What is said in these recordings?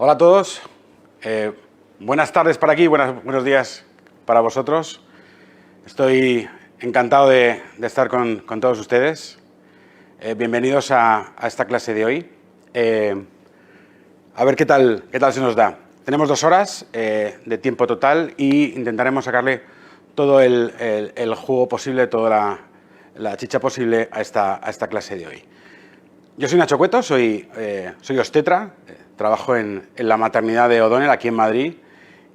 Hola a todos, buenas tardes para aquí, buenos días para vosotros. Estoy encantado de estar con todos ustedes. Bienvenidos a esta clase de hoy. A ver qué tal se nos da. Tenemos 2 horas de tiempo total y intentaremos sacarle todo el jugo posible, toda la chicha posible a esta clase de hoy. Yo soy Nacho Cueto, soy obstetra, trabajo en la maternidad de O'Donnell aquí en Madrid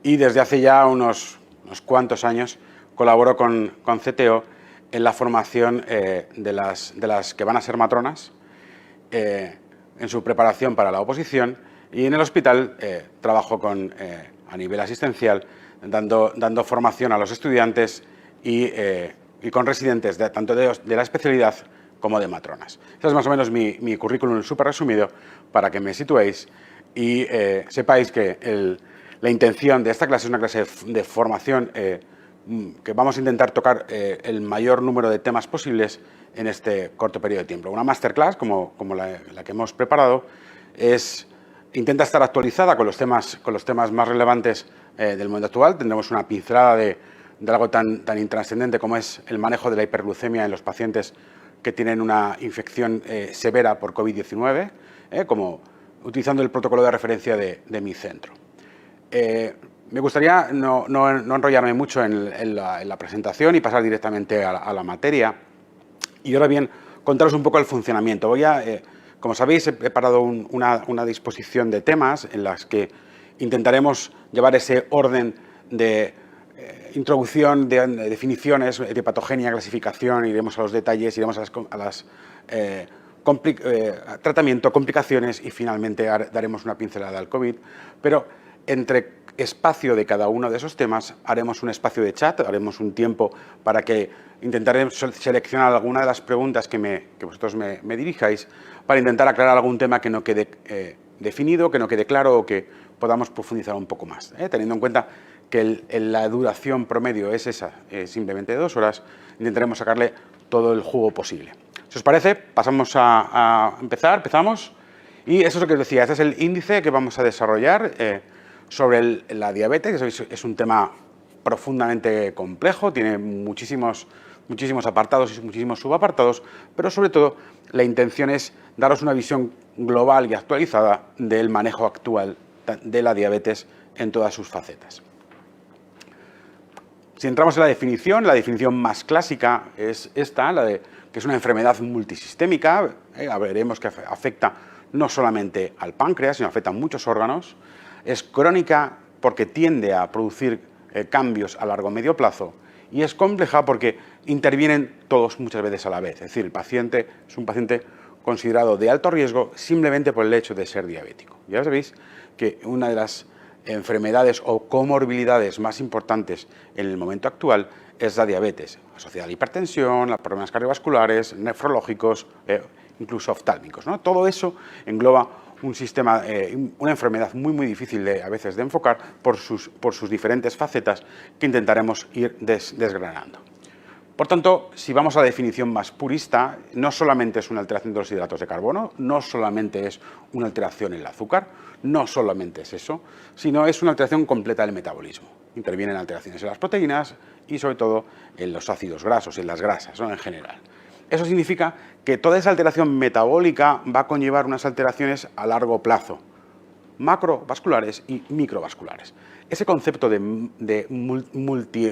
y desde hace ya unos cuantos años colaboro con CTO en la formación de las que van a ser matronas, en su preparación para la oposición, y en el hospital trabajo a nivel asistencial dando formación a los estudiantes y con residentes tanto de la especialidad como de matronas. Ese es más o menos mi currículum súper resumido para que me situéis y sepáis que la intención de esta clase es una clase de formación que vamos a intentar tocar el mayor número de temas posibles en este corto periodo de tiempo. Una masterclass, como la que hemos preparado, intenta estar actualizada con los temas más relevantes del mundo actual. Tendremos una pincelada de algo tan intrascendente como es el manejo de la hiperglucemia en los pacientes que tienen una infección severa por COVID-19, como utilizando el protocolo de referencia de mi centro. Me gustaría no enrollarme mucho en la presentación y pasar directamente a la materia. Y ahora bien, contaros un poco el funcionamiento. Como sabéis, he preparado una disposición de temas en las que intentaremos llevar ese orden de introducción, de definiciones, de patogenia, clasificación, iremos a los detalles, iremos tratamiento, complicaciones y finalmente daremos una pincelada al COVID. Pero entre espacio de cada uno de esos temas haremos un espacio de chat, haremos un tiempo para que intentaremos seleccionar alguna de las preguntas que vosotros me dirijáis para intentar aclarar algún tema que no quede definido, que no quede claro o que podamos profundizar un poco más. Teniendo en cuenta que la duración promedio es simplemente de 2 horas, intentaremos sacarle todo el jugo posible. Si os parece, pasamos a empezamos. Y eso es lo que os decía, este es el índice que vamos a desarrollar sobre la diabetes, que es un tema profundamente complejo, tiene muchísimos apartados y muchísimos subapartados, pero sobre todo la intención es daros una visión global y actualizada del manejo actual de la diabetes en todas sus facetas. Si entramos en la definición más clásica es esta, que es una enfermedad multisistémica. Veremos que afecta no solamente al páncreas, sino afecta a muchos órganos. Es crónica porque tiende a producir cambios a largo o medio plazo, y es compleja porque intervienen todos muchas veces a la vez. Es decir, el paciente es un paciente considerado de alto riesgo simplemente por el hecho de ser diabético. Ya sabéis que una de las enfermedades o comorbilidades más importantes en el momento actual es la diabetes, asociada a la hipertensión, a problemas cardiovasculares, nefrológicos, incluso oftálmicos, ¿no? Todo eso engloba un sistema, una enfermedad muy difícil a veces de enfocar por sus diferentes facetas que intentaremos ir desgranando. Por tanto, si vamos a la definición más purista, no solamente es una alteración de los hidratos de carbono, no solamente es una alteración en el azúcar, no solamente es eso, sino es una alteración completa del metabolismo. Intervienen alteraciones en las proteínas y sobre todo en los ácidos grasos, en las grasas, ¿no? En general. Eso significa que toda esa alteración metabólica va a conllevar unas alteraciones a largo plazo, macrovasculares y microvasculares. Ese concepto de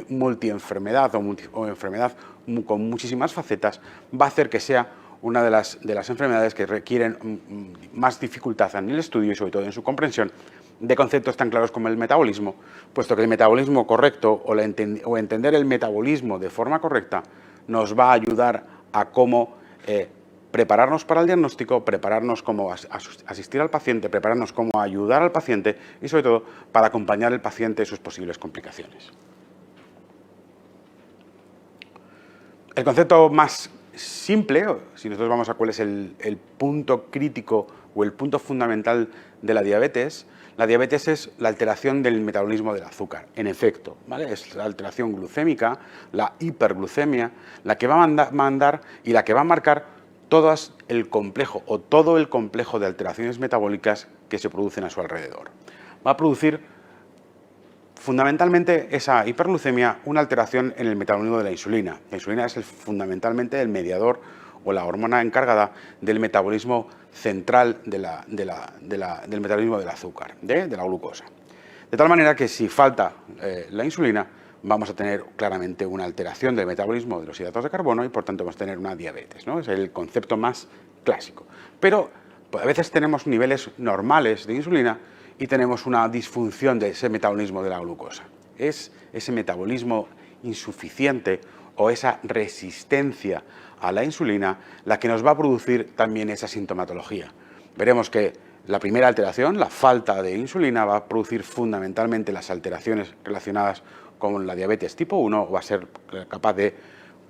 multienfermedad o enfermedad con muchísimas facetas va a hacer que sea una de las enfermedades que requieren más dificultad en el estudio y sobre todo en su comprensión de conceptos tan claros como el metabolismo, puesto que el metabolismo correcto o entender el metabolismo de forma correcta nos va a ayudar a cómo prepararnos para el diagnóstico, prepararnos cómo asistir al paciente, prepararnos cómo ayudar al paciente y sobre todo para acompañar al paciente en sus posibles complicaciones. El concepto más simple, si nosotros vamos a cuál es el punto crítico o el punto fundamental de la diabetes es la alteración del metabolismo del azúcar, en efecto, ¿vale? Es la alteración glucémica, la hiperglucemia, la que va a mandar y la que va a marcar todo el complejo de alteraciones metabólicas que se producen a su alrededor. Va a producir fundamentalmente esa hiperglucemia una alteración en el metabolismo de la insulina. La insulina es fundamentalmente el mediador o la hormona encargada del metabolismo central del metabolismo del azúcar, de la glucosa. De tal manera que si falta la insulina, vamos a tener claramente una alteración del metabolismo de los hidratos de carbono y por tanto vamos a tener una diabetes, ¿no? Es el concepto más clásico. Pero a veces tenemos niveles normales de insulina y tenemos una disfunción de ese metabolismo de la glucosa. Es ese metabolismo insuficiente o esa resistencia a la insulina la que nos va a producir también esa sintomatología. Veremos que la primera alteración, la falta de insulina, va a producir fundamentalmente las alteraciones relacionadas con la diabetes tipo 1, va a ser capaz de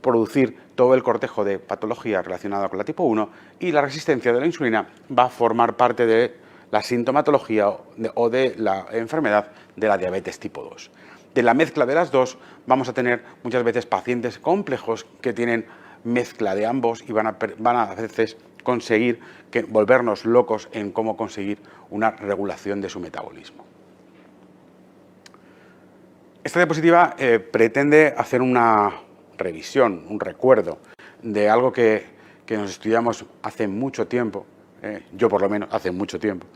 producir todo el cortejo de patología relacionada con la tipo 1 y la resistencia de la insulina va a formar parte de la sintomatología o de la enfermedad de la diabetes tipo 2. De la mezcla de las dos vamos a tener muchas veces pacientes complejos que tienen mezcla de ambos y van a veces conseguir volvernos locos en cómo conseguir una regulación de su metabolismo. Esta diapositiva pretende hacer una revisión, un recuerdo de algo que nos estudiamos hace mucho tiempo, yo por lo menos hace mucho tiempo,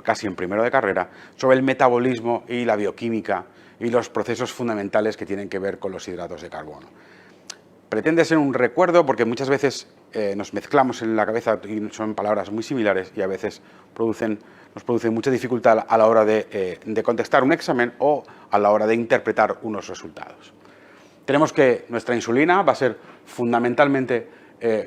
casi en primero de carrera, sobre el metabolismo y la bioquímica y los procesos fundamentales que tienen que ver con los hidratos de carbono. Pretende ser un recuerdo porque muchas veces nos mezclamos en la cabeza y son palabras muy similares y a veces nos producen mucha dificultad a la hora de contestar un examen o a la hora de interpretar unos resultados. Tenemos que nuestra insulina va a ser fundamentalmente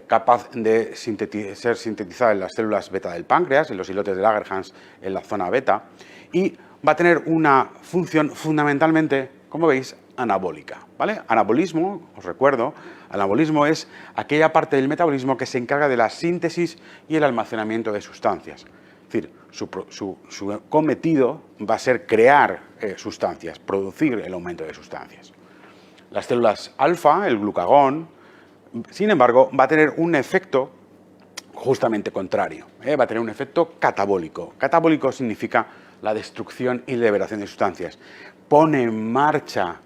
capaz de ser sintetizada en las células beta del páncreas, en los islotes de Langerhans, en la zona beta, y va a tener una función fundamentalmente, como veis, anabólica, ¿vale? Anabolismo, os recuerdo, anabolismo es aquella parte del metabolismo que se encarga de la síntesis y el almacenamiento de sustancias. Es decir, su cometido va a ser crear sustancias, producir el aumento de sustancias. Las células alfa, el glucagón, sin embargo, va a tener un efecto justamente contrario, va a tener un efecto catabólico. Catabólico significa la destrucción y liberación de sustancias. Pone en marcha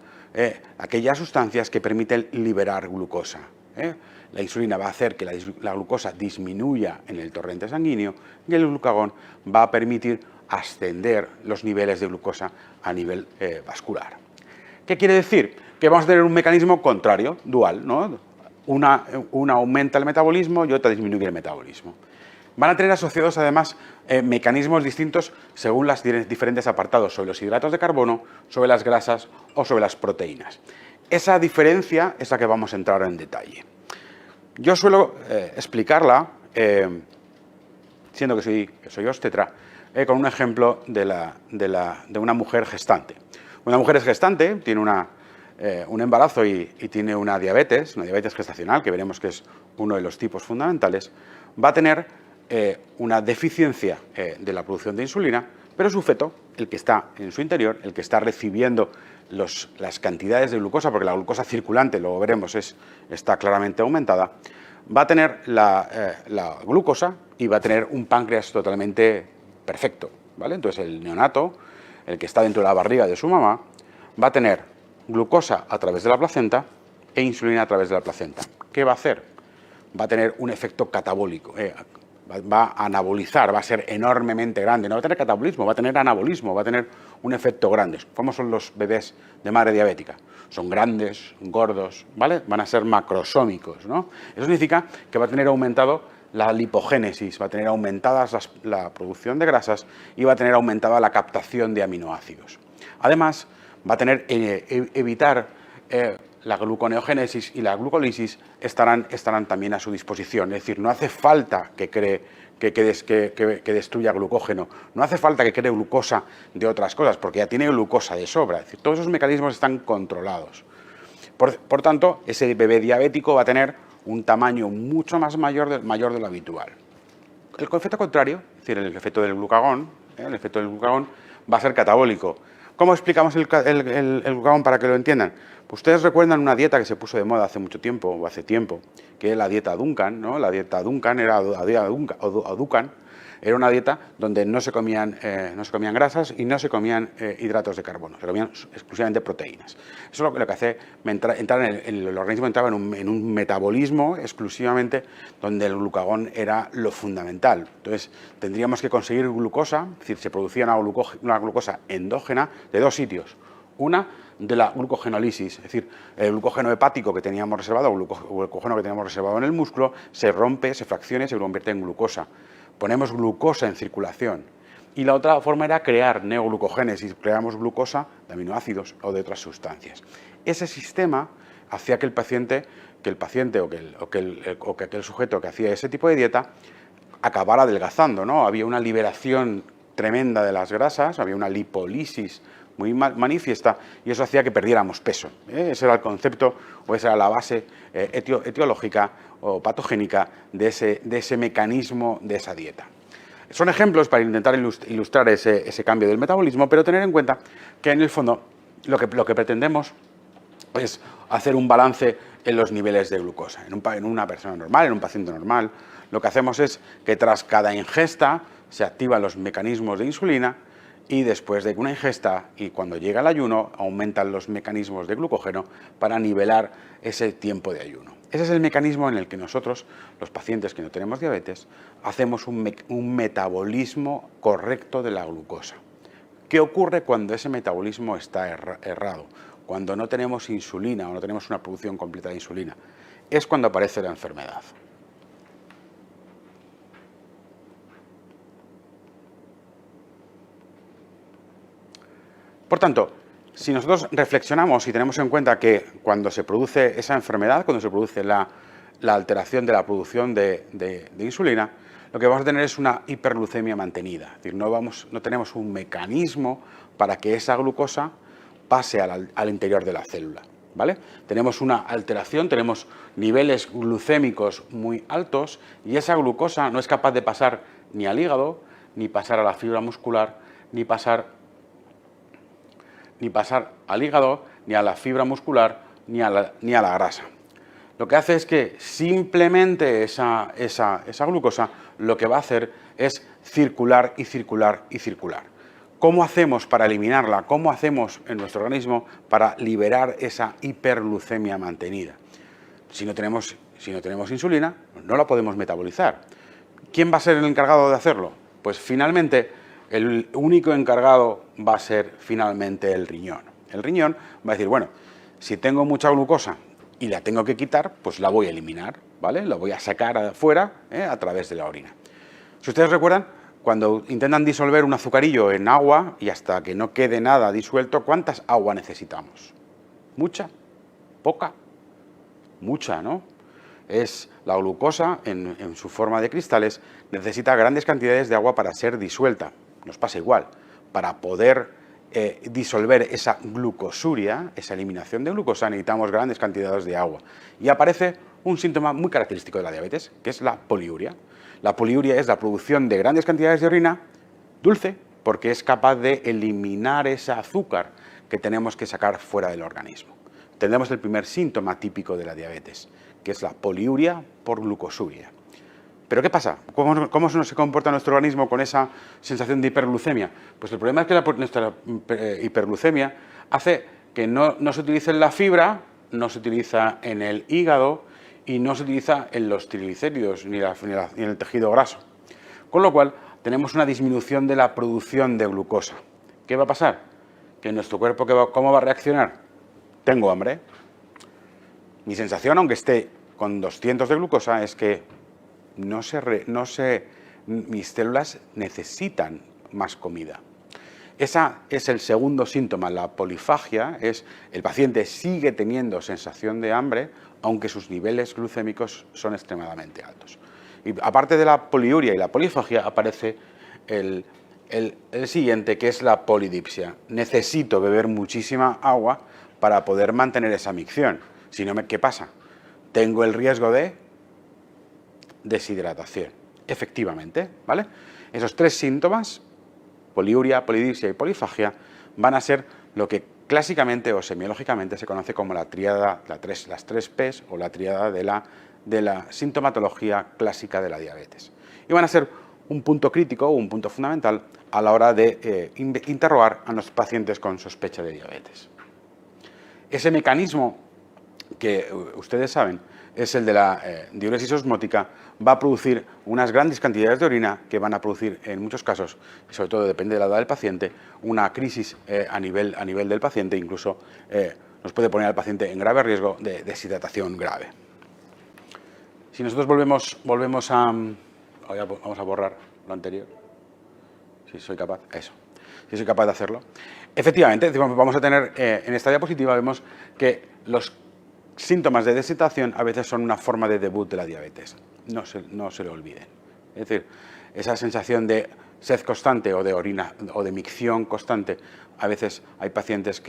aquellas sustancias que permiten liberar glucosa. La insulina va a hacer que la glucosa disminuya en el torrente sanguíneo y el glucagón va a permitir ascender los niveles de glucosa a nivel vascular. ¿Qué quiere decir? Que vamos a tener un mecanismo contrario, dual, ¿no? Una aumenta el metabolismo y otra disminuye el metabolismo. Van a tener asociados además mecanismos distintos según los diferentes apartados, sobre los hidratos de carbono, sobre las grasas o sobre las proteínas. Esa diferencia es la que vamos a entrar en detalle. Yo suelo explicarla, siendo que soy obstetra, con un ejemplo de una mujer gestante. Una mujer es gestante, tiene un embarazo y tiene una diabetes gestacional, que veremos que es uno de los tipos fundamentales, va a tener una deficiencia de la producción de insulina, pero su feto, el que está en su interior, el que está recibiendo las cantidades de glucosa, porque la glucosa circulante, luego veremos, está claramente aumentada, va a tener la glucosa y va a tener un páncreas totalmente perfecto, ¿vale? Entonces el neonato, el que está dentro de la barriga de su mamá, va a tener glucosa a través de la placenta e insulina a través de la placenta. ¿Qué va a hacer? Va a tener un efecto catabólico, va a anabolizar, va a ser enormemente grande, no va a tener catabolismo, va a tener anabolismo, va a tener un efecto grande. ¿Cómo son los bebés de madre diabética? Son grandes, gordos, ¿vale? Van a ser macrosómicos, ¿no? Eso significa que va a tener aumentado la lipogénesis, va a tener aumentadas la producción de grasas y va a tener aumentada la captación de aminoácidos. Además, va a tener evitar la gluconeogénesis y la glucólisis estarán también a su disposición. Es decir, no hace falta que destruya glucógeno, no hace falta que cree glucosa de otras cosas, porque ya tiene glucosa de sobra. Es decir, todos esos mecanismos están controlados. Por tanto, ese bebé diabético va a tener un tamaño mucho más mayor de lo habitual. El efecto contrario, es decir, el efecto del glucagón va a ser catabólico. ¿Cómo explicamos el glucagón para que lo entiendan? Pues ustedes recuerdan una dieta que se puso de moda hace mucho tiempo, o hace tiempo, que es la dieta Duncan, ¿no? La dieta Duncan era era una dieta donde no se comían grasas y no se comían hidratos de carbono, se comían exclusivamente proteínas. Eso es lo que hace el organismo entraba en un metabolismo exclusivamente donde el glucagón era lo fundamental. Entonces, tendríamos que conseguir glucosa, es decir, se producía una glucosa endógena de dos sitios. Una, de la glucogenólisis, es decir, el glucógeno hepático que teníamos reservado, o el glucógeno que teníamos reservado en el músculo, se rompe, se fracciona y se convierte en glucosa. Ponemos glucosa en circulación. Y la otra forma era crear neoglucogénesis, creamos glucosa de aminoácidos o de otras sustancias. Ese sistema hacía que el paciente o que aquel sujeto que hacía ese tipo de dieta acabara adelgazando, ¿no? Había una liberación tremenda de las grasas, había una lipólisis muy manifiesta y eso hacía que perdiéramos peso. Ese era el concepto o esa era la base etiológica o patogénica de ese mecanismo de esa dieta. Son ejemplos para intentar ilustrar ese cambio del metabolismo, pero tener en cuenta que en el fondo lo que pretendemos es hacer un balance en los niveles de glucosa. En una persona normal, en un paciente normal, lo que hacemos es que tras cada ingesta se activan los mecanismos de insulina y después de una ingesta y cuando llega el ayuno aumentan los mecanismos de glucógeno para nivelar ese tiempo de ayuno. Ese es el mecanismo en el que nosotros, los pacientes que no tenemos diabetes, hacemos un metabolismo correcto de la glucosa. ¿Qué ocurre cuando ese metabolismo está errado? Cuando no tenemos insulina o no tenemos una producción completa de insulina. Es cuando aparece la enfermedad. Por tanto, si nosotros reflexionamos y tenemos en cuenta que cuando se produce esa enfermedad, cuando se produce la alteración de la producción de insulina, lo que vamos a tener es una hiperglucemia mantenida. Es decir, no tenemos un mecanismo para que esa glucosa pase al interior de la célula, ¿vale? Tenemos una alteración, tenemos niveles glucémicos muy altos y esa glucosa no es capaz de pasar ni al hígado, ni pasar a la fibra muscular, ni pasar al hígado, ni a la fibra muscular, ni a la grasa. Lo que hace es que simplemente esa glucosa lo que va a hacer es circular y circular y circular. ¿Cómo hacemos para eliminarla? ¿Cómo hacemos en nuestro organismo para liberar esa hiperglucemia mantenida? Si no tenemos insulina, no la podemos metabolizar. ¿Quién va a ser el encargado de hacerlo? Pues finalmente el único encargado va a ser finalmente el riñón. El riñón va a decir, bueno, si tengo mucha glucosa y la tengo que quitar, pues la voy a eliminar, ¿vale? La voy a sacar afuera a través de la orina. Si ustedes recuerdan, cuando intentan disolver un azucarillo en agua y hasta que no quede nada disuelto, ¿cuántas agua necesitamos? ¿Mucha? ¿Poca? Mucha, ¿no? Es la glucosa, en su forma de cristales, necesita grandes cantidades de agua para ser disuelta. Nos pasa igual. Para poder disolver esa glucosuria, esa eliminación de glucosa, necesitamos grandes cantidades de agua. Y aparece un síntoma muy característico de la diabetes, que es la poliuria. La poliuria es la producción de grandes cantidades de orina dulce, porque es capaz de eliminar ese azúcar que tenemos que sacar fuera del organismo. Tendremos el primer síntoma típico de la diabetes, que es la poliuria por glucosuria. ¿Pero qué pasa? ¿Cómo se comporta nuestro organismo con esa sensación de hiperglucemia? Pues el problema es que nuestra hiperglucemia hace que no se utilice en la fibra, no se utiliza en el hígado y no se utiliza en los triglicéridos ni en el tejido graso. Con lo cual, tenemos una disminución de la producción de glucosa. ¿Qué va a pasar? Que nuestro cuerpo, ¿cómo va a reaccionar? Tengo hambre. Mi sensación, aunque esté con 200 de glucosa, es que mis células necesitan más comida. Ese es el segundo síntoma, la polifagia, es el paciente sigue teniendo sensación de hambre, aunque sus niveles glucémicos son extremadamente altos. Y aparte de la poliuria y la polifagia, aparece el siguiente, que es la polidipsia. Necesito beber muchísima agua para poder mantener esa micción. Si no, ¿qué pasa? Tengo el riesgo de deshidratación, efectivamente, ¿vale? Esos tres síntomas, poliuria, polidipsia y polifagia, van a ser lo que clásicamente o semiológicamente se conoce como la tríada, las 3 Ps o la tríada de la sintomatología clásica de la diabetes. Y van a ser un punto crítico o un punto fundamental a la hora de interrogar a los pacientes con sospecha de diabetes. Ese mecanismo que ustedes saben es el de la diuresis osmótica, va a producir unas grandes cantidades de orina que van a producir en muchos casos, y sobre todo depende de la edad del paciente, una crisis a nivel del paciente, incluso nos puede poner al paciente en grave riesgo de deshidratación grave. Si nosotros volvemos a... vamos a borrar lo anterior. Si soy capaz, eso. Si soy capaz de hacerlo. Efectivamente, vamos a tener en esta diapositiva, vemos que los síntomas de deshidratación a veces son una forma de debut de la diabetes. No se lo olviden. Es decir, esa sensación de sed constante o de orina o de micción constante, a veces hay pacientes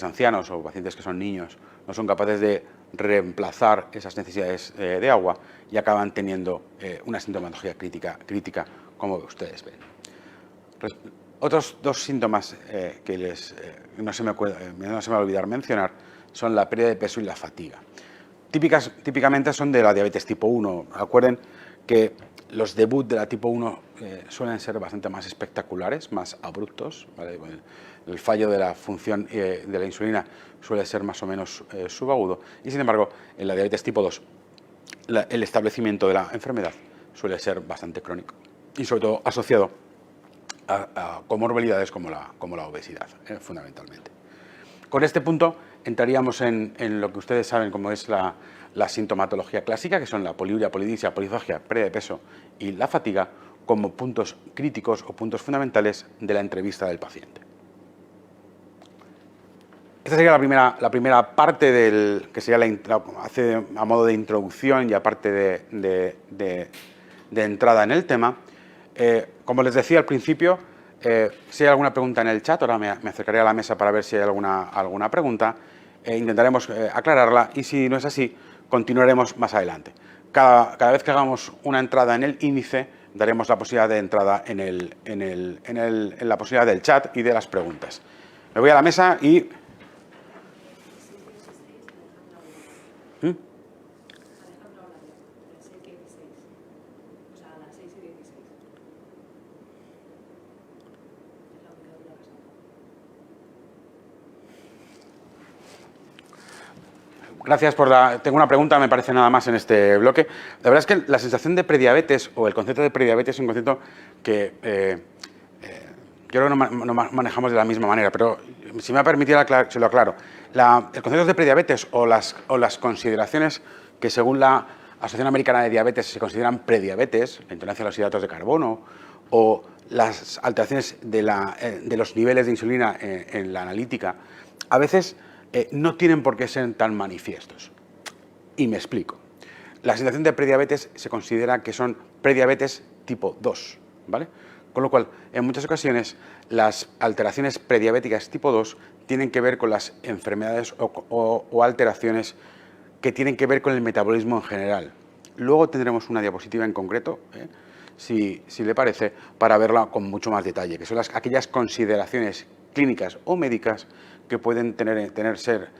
ancianos o pacientes que son niños, no son capaces de reemplazar esas necesidades de agua y acaban teniendo una sintomatología crítica, como ustedes ven. Otros 2 síntomas que no se me va a olvidar mencionar son la pérdida de peso y la fatiga. Típicamente son de la diabetes tipo 1. Recuerden que los debuts de la tipo 1 suelen ser bastante más espectaculares, más abruptos, ¿vale? Bueno, el fallo de la función de la insulina suele ser más o menos subagudo y, sin embargo, en la diabetes tipo 2 el establecimiento de la enfermedad suele ser bastante crónico y, sobre todo, asociado a comorbilidades como la obesidad, fundamentalmente. Con este punto entraríamos en lo que ustedes saben como es la sintomatología clásica, que son la poliuria, polidipsia, polifagia, pérdida de peso y la fatiga, como puntos críticos o puntos fundamentales de la entrevista del paciente. Esta sería la primera parte que sería hace a modo de introducción y aparte de entrada en el tema. Como les decía al principio, si hay alguna pregunta en el chat, ahora me acercaré a la mesa para ver si hay alguna pregunta, intentaremos aclararla y si no es así, continuaremos más adelante. Cada vez que hagamos una entrada en el índice, daremos la posibilidad de entrada en la posibilidad del chat y de las preguntas. Me voy a la mesa y... Gracias tengo una pregunta, me parece nada más en este bloque. La verdad es que la sensación de prediabetes o el concepto de prediabetes es un concepto que yo creo que no manejamos de la misma manera, pero si me va a permitir se lo aclaro. El concepto de prediabetes o las consideraciones que según la Asociación Americana de Diabetes se consideran prediabetes, la intolerancia a los hidratos de carbono o las alteraciones de los niveles de insulina en la analítica, a veces no tienen por qué ser tan manifiestos. Y me explico. La situación de prediabetes se considera que son prediabetes tipo 2, ¿vale? Con lo cual, en muchas ocasiones, las alteraciones prediabéticas tipo 2 tienen que ver con las enfermedades o alteraciones que tienen que ver con el metabolismo en general. Luego tendremos una diapositiva en concreto, si le parece, para verla con mucho más detalle, que son aquellas consideraciones clínicas o médicas que pueden ser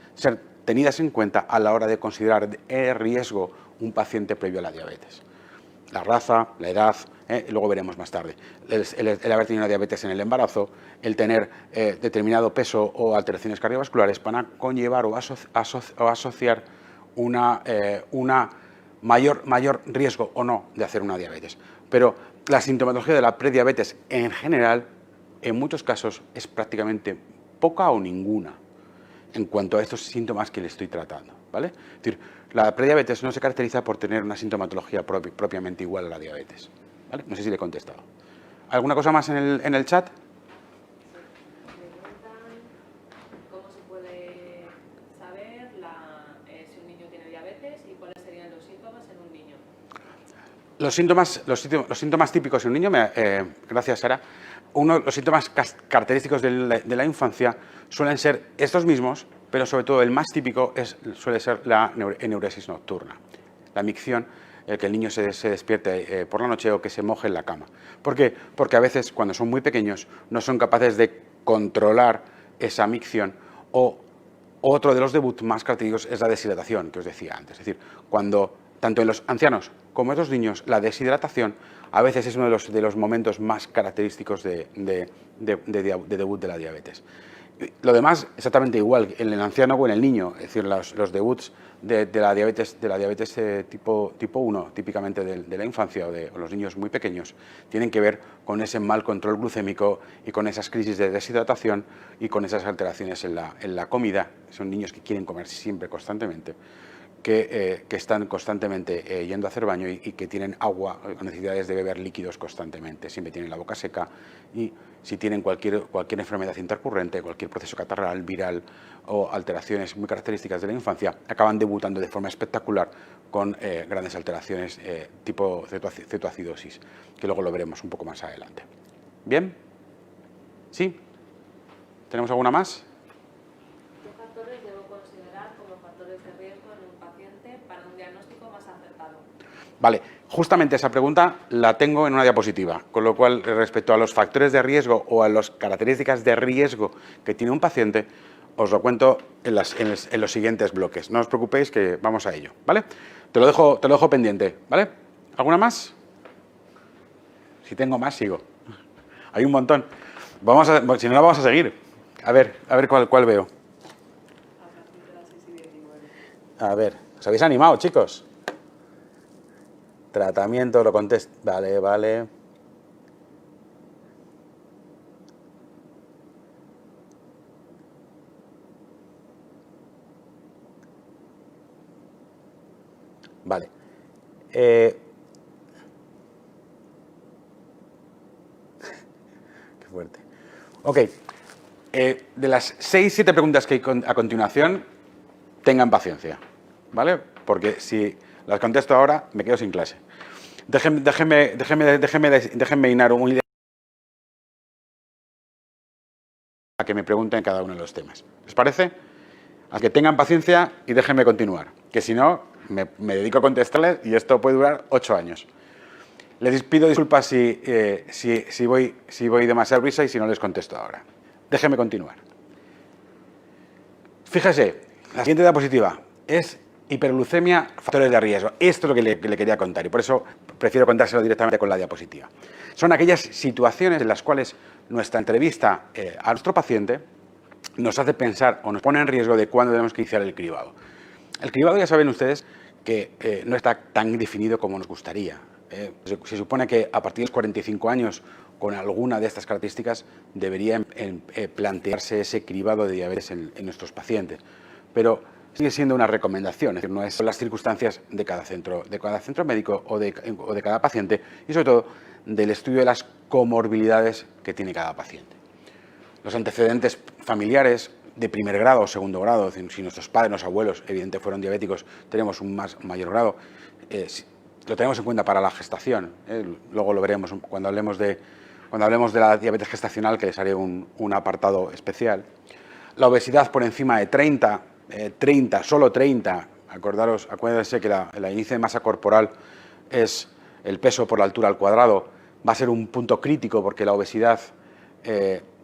tenidas en cuenta a la hora de considerar riesgo un paciente previo a la diabetes. La raza, la edad, luego veremos más tarde. El haber tenido una diabetes en el embarazo, el tener determinado peso o alteraciones cardiovasculares van a conllevar o asociar una mayor riesgo o no de hacer una diabetes. Pero la sintomatología de la prediabetes en general, en muchos casos, es prácticamente poca o ninguna en cuanto a estos síntomas que le estoy tratando, ¿vale? Es decir, la prediabetes no se caracteriza por tener una sintomatología propiamente igual a la diabetes, ¿vale? No sé si le he contestado. ¿Alguna cosa más en el chat? ¿Cómo se puede saber si un niño tiene diabetes y cuáles serían los síntomas en un niño? Los síntomas típicos en un niño, gracias Sara, los síntomas característicos de la infancia suelen ser estos mismos, pero sobre todo el más típico suele ser la enuresis nocturna, la micción, el que el niño se despierte por la noche o que se moje en la cama. ¿Por qué? Porque a veces cuando son muy pequeños no son capaces de controlar esa micción. O otro de los debuts más característicos es la deshidratación, que os decía antes. Es decir, cuando tanto en los ancianos como en los niños, la deshidratación a veces es uno de los momentos más característicos de debut de la diabetes. Lo demás, exactamente igual en el anciano o en el niño, es decir, los debuts de la diabetes tipo 1, típicamente de la infancia o los niños muy pequeños, tienen que ver con ese mal control glucémico y con esas crisis de deshidratación y con esas alteraciones en la comida. Son niños que quieren comer siempre, constantemente, que están constantemente yendo a hacer baño y que tienen agua, con necesidades de beber líquidos constantemente, siempre tienen la boca seca, y si tienen cualquier enfermedad intercurrente, cualquier proceso catarral, viral o alteraciones muy características de la infancia, acaban debutando de forma espectacular con grandes alteraciones tipo cetoacidosis, que luego lo veremos un poco más adelante. ¿Bien? ¿Sí? ¿Tenemos alguna más? ¿Qué factores debo considerar como factores de riesgo en un paciente para un diagnóstico más acertado? Vale, justamente esa pregunta la tengo en una diapositiva, con lo cual, respecto a los factores de riesgo o a las características de riesgo que tiene un paciente, os lo cuento en los siguientes bloques. No os preocupéis, que vamos a ello, ¿vale? Te lo dejo pendiente, ¿vale? ¿Alguna más? Si tengo más, sigo. Hay un montón. Si no, la vamos a seguir. A ver cuál veo. A ver, ¿os habéis animado, chicos? Tratamiento, lo contesto. Vale. Vale. Qué fuerte. Ok. De las 6-7 preguntas que hay a continuación, tengan paciencia, ¿vale? Porque si las contesto ahora, me quedo sin clase. Déjenme hinar un idea a que me pregunten cada uno de los temas. ¿Les parece? A que tengan paciencia y déjenme continuar, que si no, me dedico a contestarles y esto puede durar 8 años. Les pido disculpas si voy demasiado prisa y si no les contesto ahora. Déjenme continuar. Fíjese, la siguiente diapositiva es hiperglucemia, factores de riesgo. Esto es lo que le quería contar y por eso prefiero contárselo directamente con la diapositiva. Son aquellas situaciones en las cuales nuestra entrevista a nuestro paciente nos hace pensar o nos pone en riesgo de cuándo tenemos que iniciar el cribado. El cribado, ya saben ustedes, que no está tan definido como nos gustaría. Se supone que a partir de los 45 años, con alguna de estas características, debería plantearse ese cribado de diabetes en nuestros pacientes. Pero sigue siendo una recomendación, es decir, no es las circunstancias de cada centro médico o de cada paciente y, sobre todo, del estudio de las comorbilidades que tiene cada paciente. Los antecedentes familiares de primer grado o segundo grado, si nuestros padres, nuestros abuelos, evidentemente fueron diabéticos, tenemos un mayor grado, lo tenemos en cuenta para la gestación. Luego lo veremos cuando hablemos de la diabetes gestacional, que les haré un apartado especial. La obesidad por encima de 30, solo 30, acuérdense que el índice de masa corporal es el peso por la altura al cuadrado, va a ser un punto crítico porque la obesidad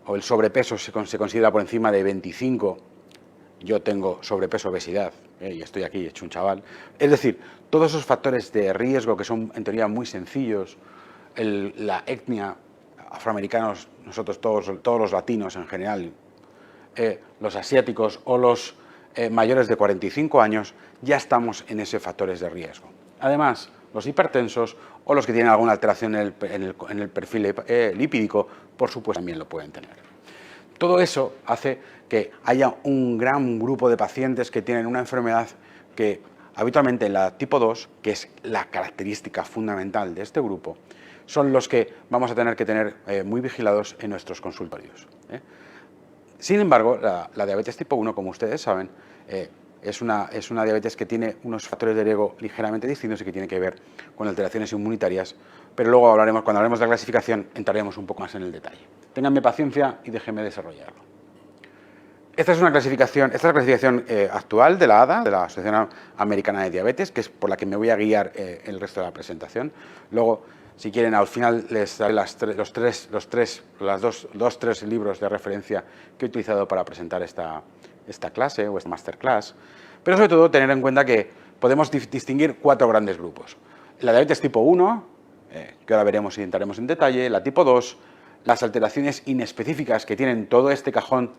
o el sobrepeso se considera por encima de 25. Yo tengo sobrepeso, obesidad, y estoy aquí hecho un chaval. Es decir, todos esos factores de riesgo que son en teoría muy sencillos, la etnia, afroamericanos, nosotros todos los latinos en general, los asiáticos o los mayores de 45 años, ya estamos en esos factores de riesgo. Además, los hipertensos o los que tienen alguna alteración en el perfil lipídico, por supuesto, también lo pueden tener. Todo eso hace que haya un gran grupo de pacientes que tienen una enfermedad que habitualmente la tipo 2, que es la característica fundamental de este grupo, son los que vamos a tener que tener muy vigilados en nuestros consultorios. Sin embargo, la diabetes tipo 1, como ustedes saben, es una diabetes que tiene unos factores de riesgo ligeramente distintos y que tiene que ver con alteraciones inmunitarias, pero luego cuando hablaremos de la clasificación, entraremos un poco más en el detalle. Ténganme paciencia y déjenme desarrollarlo. Esta es la clasificación actual de la ADA, de la Asociación Americana de Diabetes, que es por la que me voy a guiar el resto de la presentación. Luego Si quieren, al final les daré los tres libros de referencia que he utilizado para presentar esta clase o esta masterclass. Pero sobre todo tener en cuenta que podemos distinguir 4 grandes grupos. La diabetes tipo 1, que ahora veremos y entraremos en detalle, la tipo 2, las alteraciones inespecíficas que tienen todo este cajón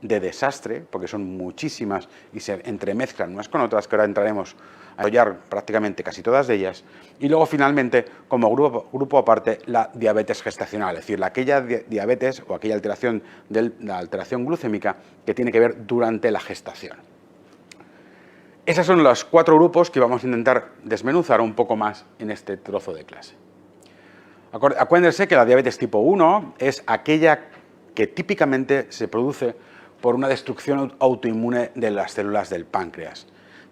de desastre, porque son muchísimas y se entremezclan unas con otras, que ahora entraremos a desarrollar prácticamente casi todas de ellas. Y luego, finalmente, como grupo aparte, la diabetes gestacional, es decir, aquella diabetes o aquella alteración la alteración glucémica que tiene que ver durante la gestación. Esos son los 4 grupos que vamos a intentar desmenuzar un poco más en este trozo de clase. Acuérdense que la diabetes tipo 1 es aquella que típicamente se produce por una destrucción autoinmune de las células del páncreas.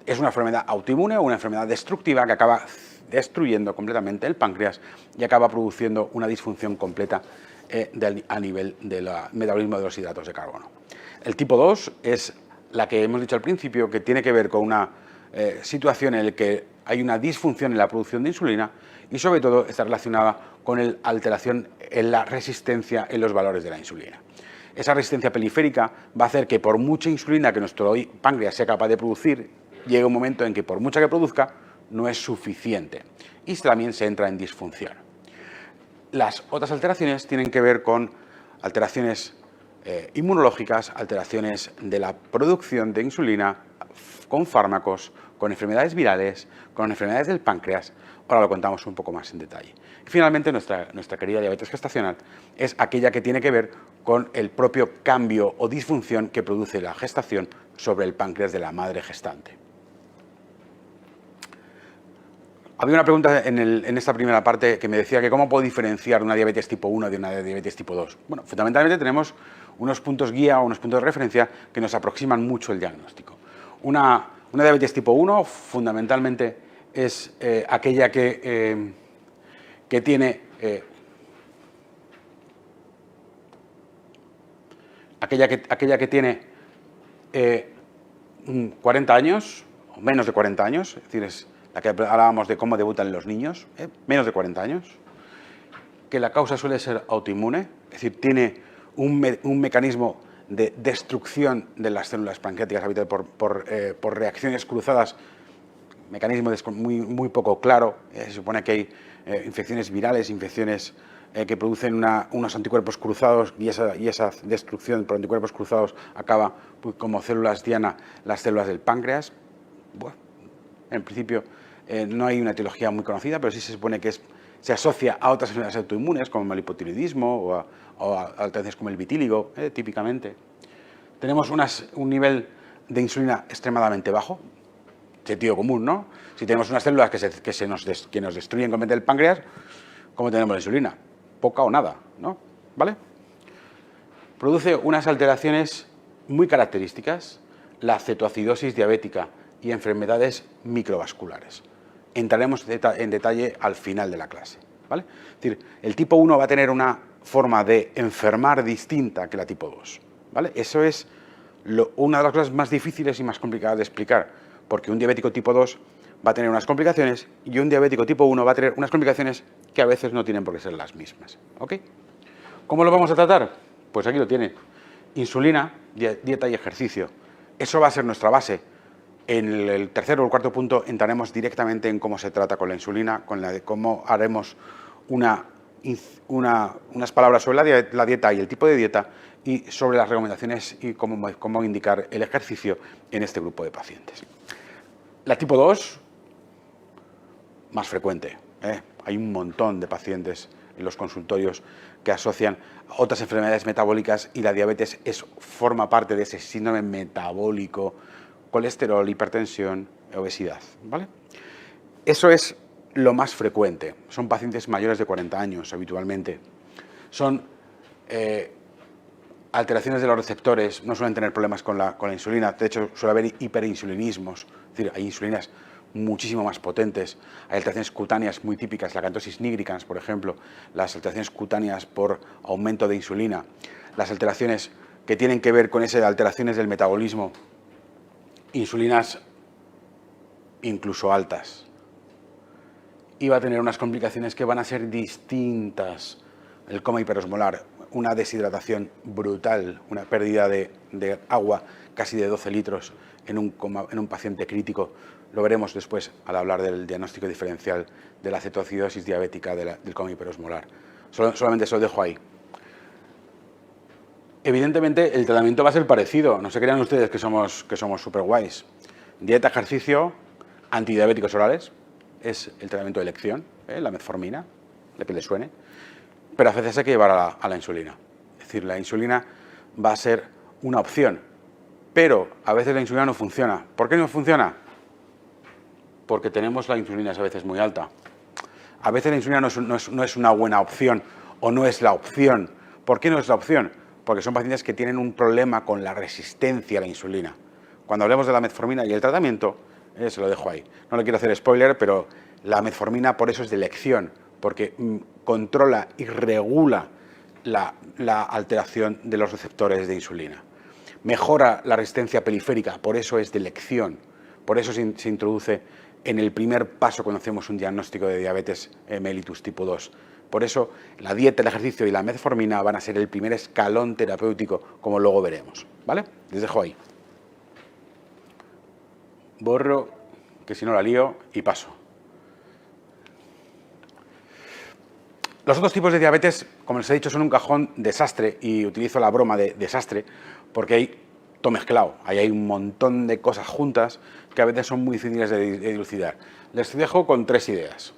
Es una enfermedad autoinmune o una enfermedad destructiva que acaba destruyendo completamente el páncreas y acaba produciendo una disfunción completa a nivel del metabolismo de los hidratos de carbono. El tipo 2 es la que hemos dicho al principio, que tiene que ver con una situación en la que hay una disfunción en la producción de insulina y sobre todo está relacionada con la alteración en la resistencia en los valores de la insulina. Esa resistencia periférica va a hacer que por mucha insulina que nuestro páncreas sea capaz de producir, llegue un momento en que por mucha que produzca no es suficiente y también se entra en disfunción. Las otras alteraciones tienen que ver con alteraciones inmunológicas, alteraciones de la producción de insulina con fármacos, con enfermedades virales, con enfermedades del páncreas. Ahora lo contamos un poco más en detalle. Y finalmente, nuestra querida diabetes gestacional es aquella que tiene que ver con el propio cambio o disfunción que produce la gestación sobre el páncreas de la madre gestante. Había una pregunta en esta primera parte que me decía que cómo puedo diferenciar una diabetes tipo 1 de una diabetes tipo 2. Bueno, fundamentalmente tenemos unos puntos guía o unos puntos de referencia que nos aproximan mucho el diagnóstico. Una diabetes tipo 1 fundamentalmente es aquella que tiene aquella que tiene 40 años o menos de 40 años, es decir, es la que hablábamos de cómo debutan los niños, menos de 40 años, que la causa suele ser autoinmune, es decir, tiene un mecanismo de destrucción de las células pancreáticas habitual por reacciones cruzadas, mecanismo muy poco claro. Se supone que hay infecciones virales, infecciones que producen unos anticuerpos cruzados y esa destrucción por anticuerpos cruzados acaba pues, como células diana las células del páncreas. Bueno, en principio no hay una etiología muy conocida, pero sí se supone que se asocia a otras enfermedades autoinmunes como el hipotiroidismo o a alteraciones como el vitíligo, típicamente. Tenemos un nivel de insulina extremadamente bajo, sentido común, ¿no? Si tenemos unas células que nos destruyen completamente el páncreas, ¿cómo tenemos la insulina? Poca o nada, ¿no? ¿Vale? Produce unas alteraciones muy características, la cetoacidosis diabética y enfermedades microvasculares. Entraremos en detalle al final de la clase, ¿vale? Es decir, el tipo 1 va a tener una forma de enfermar distinta que la tipo 2, ¿vale? Eso es una de las cosas más difíciles y más complicadas de explicar, porque un diabético tipo 2 va a tener unas complicaciones y un diabético tipo 1 va a tener unas complicaciones que a veces no tienen por qué ser las mismas, ¿ok? ¿Cómo lo vamos a tratar? Pues aquí lo tiene. Insulina, dieta y ejercicio. Eso va a ser nuestra base. En el tercer o el cuarto punto entraremos directamente en cómo se trata con la insulina, cómo haremos unas palabras sobre la dieta y el tipo de dieta y sobre las recomendaciones y cómo indicar el ejercicio en este grupo de pacientes. La tipo 2, más frecuente. Hay un montón de pacientes en los consultorios que asocian otras enfermedades metabólicas y la diabetes forma parte de ese síndrome metabólico, colesterol, hipertensión, obesidad, ¿vale? Eso es lo más frecuente. Son pacientes mayores de 40 años habitualmente. Son alteraciones de los receptores, no suelen tener problemas con la insulina. De hecho, suele haber hiperinsulinismos, es decir, hay insulinas muchísimo más potentes. Hay alteraciones cutáneas muy típicas, la acantosis nigricans, por ejemplo, las alteraciones cutáneas por aumento de insulina, las alteraciones que tienen que ver con esas alteraciones del metabolismo, insulinas incluso altas. y va a tener unas complicaciones que van a ser distintas. El coma hiperosmolar, una deshidratación brutal, una pérdida de agua casi de 12 litros en un paciente crítico. Lo veremos después al hablar del diagnóstico diferencial de la cetoacidosis diabética del coma hiperosmolar. Solamente se lo dejo ahí. Evidentemente el tratamiento va a ser parecido, no se crean ustedes que somos súper guays. Dieta, ejercicio, antidiabéticos orales, es el tratamiento de elección, la metformina, de que le suene, pero a veces hay que llevar a la insulina. Es decir, la insulina va a ser una opción, pero a veces la insulina no funciona. ¿Por qué no funciona? Porque tenemos la insulina a veces muy alta. A veces la insulina no es una buena opción o no es la opción. ¿Por qué no es la opción? Porque son pacientes que tienen un problema con la resistencia a la insulina. Cuando hablemos de la metformina y el tratamiento, se lo dejo ahí. No le quiero hacer spoiler, pero la metformina por eso es de elección, porque controla y regula la alteración de los receptores de insulina. Mejora la resistencia periférica, por eso es de elección. Por eso se introduce en el primer paso cuando hacemos un diagnóstico de diabetes mellitus tipo 2. Por eso la dieta, el ejercicio y la metformina van a ser el primer escalón terapéutico, como luego veremos. ¿Vale? Les dejo ahí. Borro, que si no la lío, y paso. Los otros tipos de diabetes, como les he dicho, son un cajón desastre, y utilizo la broma de desastre porque hay todo mezclado. Ahí hay un montón de cosas juntas que a veces son muy difíciles de dilucidar. Les dejo con 3 ideas.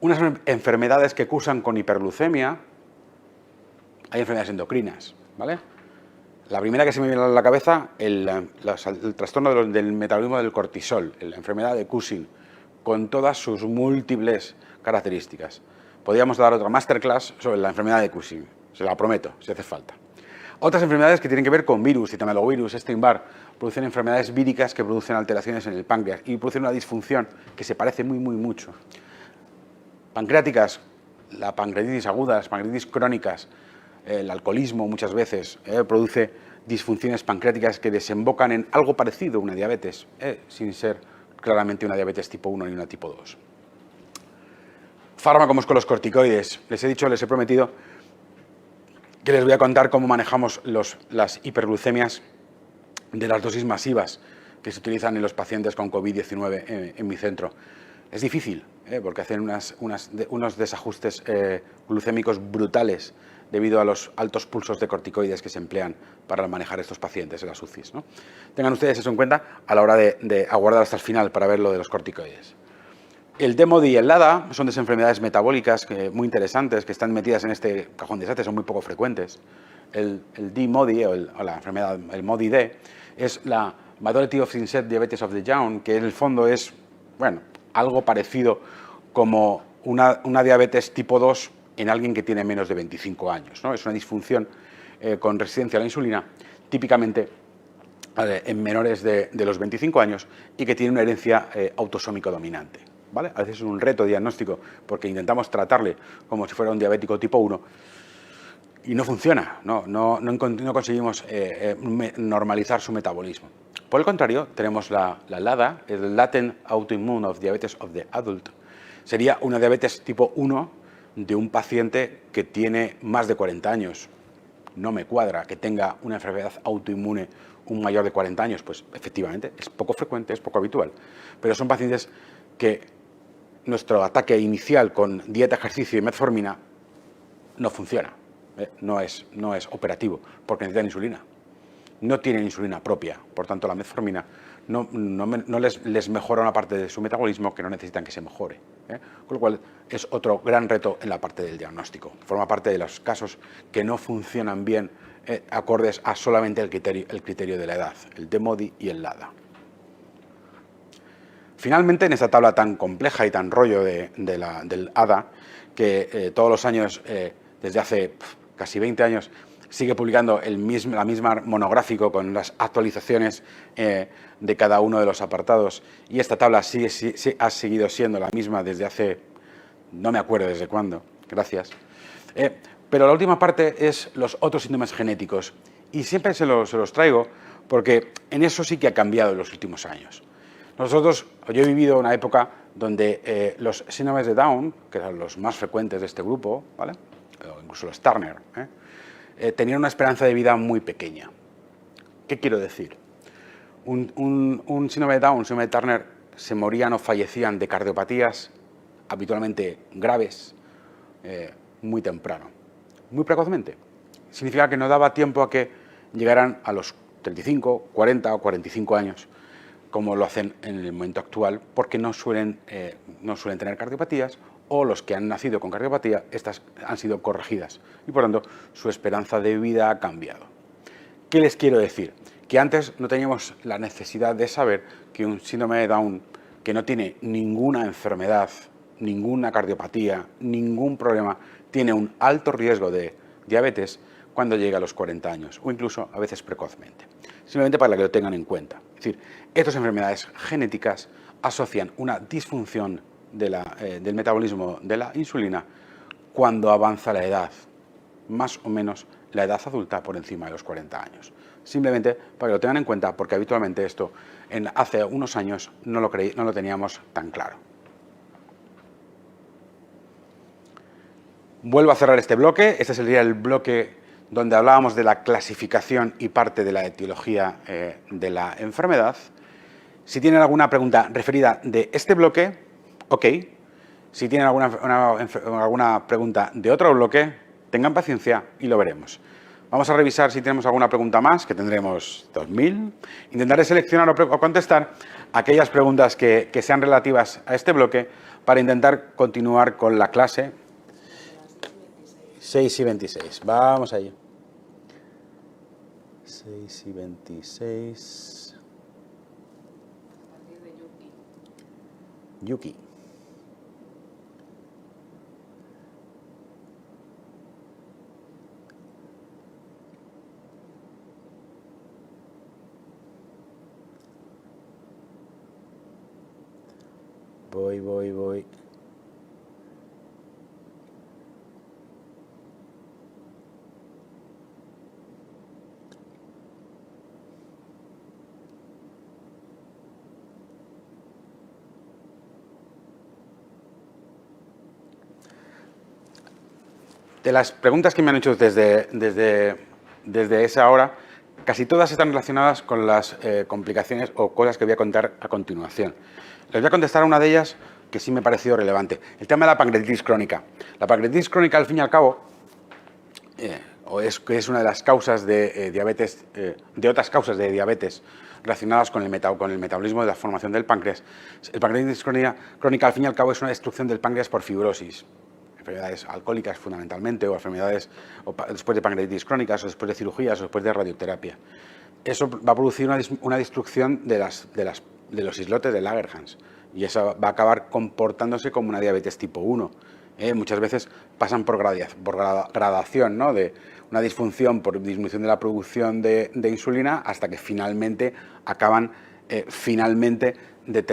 Unas enfermedades que cursan con hiperglucemia. Hay enfermedades endocrinas, ¿vale? La primera que se me viene a la cabeza, el trastorno del metabolismo del cortisol, la enfermedad de Cushing, con todas sus múltiples características. Podríamos dar otra masterclass sobre la enfermedad de Cushing, se la prometo, si hace falta. Otras enfermedades que tienen que ver con virus, citomegalovirus, Epstein-Barr, producen enfermedades víricas que producen alteraciones en el páncreas y producen una disfunción que se parece mucho. Pancreáticas, la pancreatitis aguda, las pancreatitis crónicas, el alcoholismo muchas veces produce disfunciones pancreáticas que desembocan en algo parecido a una diabetes, sin ser claramente una diabetes tipo 1 ni una tipo 2. Fármacos con los corticoides. Les he prometido que les voy a contar cómo manejamos las hiperglucemias de las dosis masivas que se utilizan en los pacientes con COVID-19 en mi centro. Es difícil, porque hacen unos desajustes glucémicos brutales debido a los altos pulsos de corticoides que se emplean para manejar estos pacientes en las UCIs, ¿no? Tengan ustedes eso en cuenta a la hora de aguardar hasta el final para ver lo de los corticoides. El DMODI y el LADA son enfermedades metabólicas muy interesantes que están metidas en este cajón de desastre, son muy poco frecuentes. El DMODI o la enfermedad, el MODI-D, es la Majority of Onset Diabetes of the Young, que en el fondo es, bueno, algo parecido como una diabetes tipo 2 en alguien que tiene menos de 25 años, ¿no? Es una disfunción con resistencia a la insulina, típicamente en menores de los 25 años y que tiene una herencia autosómico dominante, ¿vale? A veces es un reto diagnóstico porque intentamos tratarle como si fuera un diabético tipo 1 y no funciona, no conseguimos normalizar su metabolismo. Por el contrario, tenemos la LADA, el Latent Autoimmune of Diabetes of the Adult. Sería una diabetes tipo 1 de un paciente que tiene más de 40 años. No me cuadra que tenga una enfermedad autoinmune un mayor de 40 años, pues efectivamente es poco frecuente, es poco habitual. Pero son pacientes que nuestro ataque inicial con dieta, ejercicio y metformina no funciona, no es operativo, porque necesitan insulina. No tienen insulina propia, por tanto la metformina no les mejora una parte de su metabolismo que no necesitan que se mejore. Con lo cual es otro gran reto en la parte del diagnóstico. Forma parte de los casos que no funcionan bien acordes a solamente el criterio de la edad, el DMODI y el LADA. Finalmente, en esta tabla tan compleja y tan rollo del ADA, que todos los años, desde hace casi 20 años, sigue publicando la misma monográfico con las actualizaciones de cada uno de los apartados, y esta tabla ha seguido siendo la misma desde hace, no me acuerdo desde cuándo, gracias. Pero la última parte es los otros síntomas genéticos, y siempre se los traigo porque en eso sí que ha cambiado en los últimos años. Yo he vivido una época donde los síndromes de Down, que eran los más frecuentes de este grupo, ¿vale? O incluso los Turner, tenían una esperanza de vida muy pequeña. ¿Qué quiero decir? Un síndrome de Down, un síndrome de Turner, se morían o fallecían de cardiopatías habitualmente graves muy temprano, muy precozmente. Significa que no daba tiempo a que llegaran a los 35, 40 o 45 años, como lo hacen en el momento actual, porque no suelen tener cardiopatías, o los que han nacido con cardiopatía, estas han sido corregidas y por tanto su esperanza de vida ha cambiado. ¿Qué les quiero decir? Que antes no teníamos la necesidad de saber que un síndrome de Down que no tiene ninguna enfermedad, ninguna cardiopatía, ningún problema, tiene un alto riesgo de diabetes cuando llega a los 40 años o incluso a veces precozmente. Simplemente para que lo tengan en cuenta. Es decir, estas enfermedades genéticas asocian una disfunción del metabolismo de la insulina cuando avanza la edad, más o menos la edad adulta por encima de los 40 años. Simplemente para que lo tengan en cuenta, porque habitualmente esto hace unos años no lo teníamos tan claro. Vuelvo a cerrar este bloque. Este sería el bloque donde hablábamos de la clasificación y parte de la etiología de la enfermedad. Si tienen alguna pregunta referida de este bloque, ok. Si tienen alguna pregunta de otro bloque, tengan paciencia y lo veremos. Vamos a revisar si tenemos alguna pregunta más, que tendremos 2000. Intentaré seleccionar o contestar aquellas preguntas que sean relativas a este bloque para intentar continuar con la clase 6 y 26. Vamos allá. 6 y 26. A partir de Yuki. Voy. De las preguntas que me han hecho desde esa hora, casi todas están relacionadas con las complicaciones o cosas que voy a contar a continuación. Les voy a contestar a una de ellas que sí me ha parecido relevante. El tema de la pancreatitis crónica. La pancreatitis crónica, al fin y al cabo, es una de las causas de diabetes, de otras causas de diabetes relacionadas con el metabolismo de la formación del páncreas. El pancreatitis crónica, al fin y al cabo, es una destrucción del páncreas por fibrosis. Enfermedades alcohólicas fundamentalmente, o enfermedades después de pancreatitis crónicas, o después de cirugías, o después de radioterapia. Eso va a producir una destrucción de los islotes de Langerhans, y eso va a acabar comportándose como una diabetes tipo 1. Muchas veces pasan por gradación, ¿no? De una disfunción por disminución de la producción de insulina hasta que finalmente acaban de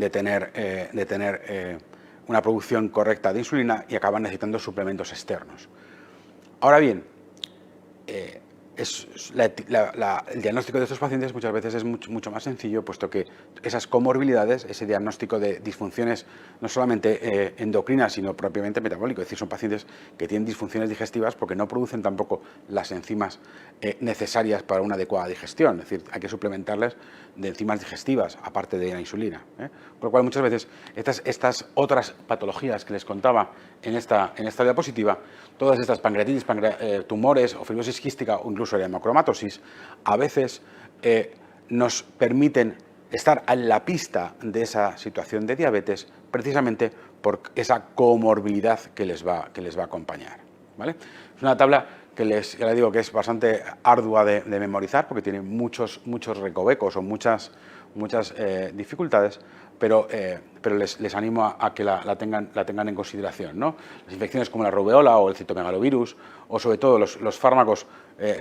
tener una producción correcta de insulina y acaban necesitando suplementos externos. Ahora bien, el diagnóstico de estos pacientes muchas veces es mucho más sencillo, puesto que esas comorbilidades, ese diagnóstico de disfunciones no solamente endocrinas, sino propiamente metabólicas, es decir, son pacientes que tienen disfunciones digestivas porque no producen tampoco las enzimas necesarias para una adecuada digestión, es decir, hay que suplementarles de enzimas digestivas, aparte de la insulina. Por lo cual muchas veces estas otras patologías que les contaba en esta diapositiva, todas estas pancreatitis, tumores o fibrosis quística o incluso la hemocromatosis, a veces nos permiten estar en la pista de esa situación de diabetes precisamente por esa comorbilidad que les va a acompañar, ¿vale? Es una tabla que ya les digo que es bastante ardua de memorizar porque tiene muchos recovecos o muchas dificultades, pero les animo a que la tengan en consideración, ¿no? Las infecciones como la rubeola o el citomegalovirus, o sobre todo los fármacos,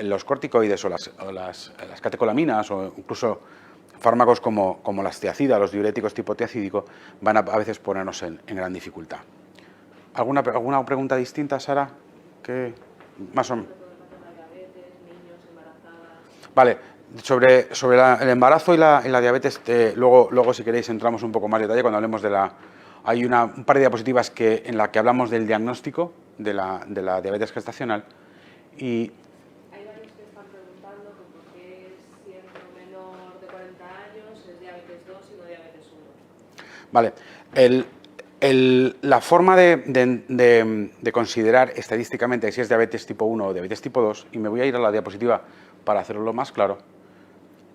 los corticoides o las catecolaminas, o incluso fármacos como las tiacidas, los diuréticos tipo tiacídico, van a veces ponernos en gran dificultad. ¿Alguna pregunta distinta, Sara? ¿Qué más o menos? Vale, sobre el embarazo y la diabetes, luego si queréis entramos un poco más en detalle cuando hablemos de hay un par de diapositivas en la que hablamos del diagnóstico de la diabetes gestacional y... Hay varios que están preguntando que por qué siendo menor de 40 años es diabetes 2 y no diabetes 1. Vale. La forma de considerar estadísticamente si es diabetes tipo 1 o diabetes tipo 2, y me voy a ir a la diapositiva para hacerlo más claro,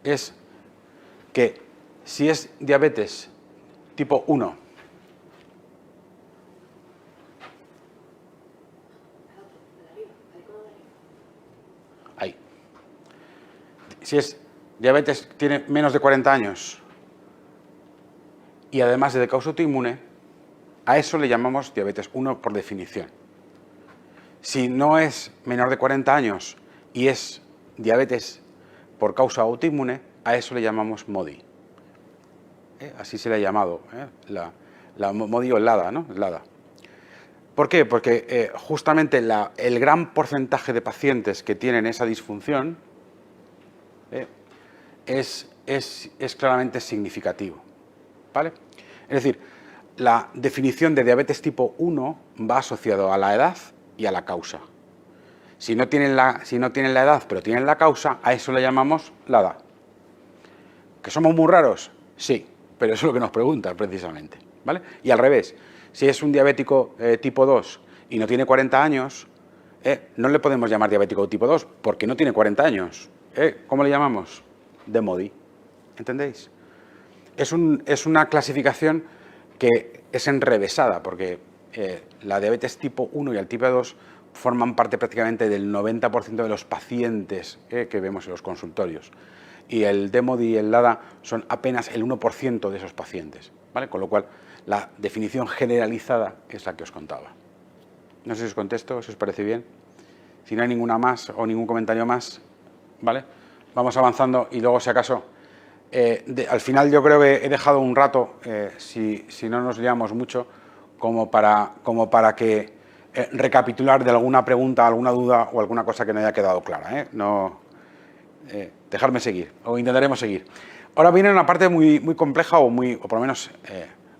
es que si es diabetes tipo 1, ahí. Si es diabetes, tiene menos de 40 años y además es de causa autoinmune, a eso le llamamos diabetes 1 por definición. Si no es menor de 40 años y es diabetes por causa autoinmune, a eso le llamamos MODI. Así se le ha llamado, la MODI o el LADA, ¿no? LADA. ¿Por qué? Porque justamente el gran porcentaje de pacientes que tienen esa disfunción es claramente significativo, ¿vale? Es decir, la definición de diabetes tipo 1 va asociado a la edad y a la causa. Si no tienen la edad, pero tienen la causa, a eso le llamamos LADA. ¿Que somos muy raros? Sí, pero eso es lo que nos preguntan precisamente, ¿vale? Y al revés, si es un diabético tipo 2 y no tiene 40 años, no le podemos llamar diabético tipo 2 porque no tiene 40 años. ¿Cómo le llamamos? De MODI. ¿Entendéis? Es una clasificación que es enrevesada porque la diabetes tipo 1 y el tipo 2 forman parte prácticamente del 90% de los pacientes que vemos en los consultorios. Y el DMODI y el LADA son apenas el 1% de esos pacientes, ¿vale? Con lo cual, la definición generalizada es la que os contaba. No sé si os contesto, si os parece bien. Si no hay ninguna más o ningún comentario más, ¿vale? Vamos avanzando y luego, si acaso, al final yo creo que he dejado un rato, si no nos liamos mucho, como para que recapitular de alguna pregunta, alguna duda o alguna cosa que no haya quedado clara. Dejarme seguir, o intentaremos seguir. Ahora viene una parte muy, muy compleja, o por lo menos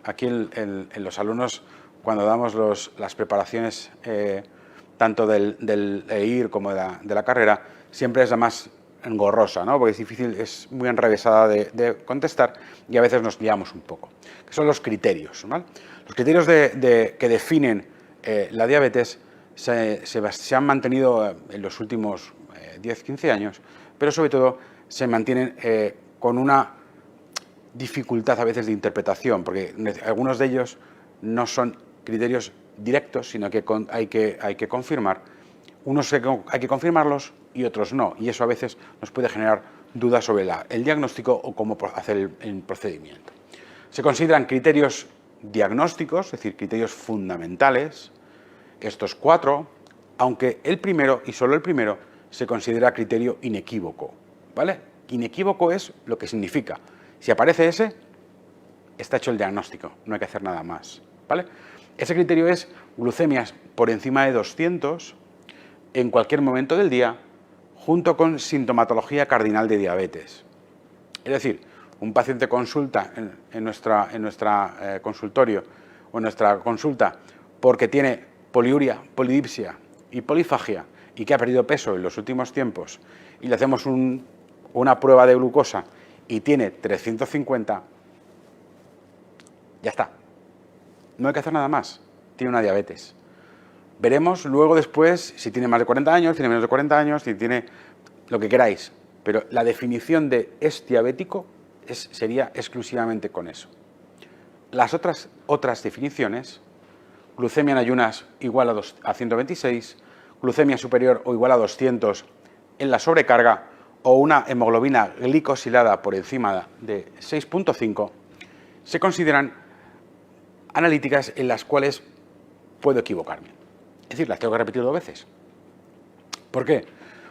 aquí en los alumnos, cuando damos las preparaciones tanto del EIR como de la carrera, siempre es la más engorrosa, ¿no? Porque es difícil, es muy enrevesada de contestar y a veces nos liamos un poco. Que son los criterios, ¿vale? Los criterios que definen la diabetes se han mantenido en los últimos 10-15 años, pero sobre todo se mantienen con una dificultad a veces de interpretación, porque algunos de ellos no son criterios directos, sino que hay que confirmar. Unos hay que confirmarlos y otros no, y eso a veces nos puede generar dudas sobre el diagnóstico o cómo hacer el procedimiento. Se consideran criterios diagnósticos, es decir, criterios fundamentales, estos 4, aunque el primero, y solo el primero, se considera criterio inequívoco, ¿vale? Inequívoco es lo que significa. Si aparece ese, está hecho el diagnóstico, no hay que hacer nada más, ¿vale? Ese criterio es glucemias por encima de 200 en cualquier momento del día, junto con sintomatología cardinal de diabetes. Es decir, un paciente consulta en nuestra consultorio o en nuestra consulta porque tiene poliuria, polidipsia y polifagia y que ha perdido peso en los últimos tiempos y le hacemos una prueba de glucosa y tiene 350, ya está. No hay que hacer nada más, tiene una diabetes. Veremos luego después si tiene más de 40 años, tiene menos de 40 años, si tiene lo que queráis, pero la definición de es diabético sería exclusivamente con eso. Las otras definiciones, glucemia en ayunas igual a 126, glucemia superior o igual a 200 en la sobrecarga o una hemoglobina glicosilada por encima de 6,5, se consideran analíticas en las cuales puedo equivocarme. Es decir, las tengo que repetir 2 veces. ¿Por qué?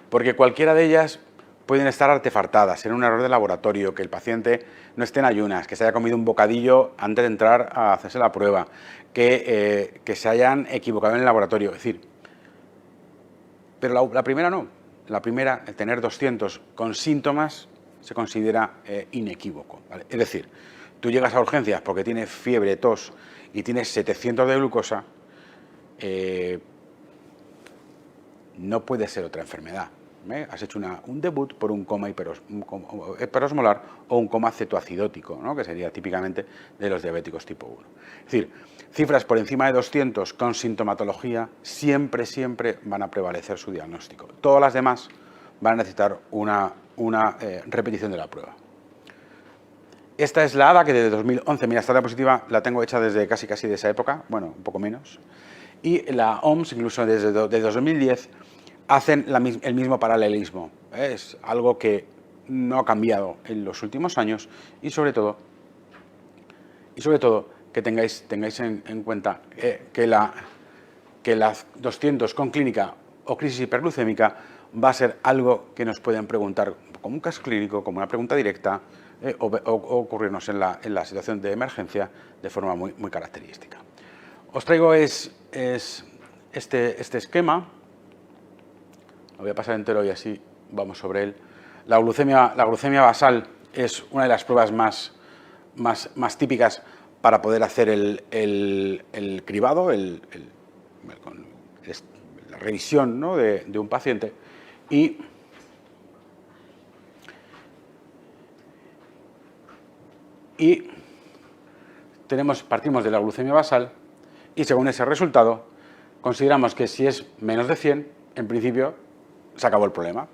Porque cualquiera de ellas pueden estar artefartadas, ser un error de laboratorio, que el paciente no esté en ayunas, que se haya comido un bocadillo antes de entrar a hacerse la prueba, que se hayan equivocado en el laboratorio. Es decir, pero la primera no. La primera, el tener 200 con síntomas, se considera inequívoco, ¿vale? Es decir, tú llegas a urgencias porque tienes fiebre, tos y tienes 700 de glucosa, no puede ser otra enfermedad. Has hecho un debut por un coma hiperosmolar o un coma cetoacidótico, ¿no? Que sería típicamente de los diabéticos tipo 1. Es decir, cifras por encima de 200 con sintomatología siempre van a prevalecer su diagnóstico. Todas las demás van a necesitar una repetición de la prueba. Esta es la ADA, que desde 2011, mira, esta positiva la tengo hecha desde casi de esa época, bueno, un poco menos. Y la OMS, incluso desde 2010, hacen el mismo paralelismo. Es algo que no ha cambiado en los últimos años y sobre todo que tengáis en cuenta que las 200 con clínica o crisis hiperglucémica va a ser algo que nos pueden preguntar como un caso clínico, como una pregunta directa, o ocurrirnos en la situación de emergencia de forma muy característica. Os traigo este esquema. Lo voy a pasar entero y así vamos sobre él. La glucemia basal es una de las pruebas más típicas para poder hacer el cribado, la revisión, ¿no?, de un paciente. Y partimos de la glucemia basal y según ese resultado consideramos que si es menos de 100, en principio se acabó el problema.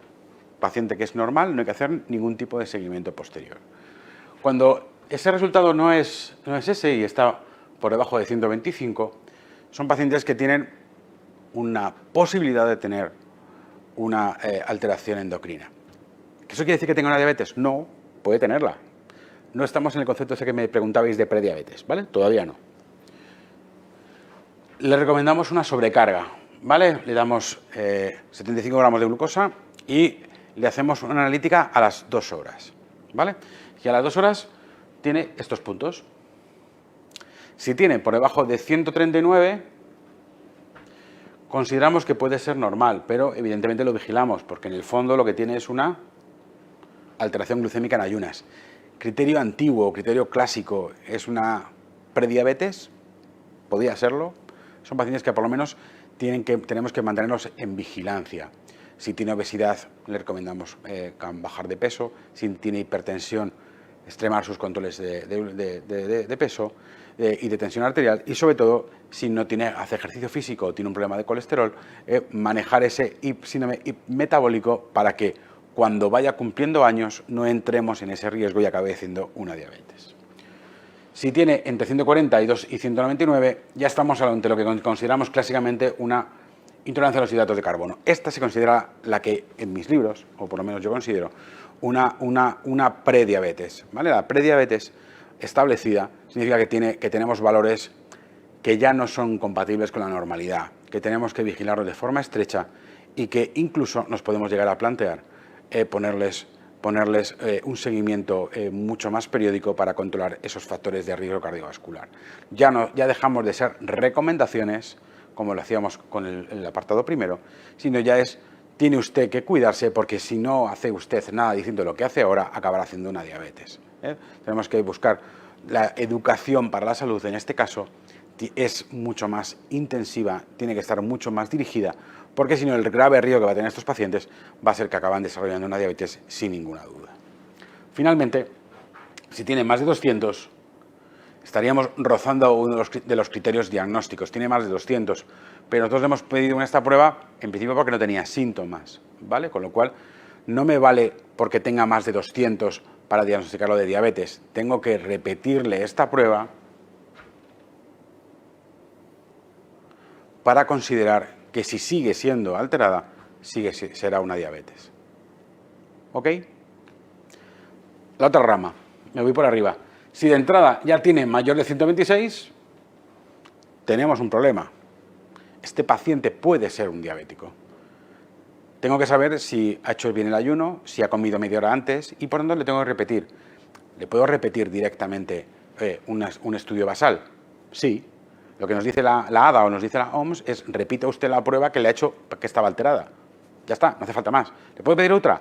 Paciente que es normal, no hay que hacer ningún tipo de seguimiento posterior. Cuando ese resultado no es ese y está por debajo de 125, son pacientes que tienen una posibilidad de tener una alteración endocrina. ¿Eso quiere decir que tenga una diabetes? No, puede tenerla. No estamos en el concepto ese que me preguntabais de prediabetes, ¿vale? Todavía no. Le recomendamos una sobrecarga, ¿vale? Le damos 75 gramos de glucosa y le hacemos una analítica a las 2 horas, ¿vale? Y a las 2 horas tiene estos puntos. Si tiene por debajo de 139, consideramos que puede ser normal, pero evidentemente lo vigilamos, porque en el fondo lo que tiene es una alteración glucémica en ayunas. Criterio antiguo, criterio clásico, ¿es una prediabetes? Podría serlo. Son pacientes que por lo menos tenemos que mantenerlos en vigilancia. Si tiene obesidad, le recomendamos bajar de peso. Si tiene hipertensión, extremar sus controles de peso y de tensión arterial. Y sobre todo, si no hace ejercicio físico o tiene un problema de colesterol, manejar ese síndrome metabólico para que cuando vaya cumpliendo años no entremos en ese riesgo y acabe siendo una diabetes. Si tiene entre 140 y 199, ya estamos ante lo que consideramos clásicamente una intolerancia a los hidratos de carbono. Esta se considera la que en mis libros, o por lo menos yo considero, una prediabetes, ¿vale? La prediabetes establecida significa que tenemos valores que ya no son compatibles con la normalidad, que tenemos que vigilarlos de forma estrecha y que incluso nos podemos llegar a plantear ponerles un seguimiento mucho más periódico para controlar esos factores de riesgo cardiovascular. Ya dejamos de ser recomendaciones, como lo hacíamos con el apartado primero, sino ya tiene usted que cuidarse, porque si no hace usted nada diciendo lo que hace ahora, acabará haciendo una diabetes. Tenemos que buscar la educación para la salud, en este caso, es mucho más intensiva, tiene que estar mucho más dirigida, porque si no el grave riesgo que va a tener estos pacientes va a ser que acaban desarrollando una diabetes sin ninguna duda. Finalmente, si tiene más de 200, estaríamos rozando uno de los criterios diagnósticos. Tiene más de 200, pero nosotros hemos pedido en esta prueba, en principio porque no tenía síntomas, ¿vale? Con lo cual, no me vale porque tenga más de 200 para diagnosticarlo de diabetes. Tengo que repetirle esta prueba para considerar que si sigue siendo alterada, será una diabetes. ¿Ok? La otra rama, me voy por arriba. Si de entrada ya tiene mayor de 126, tenemos un problema. Este paciente puede ser un diabético. Tengo que saber si ha hecho bien el ayuno, si ha comido media hora antes y por tanto le tengo que repetir. ¿Le puedo repetir directamente un estudio basal? Sí. Lo que nos dice la ADA o nos dice la OMS es: repita usted la prueba que le ha hecho que estaba alterada. Ya está, no hace falta más. ¿Le puedo pedir otra?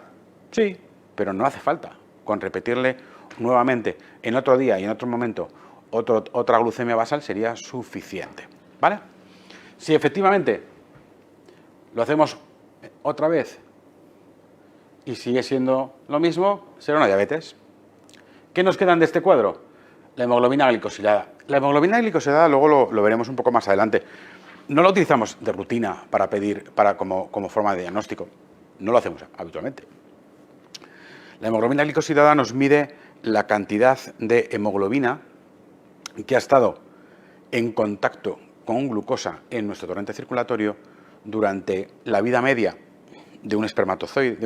Sí, pero no hace falta. Con repetirle nuevamente en otro día y en otro momento otra glucemia basal sería suficiente, ¿vale? Si efectivamente lo hacemos otra vez y sigue siendo lo mismo, será una diabetes. ¿Qué nos quedan de este cuadro? La hemoglobina glicosilada. La hemoglobina glicosilada luego lo veremos un poco más adelante. No la utilizamos de rutina para pedir, como forma de diagnóstico. No lo hacemos habitualmente. La hemoglobina glicosilada nos mide la cantidad de hemoglobina que ha estado en contacto con glucosa en nuestro torrente circulatorio durante la vida media de un espermatozoide,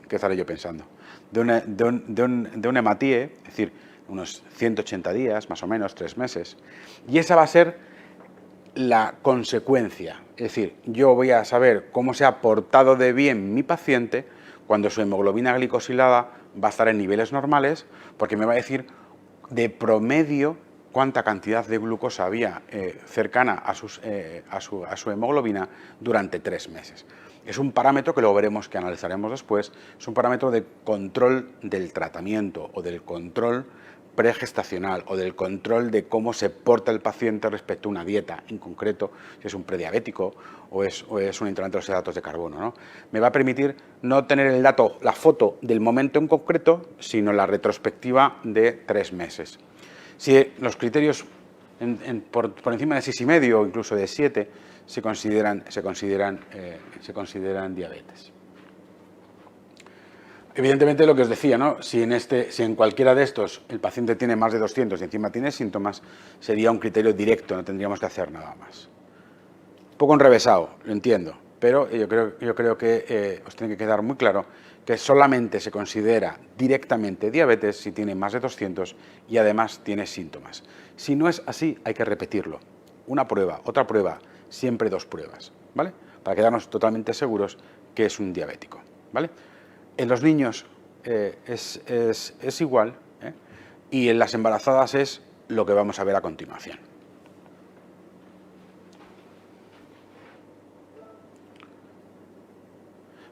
¿qué estaré yo pensando? De un hematíe, es decir, unos 180 días, más o menos, 3 meses. Y esa va a ser la consecuencia. Es decir, yo voy a saber cómo se ha portado de bien mi paciente cuando su hemoglobina glicosilada va a estar en niveles normales, porque me va a decir de promedio cuánta cantidad de glucosa había cercana a su hemoglobina durante 3 meses. Es un parámetro que luego veremos, que analizaremos después, es un parámetro de control del tratamiento o del control pregestacional o del control de cómo se porta el paciente respecto a una dieta, en concreto, si es un prediabético o es un intolerante a los hidratos de carbono, ¿no? Me va a permitir no tener el dato, la foto del momento en concreto, sino la retrospectiva de 3 meses. Si los criterios por encima de 6,5 o incluso de 7 se consideran diabetes. Evidentemente, lo que os decía, ¿no? Si en cualquiera de estos el paciente tiene más de 200 y encima tiene síntomas, sería un criterio directo, no tendríamos que hacer nada más. Un poco enrevesado, lo entiendo, pero yo creo que os tiene que quedar muy claro que solamente se considera directamente diabetes si tiene más de 200 y además tiene síntomas. Si no es así, hay que repetirlo. Una prueba, otra prueba, siempre 2 pruebas, ¿vale? Para quedarnos totalmente seguros que es un diabético, ¿vale? En los niños es igual, ¿eh? Y en las embarazadas es lo que vamos a ver a continuación.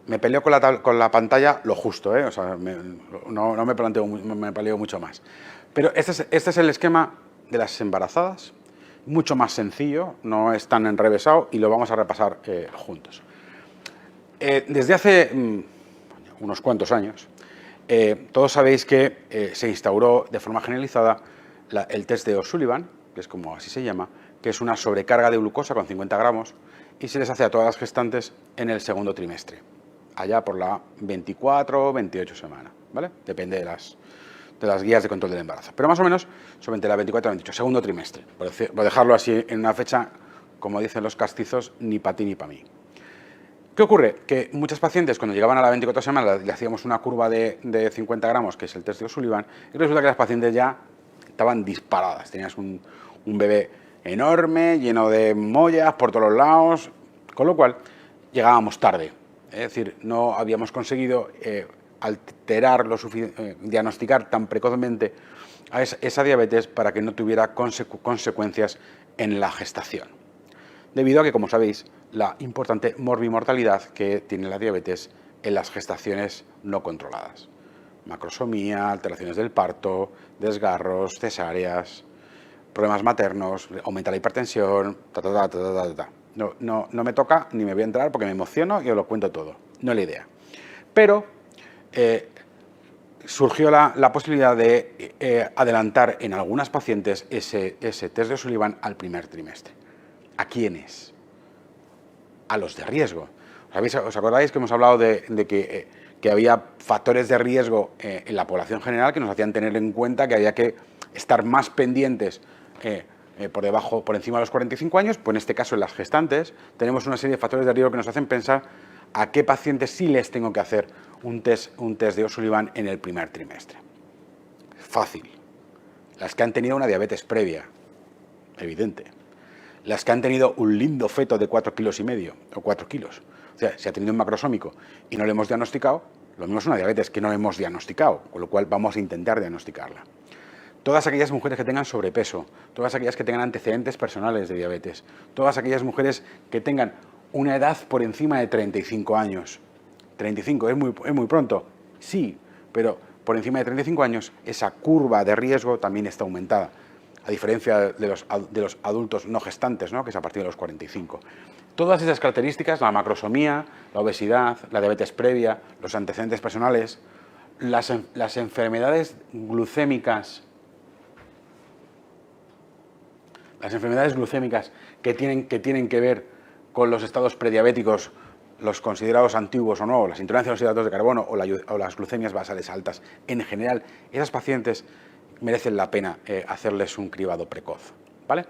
Me peleo con la pantalla lo justo, ¿eh? O sea, no me peleo mucho más. Pero este es el esquema de las embarazadas, mucho más sencillo, no es tan enrevesado y lo vamos a repasar juntos. Desde hace unos cuantos años, todos sabéis que se instauró de forma generalizada el test de O'Sullivan, que es como así se llama, que es una sobrecarga de glucosa con 50 gramos y se les hace a todas las gestantes en el segundo trimestre, allá por la 24 o 28 semana, ¿vale? Depende de las guías de control del embarazo. Pero más o menos sobre entre la 24 y la 28, segundo trimestre, por dejarlo así en una fecha, como dicen los castizos, ni para ti ni para mí. ¿Qué ocurre? Que muchas pacientes, cuando llegaban a la 24 semanas, le hacíamos una curva de 50 gramos, que es el test de O'Sullivan, y resulta que las pacientes ya estaban disparadas. Tenías un bebé enorme, lleno de mollas por todos los lados, con lo cual llegábamos tarde. Es decir, no habíamos conseguido diagnosticar tan precozmente a esa diabetes para que no tuviera consecuencias en la gestación. Debido a que, como sabéis, la importante morbimortalidad que tiene la diabetes en las gestaciones no controladas. Macrosomía, alteraciones del parto, desgarros, cesáreas, problemas maternos, aumenta la hipertensión, No me toca ni me voy a entrar porque me emociono y os lo cuento todo. No es la idea. Pero surgió la posibilidad de adelantar en algunas pacientes ese test de O'Sullivan al primer trimestre. ¿A quiénes? A los de riesgo. ¿Os acordáis que hemos hablado de que había factores de riesgo en la población general que nos hacían tener en cuenta que había que estar más pendientes por encima de los 45 años? Pues en este caso, en las gestantes, tenemos una serie de factores de riesgo que nos hacen pensar a qué pacientes sí les tengo que hacer un test de O'Sullivan en el primer trimestre. Fácil. Las que han tenido una diabetes previa, evidente. Las que han tenido un lindo feto de 4,5 kilos o 4 kilos. O sea, si ha tenido un macrosómico y no le hemos diagnosticado, lo mismo es una diabetes que no hemos diagnosticado, con lo cual vamos a intentar diagnosticarla. Todas aquellas mujeres que tengan sobrepeso, todas aquellas que tengan antecedentes personales de diabetes, todas aquellas mujeres que tengan una edad por encima de 35 años. 35 es muy pronto, sí, pero por encima de 35 años esa curva de riesgo también está aumentada. a diferencia de los adultos no gestantes, ¿no? Que es a partir de los 45. Todas esas características, la macrosomía, la obesidad, la diabetes previa, los antecedentes personales, las enfermedades glucémicas, que tienen que ver con los estados prediabéticos, los considerados antiguos o no, las intolerancias a los hidratos de carbono o las glucemias basales altas, en general, esas pacientes merecen la pena hacerles un cribado precoz, ¿vale?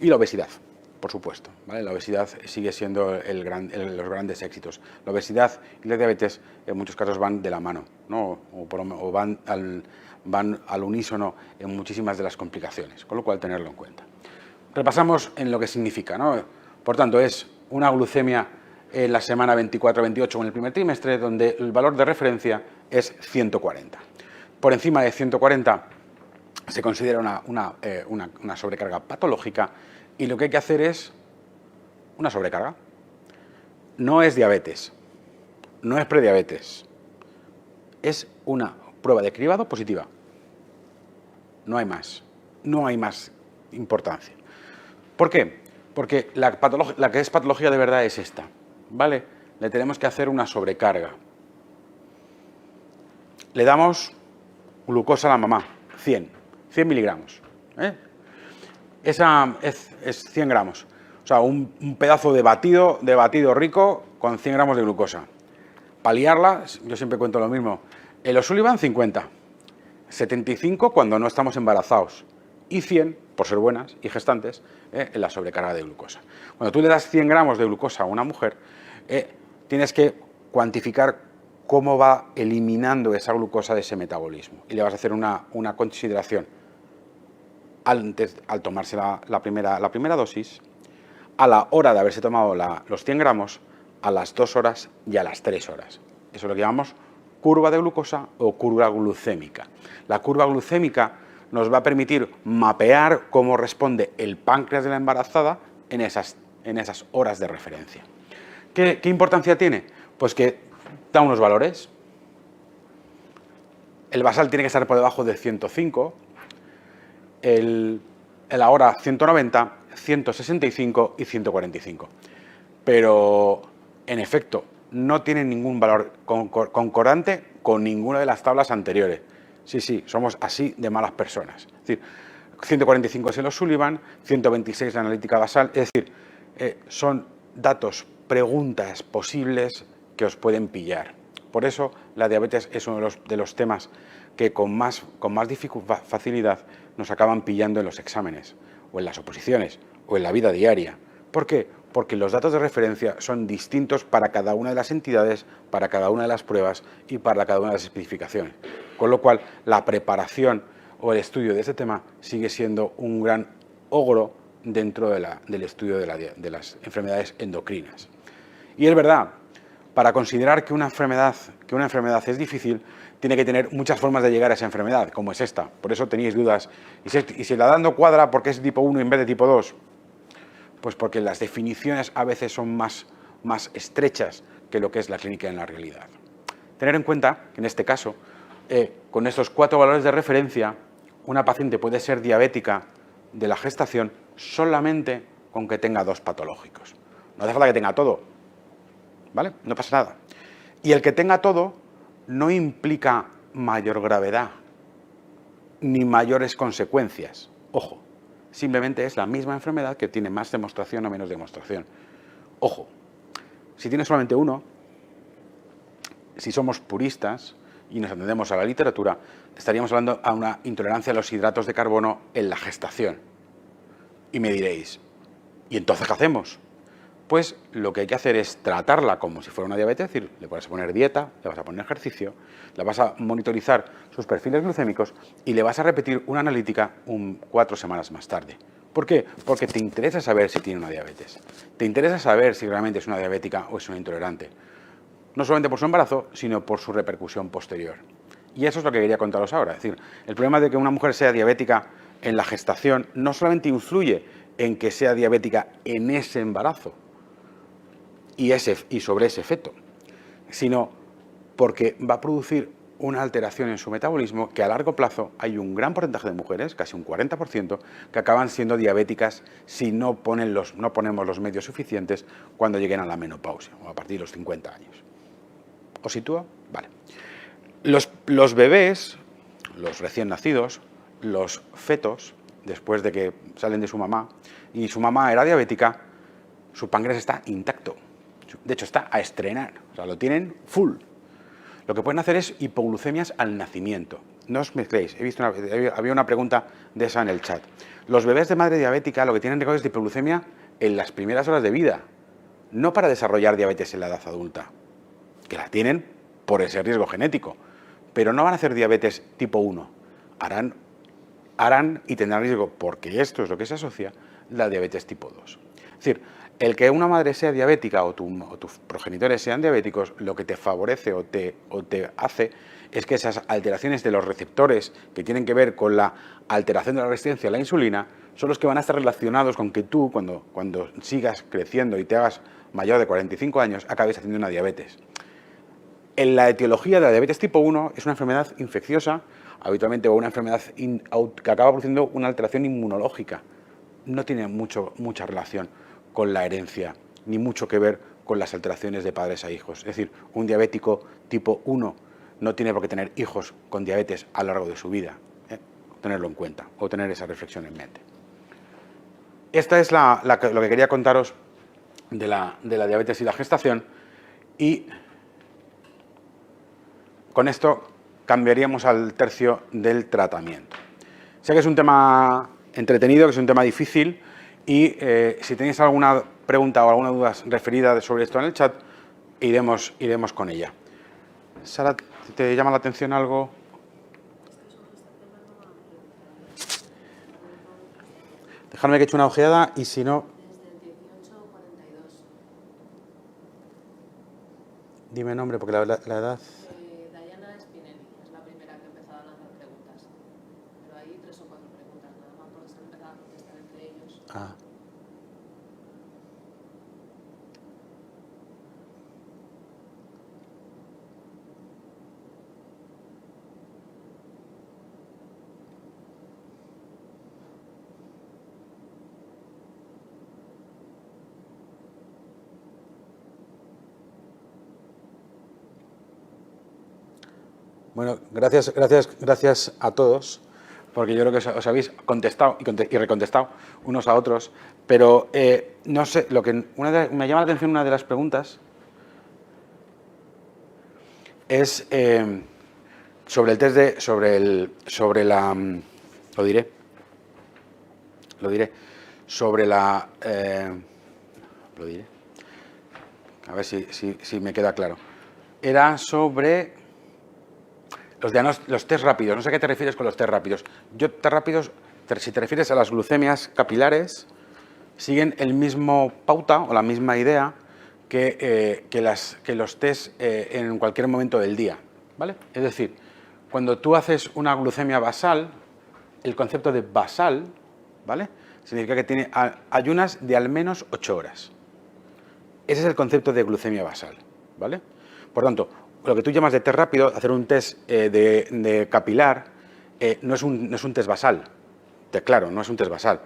Y la obesidad, por supuesto, ¿vale? La obesidad sigue siendo los grandes éxitos. La obesidad y la diabetes en muchos casos van de la mano, ¿no? o van al unísono en muchísimas de las complicaciones, con lo cual tenerlo en cuenta. Repasamos en lo que significa, ¿no? Por tanto, es una glucemia en la semana 24-28 o en el primer trimestre, donde el valor de referencia es 140. Por encima de 140 se considera una sobrecarga patológica y lo que hay que hacer es una sobrecarga. No es diabetes, no es prediabetes, es una prueba de cribado positiva. No hay más importancia. ¿Por qué? Porque la que es patología de verdad es esta, ¿vale? Le tenemos que hacer una sobrecarga. Le damos glucosa a la mamá, 100 miligramos. Esa es 100 gramos. O sea, un pedazo de batido rico con 100 gramos de glucosa. Para liarla, yo siempre cuento lo mismo. El O'Sullivan, 50. 75 cuando no estamos embarazados. Y 100, por ser buenas y gestantes, en la sobrecarga de glucosa. Cuando tú le das 100 gramos de glucosa a una mujer, tienes que cuantificar cómo va eliminando esa glucosa de ese metabolismo. Y le vas a hacer una consideración al tomarse la primera dosis, a la hora de haberse tomado los 100 gramos, a las 2 horas y a las 3 horas. Eso es lo que llamamos curva de glucosa o curva glucémica. La curva glucémica nos va a permitir mapear cómo responde el páncreas de la embarazada en esas horas de referencia. ¿Qué importancia tiene? Pues que da unos valores. El basal tiene que estar por debajo de 105, el ahora 190, 165 y 145. Pero, en efecto, no tiene ningún valor concordante con ninguna de las tablas anteriores. Sí, somos así de malas personas. Es decir, 145 es el O'Sullivan, 126 la analítica basal. Es decir, son datos, preguntas posibles que os pueden pillar. Por eso la diabetes es uno de los temas que con más facilidad nos acaban pillando en los exámenes, o en las oposiciones, o en la vida diaria. ¿Por qué? Porque los datos de referencia son distintos para cada una de las entidades, para cada una de las pruebas y para cada una de las especificaciones. Con lo cual, la preparación o el estudio de este tema sigue siendo un gran ogro dentro del estudio de las enfermedades endocrinas. Y es verdad, para considerar que una enfermedad es difícil, tiene que tener muchas formas de llegar a esa enfermedad, como es esta. Por eso teníais dudas. ¿Y si la dando cuadra, por qué es tipo 1 en vez de tipo 2? Pues porque las definiciones a veces son más estrechas que lo que es la clínica en la realidad. Tener en cuenta que en este caso, con estos 4 valores de referencia, una paciente puede ser diabética de la gestación solamente con que tenga 2 patológicos. No hace falta que tenga todo, ¿vale? No pasa nada. Y el que tenga todo no implica mayor gravedad ni mayores consecuencias. Ojo. Simplemente es la misma enfermedad que tiene más demostración o menos demostración. Ojo, si tiene solamente uno, si somos puristas y nos atendemos a la literatura, estaríamos hablando a una intolerancia a los hidratos de carbono en la gestación. Y me diréis, ¿y entonces qué hacemos? Pues lo que hay que hacer es tratarla como si fuera una diabetes, es decir, le vas a poner dieta, le vas a poner ejercicio, le vas a monitorizar sus perfiles glucémicos y le vas a repetir una analítica 4 semanas más tarde. ¿Por qué? Porque te interesa saber si tiene una diabetes. Te interesa saber si realmente es una diabética o es una intolerante. No solamente por su embarazo, sino por su repercusión posterior. Y eso es lo que quería contaros ahora. Es decir, el problema de que una mujer sea diabética en la gestación no solamente influye en que sea diabética en ese embarazo, y sobre ese feto, sino porque va a producir una alteración en su metabolismo que a largo plazo hay un gran porcentaje de mujeres, casi un 40%, que acaban siendo diabéticas si no ponemos los medios suficientes cuando lleguen a la menopausia o a partir de los 50 años. ¿Os sitúo? Vale. Los bebés, los recién nacidos, los fetos, después de que salen de su mamá, y su mamá era diabética, su páncreas está intacto. De hecho, está a estrenar. O sea, lo tienen full. Lo que pueden hacer es hipoglucemias al nacimiento. No os mezcléis. Había una pregunta de esa en el chat. Los bebés de madre diabética lo que tienen riesgo es de hipoglucemia en las primeras horas de vida, no para desarrollar diabetes en la edad adulta, que la tienen por ese riesgo genético, pero no van a hacer diabetes tipo 1. Harán y tendrán riesgo, porque esto es lo que se asocia, la diabetes tipo 2. Es decir, el que una madre sea diabética o tus progenitores sean diabéticos, lo que te favorece o te hace es que esas alteraciones de los receptores que tienen que ver con la alteración de la resistencia a la insulina son los que van a estar relacionados con que tú, cuando sigas creciendo y te hagas mayor de 45 años, acabes haciendo una diabetes. En la etiología de la diabetes tipo 1 es una enfermedad infecciosa, habitualmente, o una enfermedad que acaba produciendo una alteración inmunológica. No tiene mucha relación con la herencia, ni mucho que ver con las alteraciones de padres a hijos. Es decir, un diabético tipo 1 no tiene por qué tener hijos con diabetes a lo largo de su vida. Tenerlo en cuenta o tener esa reflexión en mente. Esta es lo que quería contaros de la diabetes y la gestación, y con esto cambiaríamos al tercio del tratamiento. Sé que es un tema entretenido, que es un tema difícil, y si tenéis alguna pregunta o alguna duda referida sobre esto en el chat, iremos con ella. Sara, ¿te llama la atención algo? Dejadme que eche una ojeada y si no... Desde el 1842. Dime nombre, porque la edad... Diana Spinelli es la primera que ha empezado a lanzar preguntas. Pero hay 3 o 4 preguntas nada más porque se han empezado a contestar entre ellos. Ah. Bueno, gracias a todos, porque yo creo que os habéis contestado y recontestado unos a otros, pero no sé, me llama la atención una de las preguntas es sobre el test de, a ver si me queda claro. Era sobre los test rápidos. No sé a qué te refieres con los test rápidos. Test rápidos, si te refieres a las glucemias capilares, siguen el mismo pauta o la misma idea que los test en cualquier momento del día, ¿vale? Es decir, cuando tú haces una glucemia basal, el concepto de basal, ¿vale?, significa que tiene ayunas de al menos 8 horas. Ese es el concepto de glucemia basal, ¿vale? Por tanto, lo que tú llamas de test rápido, hacer un test de capilar, no es un test basal. Claro, no es un test basal.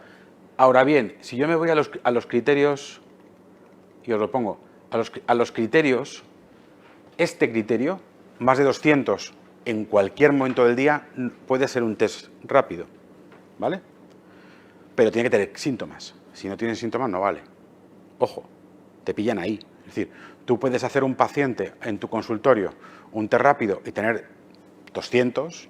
Ahora bien, si yo me voy a los criterios, y os lo pongo, a los criterios, este criterio, más de 200 en cualquier momento del día, puede ser un test rápido, ¿vale? Pero tiene que tener síntomas. Si no tiene síntomas, no vale. Ojo, te pillan ahí. Es decir, tú puedes hacer un paciente en tu consultorio un test rápido y tener 200,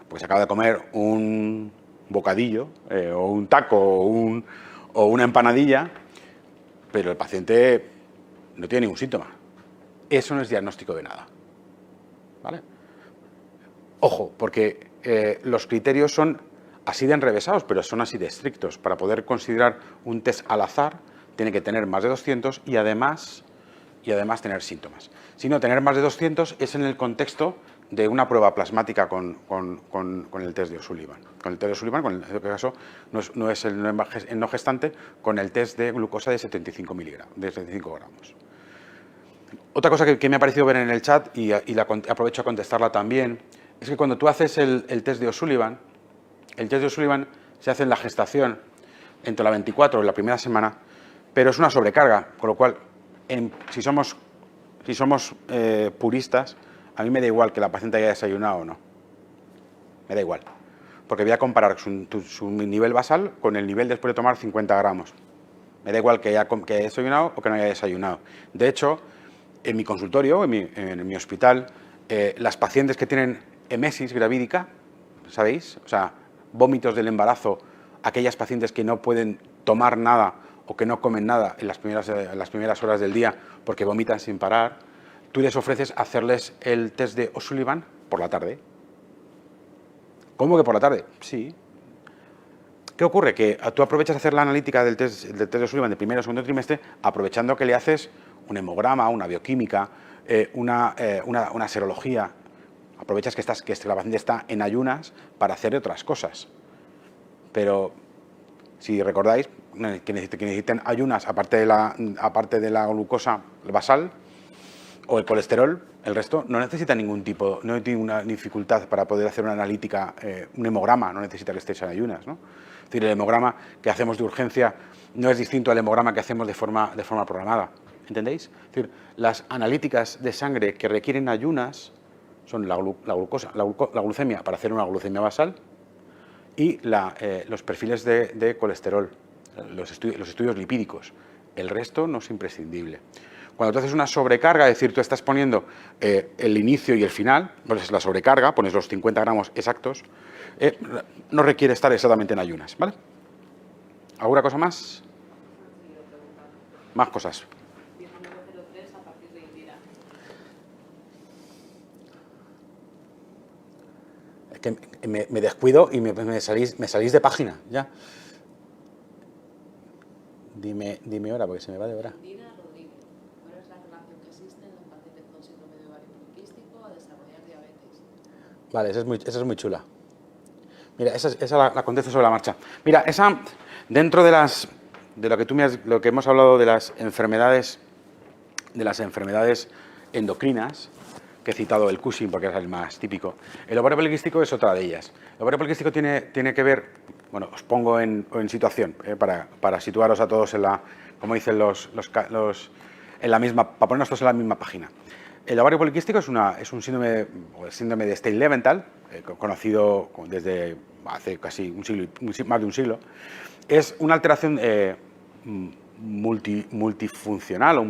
pues acaba de comer un bocadillo, o un taco, o una empanadilla, pero el paciente no tiene ningún síntoma. Eso no es diagnóstico de nada, ¿vale? Ojo, porque los criterios son así de enrevesados, pero son así de estrictos. Para poder considerar un test al azar, tiene que tener más de 200 y además tener síntomas. Si no, tener más de 200 es en el contexto de una prueba plasmática con el test de O'Sullivan. Con el test de O'Sullivan, en este caso, no es el no gestante, con el test de glucosa de 75 gramos. Otra cosa que me ha parecido ver en el chat, aprovecho a contestarla también, es que cuando tú haces el test de O'Sullivan, el test de O'Sullivan se hace en la gestación, entre la 24 y la primera semana, pero es una sobrecarga, con lo cual, si somos puristas, a mí me da igual que la paciente haya desayunado o no. Me da igual. Porque voy a comparar su nivel basal con el nivel después de tomar 50 gramos. Me da igual que haya desayunado o que no haya desayunado. De hecho, en mi consultorio, en mi hospital, las pacientes que tienen emesis gravídica, ¿sabéis? O sea, vómitos del embarazo, aquellas pacientes que no pueden tomar nada o que no comen nada en las primeras horas del día porque vomitan sin parar, tú les ofreces hacerles el test de O'Sullivan por la tarde. ¿Cómo que por la tarde? Sí. ¿Qué ocurre? Que tú aprovechas hacer la analítica del test de O'Sullivan de primero o segundo trimestre, aprovechando que le haces un hemograma, una bioquímica, una serología. Aprovechas que la paciente está en ayunas para hacer otras cosas. Pero si recordáis que necesiten ayunas aparte de la glucosa basal o el colesterol, el resto no necesita no tiene ninguna dificultad para poder hacer una analítica, un hemograma, no necesita que estéis en ayunas, ¿no? Es decir, el hemograma que hacemos de urgencia no es distinto al hemograma que hacemos de forma programada, ¿entendéis? Es decir, las analíticas de sangre que requieren ayunas son la glucemia para hacer una glucemia basal y los perfiles de colesterol, los estudios lipídicos. El resto no es imprescindible. Cuando tú haces una sobrecarga, es decir, tú estás poniendo el inicio y el final, pues la sobrecarga, pones los 50 gramos exactos, no requiere estar exactamente en ayunas, ¿vale? ¿Alguna cosa más? Más cosas. 1903 a partir de Indira. Es que me descuido y me salís de página, ya. Dime hora, porque se me va de hora. Indira Rodríguez. ¿Cuál es la relación que existe en los pacientes con síndrome de ovario poliquístico a desarrollar diabetes? Vale, esa es muy chula. Mira, esa la contesto sobre la marcha. Mira, esa, dentro de lo que hemos hablado de las enfermedades endocrinas, que he citado el Cushing porque es el más típico, el ovario poliquístico es otra de ellas. El ovario poliquístico tiene que ver, bueno, os pongo en situación, para situaros a todos como dicen en la misma, para ponernos todos en la misma página. El ovario poliquístico es un síndrome de Stein-Leventhal, conocido desde hace casi más de un siglo. Es una alteración multifuncional o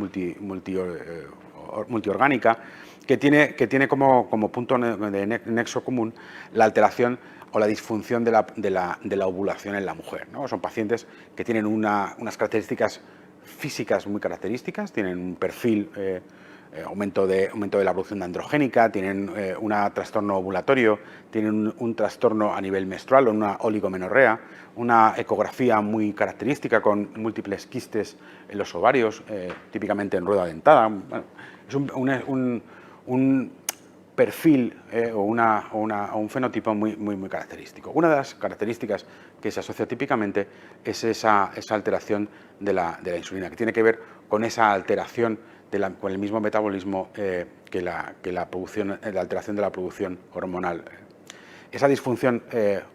multiorgánica que tiene como punto de nexo común la alteración o la disfunción de la ovulación en la mujer, ¿no? Son pacientes que tienen unas características físicas muy características, tienen un perfil, aumento de la producción androgénica, tienen un trastorno ovulatorio, tienen un trastorno a nivel menstrual o una oligomenorrea, una ecografía muy característica con múltiples quistes en los ovarios, típicamente en rueda dentada. Bueno, es un perfil o un fenotipo muy característico. Una de las características que se asocia típicamente es esa alteración de la insulina, que tiene que ver con esa alteración con el mismo metabolismo que la alteración de la producción hormonal. Esa disfunción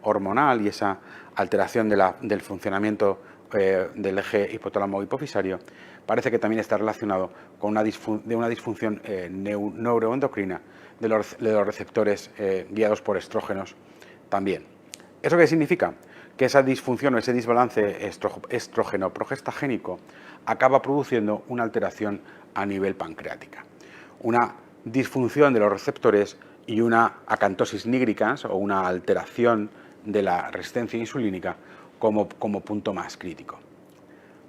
hormonal y esa alteración del funcionamiento del eje hipotálamo-hipofisario parece que también está relacionado con una disfunción neuroendocrina de los receptores guiados por estrógenos también. ¿Eso qué significa? Que esa disfunción o ese desbalance estrógeno-progestagénico acaba produciendo una alteración a nivel pancreática. Una disfunción de los receptores y una acantosis nigricans o una alteración de la resistencia insulínica como punto más crítico.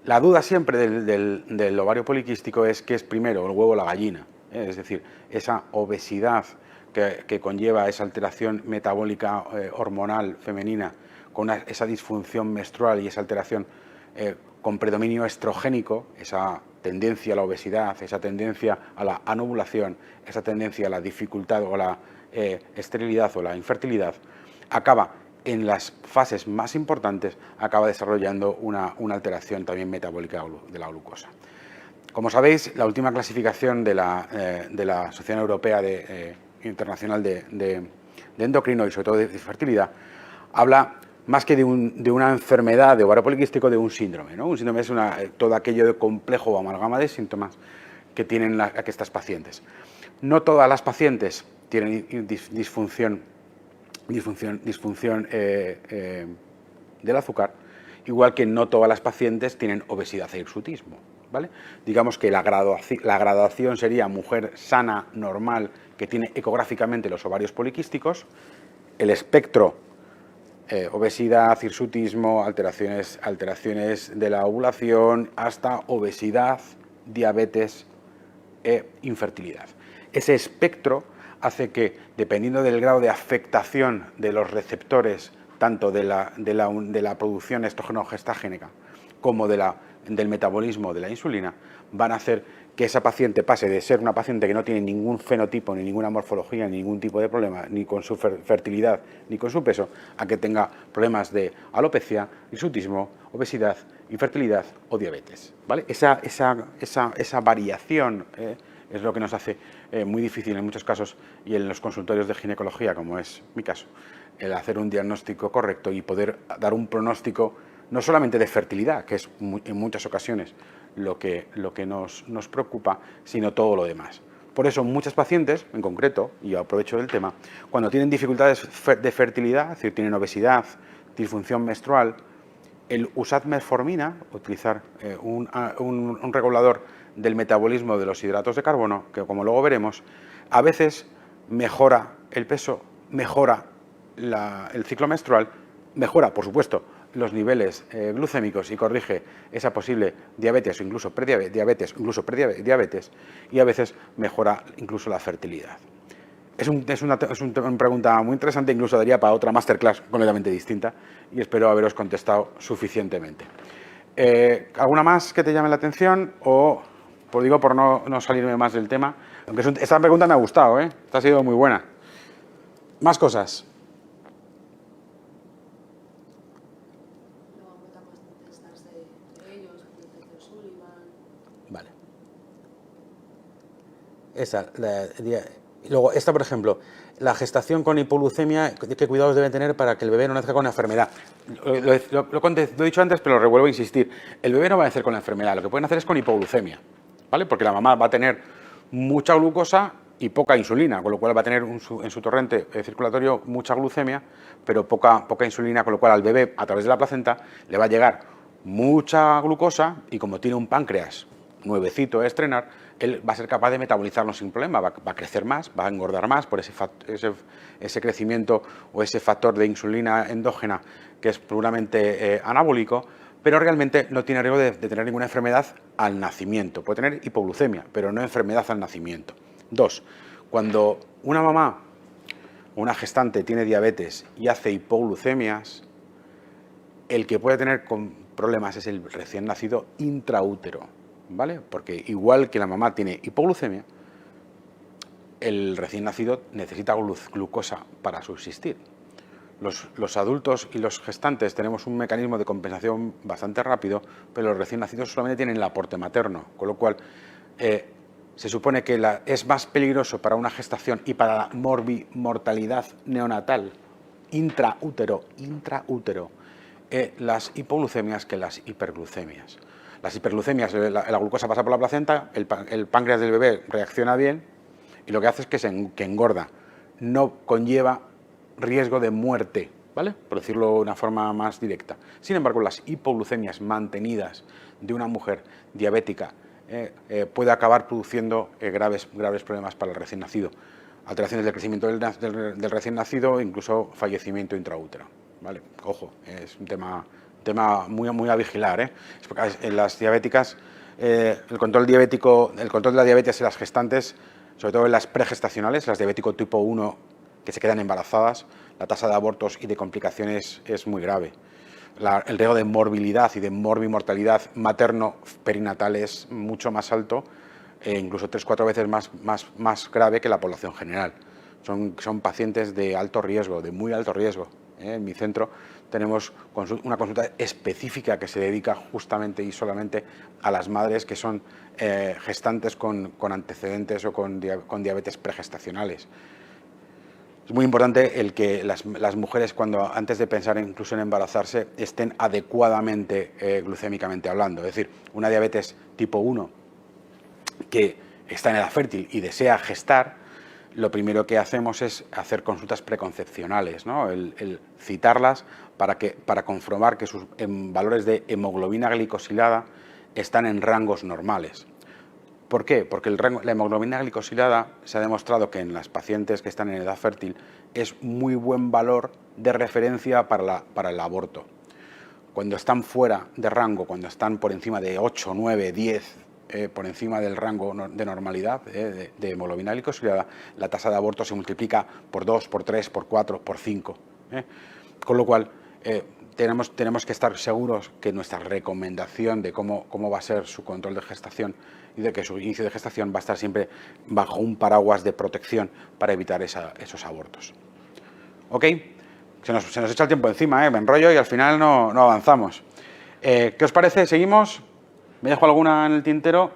La duda siempre del ovario poliquístico es qué es primero, el huevo o la gallina. Es decir, esa obesidad que conlleva esa alteración metabólica hormonal femenina con esa disfunción menstrual y esa alteración con predominio estrogénico, esa tendencia a la obesidad, esa tendencia a la anovulación, esa tendencia a la dificultad o la esterilidad o la infertilidad, acaba en las fases más importantes, acaba desarrollando una alteración también metabólica de la glucosa. Como sabéis, la última clasificación de la Asociación Europea Internacional de Endocrino y sobre todo de fertilidad habla más que de una enfermedad de ovario poliquístico, de un síndrome, ¿no? Un síndrome es todo aquello de complejo o amalgama de síntomas que tienen estas pacientes. No todas las pacientes tienen disfunción del azúcar, igual que no todas las pacientes tienen obesidad e hirsutismo, ¿vale? Digamos que la graduación sería mujer sana, normal, que tiene ecográficamente los ovarios poliquísticos, el espectro, obesidad, hirsutismo, alteraciones de la ovulación, hasta obesidad, diabetes e infertilidad. Ese espectro hace que, dependiendo del grado de afectación de los receptores, tanto de la producción estrógeno-gestágena como del metabolismo de la insulina, van a hacer que esa paciente pase de ser una paciente que no tiene ningún fenotipo, ni ninguna morfología, ni ningún tipo de problema, ni con su fertilidad, ni con su peso, a que tenga problemas de alopecia, hirsutismo, obesidad, infertilidad o diabetes, ¿vale? Esa variación es lo que nos hace muy difícil en muchos casos, y en los consultorios de ginecología, como es mi caso, el hacer un diagnóstico correcto y poder dar un pronóstico no solamente de fertilidad, que es en muchas ocasiones lo que nos preocupa, sino todo lo demás. Por eso muchas pacientes, en concreto, y aprovecho del tema, cuando tienen dificultades de fertilidad, es decir, tienen obesidad, disfunción menstrual, el usar metformina, utilizar un regulador del metabolismo de los hidratos de carbono, que como luego veremos, a veces mejora el peso, mejora el ciclo menstrual, mejora, por supuesto, los niveles glucémicos y corrige esa posible diabetes o incluso prediabetes, y a veces mejora incluso la fertilidad. Es una pregunta muy interesante, incluso daría para otra masterclass completamente distinta, y espero haberos contestado suficientemente. ¿Alguna más que te llame la atención? O, por no salirme más del tema, aunque esta pregunta me ha gustado, esta ha sido muy buena. Más cosas. Vale. Luego, esta, por ejemplo, la gestación con hipoglucemia, ¿qué cuidados debe tener para que el bebé no nazca con la enfermedad? Lo he dicho antes, pero lo revuelvo a insistir. El bebé no va a nacer con la enfermedad, lo que pueden hacer es con hipoglucemia, ¿vale? Porque la mamá va a tener mucha glucosa y poca insulina, con lo cual va a tener en su torrente circulatorio mucha glucemia, pero poca insulina, con lo cual al bebé, a través de la placenta, le va a llegar mucha glucosa, y como tiene un páncreas nuevecito a estrenar, él va a ser capaz de metabolizarlo sin problema, va a crecer más, va a engordar más por ese crecimiento o ese factor de insulina endógena que es puramente anabólico, pero realmente no tiene riesgo de tener ninguna enfermedad al nacimiento. Puede tener hipoglucemia, pero no enfermedad al nacimiento. 2. Cuando una mamá o una gestante tiene diabetes y hace hipoglucemias, el que puede tener problemas es el recién nacido intraútero, ¿vale? Porque igual que la mamá tiene hipoglucemia, el recién nacido necesita glucosa para subsistir. Los adultos y los gestantes tenemos un mecanismo de compensación bastante rápido, pero los recién nacidos solamente tienen el aporte materno, con lo cual se supone que es más peligroso para una gestación y para la mortalidad neonatal intraútero, las hipoglucemias que las hiperglucemias. Las hiperglucemias, la glucosa pasa por la placenta, el páncreas del bebé reacciona bien y lo que hace es que engorda. No conlleva riesgo de muerte, ¿vale? Por decirlo de una forma más directa. Sin embargo, las hipoglucemias mantenidas de una mujer diabética puede acabar produciendo graves problemas para el recién nacido. Alteraciones del crecimiento del recién nacido, incluso fallecimiento intraútero, ¿vale? Ojo, es un tema muy a vigilar, En las diabéticas, el control de la diabetes en las gestantes, sobre todo en las pregestacionales, las diabético tipo 1 que se quedan embarazadas, la tasa de abortos y de complicaciones es muy grave. El riesgo de morbilidad y de morbimortalidad materno-perinatal es mucho más alto, incluso 3-4 veces más grave que la población general. Son pacientes de alto riesgo, de muy alto riesgo. En mi centro tenemos una consulta específica que se dedica justamente y solamente a las madres que son gestantes con antecedentes o con diabetes pregestacionales. Es muy importante el que las mujeres, antes de pensar incluso en embarazarse, estén adecuadamente glucémicamente hablando. Es decir, una diabetes tipo 1 que está en edad fértil y desea gestar, lo primero que hacemos es hacer consultas preconcepcionales, ¿no? El citarlas para comprobar que sus valores de hemoglobina glicosilada están en rangos normales. ¿Por qué? Porque la hemoglobina glicosilada se ha demostrado que en las pacientes que están en edad fértil es muy buen valor de referencia para el aborto. Cuando están fuera de rango, cuando están por encima de 8, 9, 10, por encima del rango de normalidad de hemoglobina glicosilada, la tasa de aborto se multiplica por 2, por 3, por 4, por 5. Con lo cual, tenemos que estar seguros que nuestra recomendación de cómo va a ser su control de gestación y de que su inicio de gestación va a estar siempre bajo un paraguas de protección para evitar esos abortos. ¿Ok? Se nos echa el tiempo encima, me enrollo y al final no avanzamos. ¿Qué os parece? ¿Seguimos? ¿Me dejo alguna en el tintero?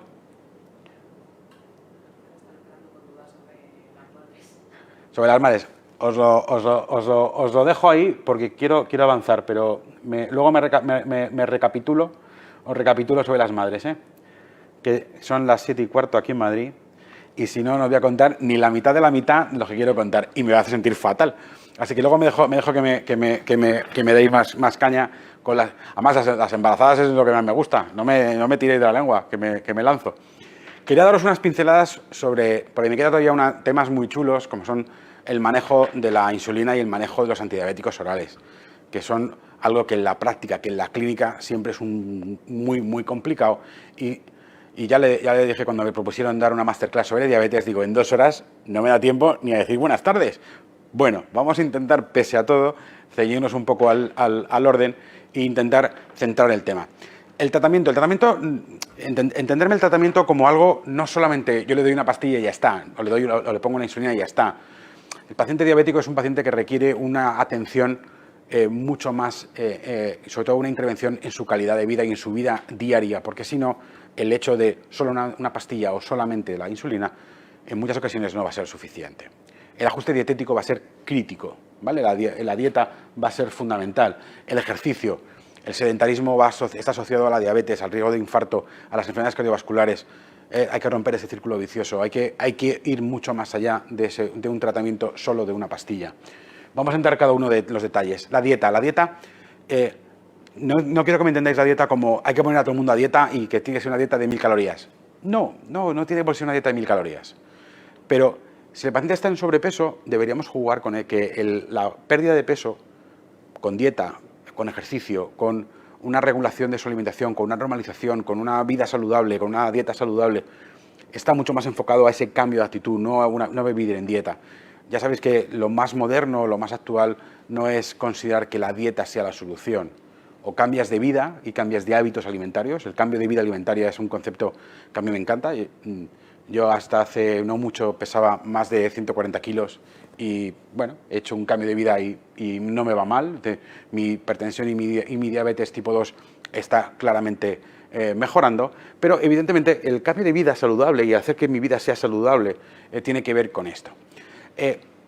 Sobre las madres. Os lo dejo ahí porque quiero avanzar, pero luego me recapitulo. Os recapitulo sobre las madres, que son las 7:15 aquí en Madrid, y si no, no os voy a contar ni la mitad de la mitad de lo que quiero contar, y me va a hacer sentir fatal. Así que luego me dejo que me deis más caña con las... Además, las embarazadas es lo que más me gusta, no me tiréis de la lengua, que me lanzo. Quería daros unas pinceladas porque me quedan todavía temas muy chulos, como son el manejo de la insulina y el manejo de los antidiabéticos orales, que son algo que en la práctica, que en la clínica siempre es muy complicado. Y ya le dije cuando me propusieron dar una masterclass sobre diabetes, digo, en 2 horas no me da tiempo ni a decir buenas tardes. Bueno, vamos a intentar, pese a todo, ceñirnos un poco al orden e intentar centrar el tema. El tratamiento, entenderme el tratamiento como algo, no solamente yo le doy una pastilla y ya está, o le pongo una insulina y ya está. El paciente diabético es un paciente que requiere una atención mucho más, sobre todo una intervención en su calidad de vida y en su vida diaria, porque si no, el hecho de solo una pastilla o solamente la insulina, en muchas ocasiones no va a ser suficiente. El ajuste dietético va a ser crítico, ¿vale? La dieta va a ser fundamental. El ejercicio, el sedentarismo está asociado a la diabetes, al riesgo de infarto, a las enfermedades cardiovasculares. Hay que romper ese círculo vicioso, hay que ir mucho más allá de un tratamiento solo de una pastilla. Vamos a entrar cada uno de los detalles. La dieta, no quiero que me entendáis la dieta como hay que poner a todo el mundo a dieta y que tiene que ser una dieta de 1000 calorías. No tiene por ser una dieta de 1000 calorías. Pero si el paciente está en sobrepeso, deberíamos jugar con la pérdida de peso con dieta, con ejercicio, con una regulación de su alimentación, con una normalización, con una vida saludable, con una dieta saludable. Está mucho más enfocado a ese cambio de actitud, no a vivir en dieta. Ya sabéis que lo más moderno, lo más actual, no es considerar que la dieta sea la solución. O cambias de vida y cambias de hábitos alimentarios. El cambio de vida alimentaria es un concepto que a mí me encanta. Yo hasta hace no mucho pesaba más de 140 kilos y, bueno, he hecho un cambio de vida y no me va mal. Mi hipertensión y mi diabetes tipo 2 está claramente mejorando, pero evidentemente el cambio de vida saludable y hacer que mi vida sea saludable tiene que ver con esto.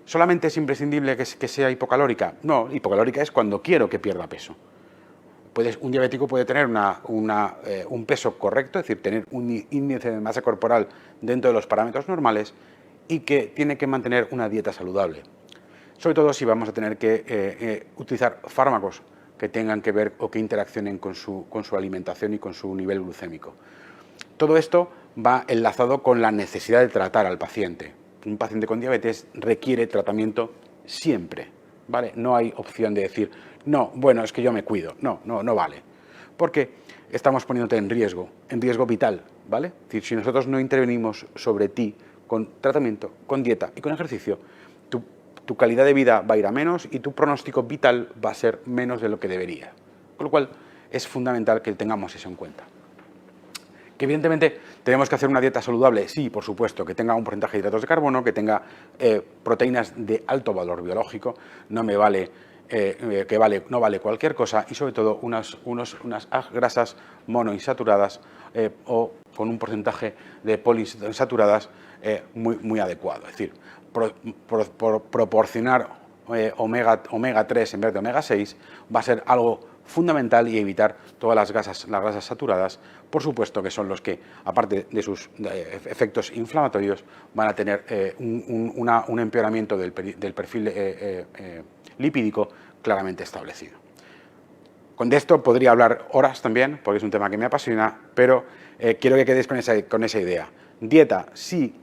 ¿Solamente es imprescindible que sea hipocalórica? No, hipocalórica es cuando quiero que pierda peso. Un diabético puede tener un peso correcto, es decir, tener un índice de masa corporal dentro de los parámetros normales y que tiene que mantener una dieta saludable. Sobre todo si vamos a tener que utilizar fármacos que tengan que ver o que interaccionen con su alimentación y con su nivel glucémico. Todo esto va enlazado con la necesidad de tratar al paciente. Un paciente con diabetes requiere tratamiento siempre, ¿vale? No hay opción de decir, no, bueno, es que yo me cuido. No vale. Porque estamos poniéndote en riesgo vital, ¿vale? Es decir, si nosotros no intervenimos sobre ti con tratamiento, con dieta y con ejercicio, tu calidad de vida va a ir a menos y tu pronóstico vital va a ser menos de lo que debería. Con lo cual, es fundamental que tengamos eso en cuenta. Que evidentemente tenemos que hacer una dieta saludable, sí, por supuesto, que tenga un porcentaje de hidratos de carbono, que tenga proteínas de alto valor biológico. No me vale no vale cualquier cosa, y sobre todo unas grasas monoinsaturadas o con un porcentaje de poliinsaturadas muy adecuado. Es decir, proporcionar omega 3 en vez de omega 6 va a ser algo fundamental, y evitar todas las grasas saturadas, por supuesto, que son los que, aparte de sus efectos inflamatorios, van a tener un empeoramiento del perfil lipídico claramente establecido. Con esto podría hablar horas también, porque es un tema que me apasiona, pero quiero que quedéis con esa idea. Dieta sí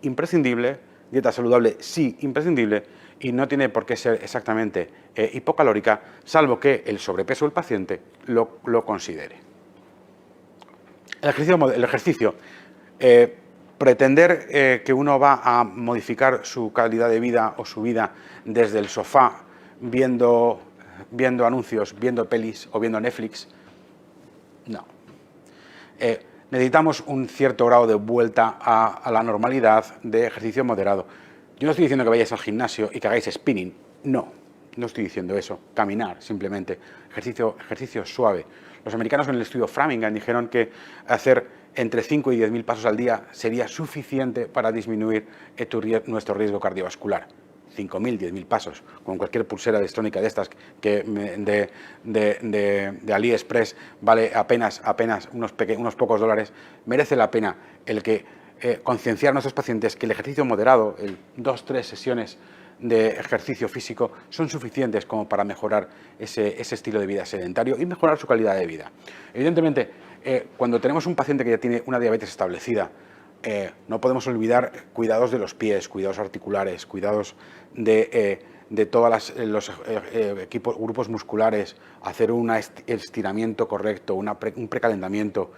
imprescindible, dieta saludable sí imprescindible, y no tiene por qué ser exactamente hipocalórica, salvo que el sobrepeso del paciente lo considere. El ejercicio. Pretender que uno va a modificar su calidad de vida o su vida desde el sofá, viendo anuncios, viendo pelis o viendo Netflix, no. Necesitamos un cierto grado de vuelta a la normalidad de ejercicio moderado. Yo no estoy diciendo que vayáis al gimnasio y que hagáis spinning, no estoy diciendo eso. Caminar, simplemente, ejercicio suave. Los americanos en el estudio Framingham dijeron que hacer entre 5 y 10.000 pasos al día sería suficiente para disminuir nuestro riesgo cardiovascular. 5.000, 10.000 pasos, con cualquier pulsera electrónica de estas que de AliExpress vale apenas unos pocos dólares, merece la pena el que concienciar a nuestros pacientes que el ejercicio moderado, 2-3 sesiones de ejercicio físico, son suficientes como para mejorar ese estilo de vida sedentario y mejorar su calidad de vida. Evidentemente, cuando tenemos un paciente que ya tiene una diabetes establecida, no podemos olvidar cuidados de los pies, cuidados articulares, cuidados de todos los grupos musculares, hacer un estiramiento correcto, un precalentamiento,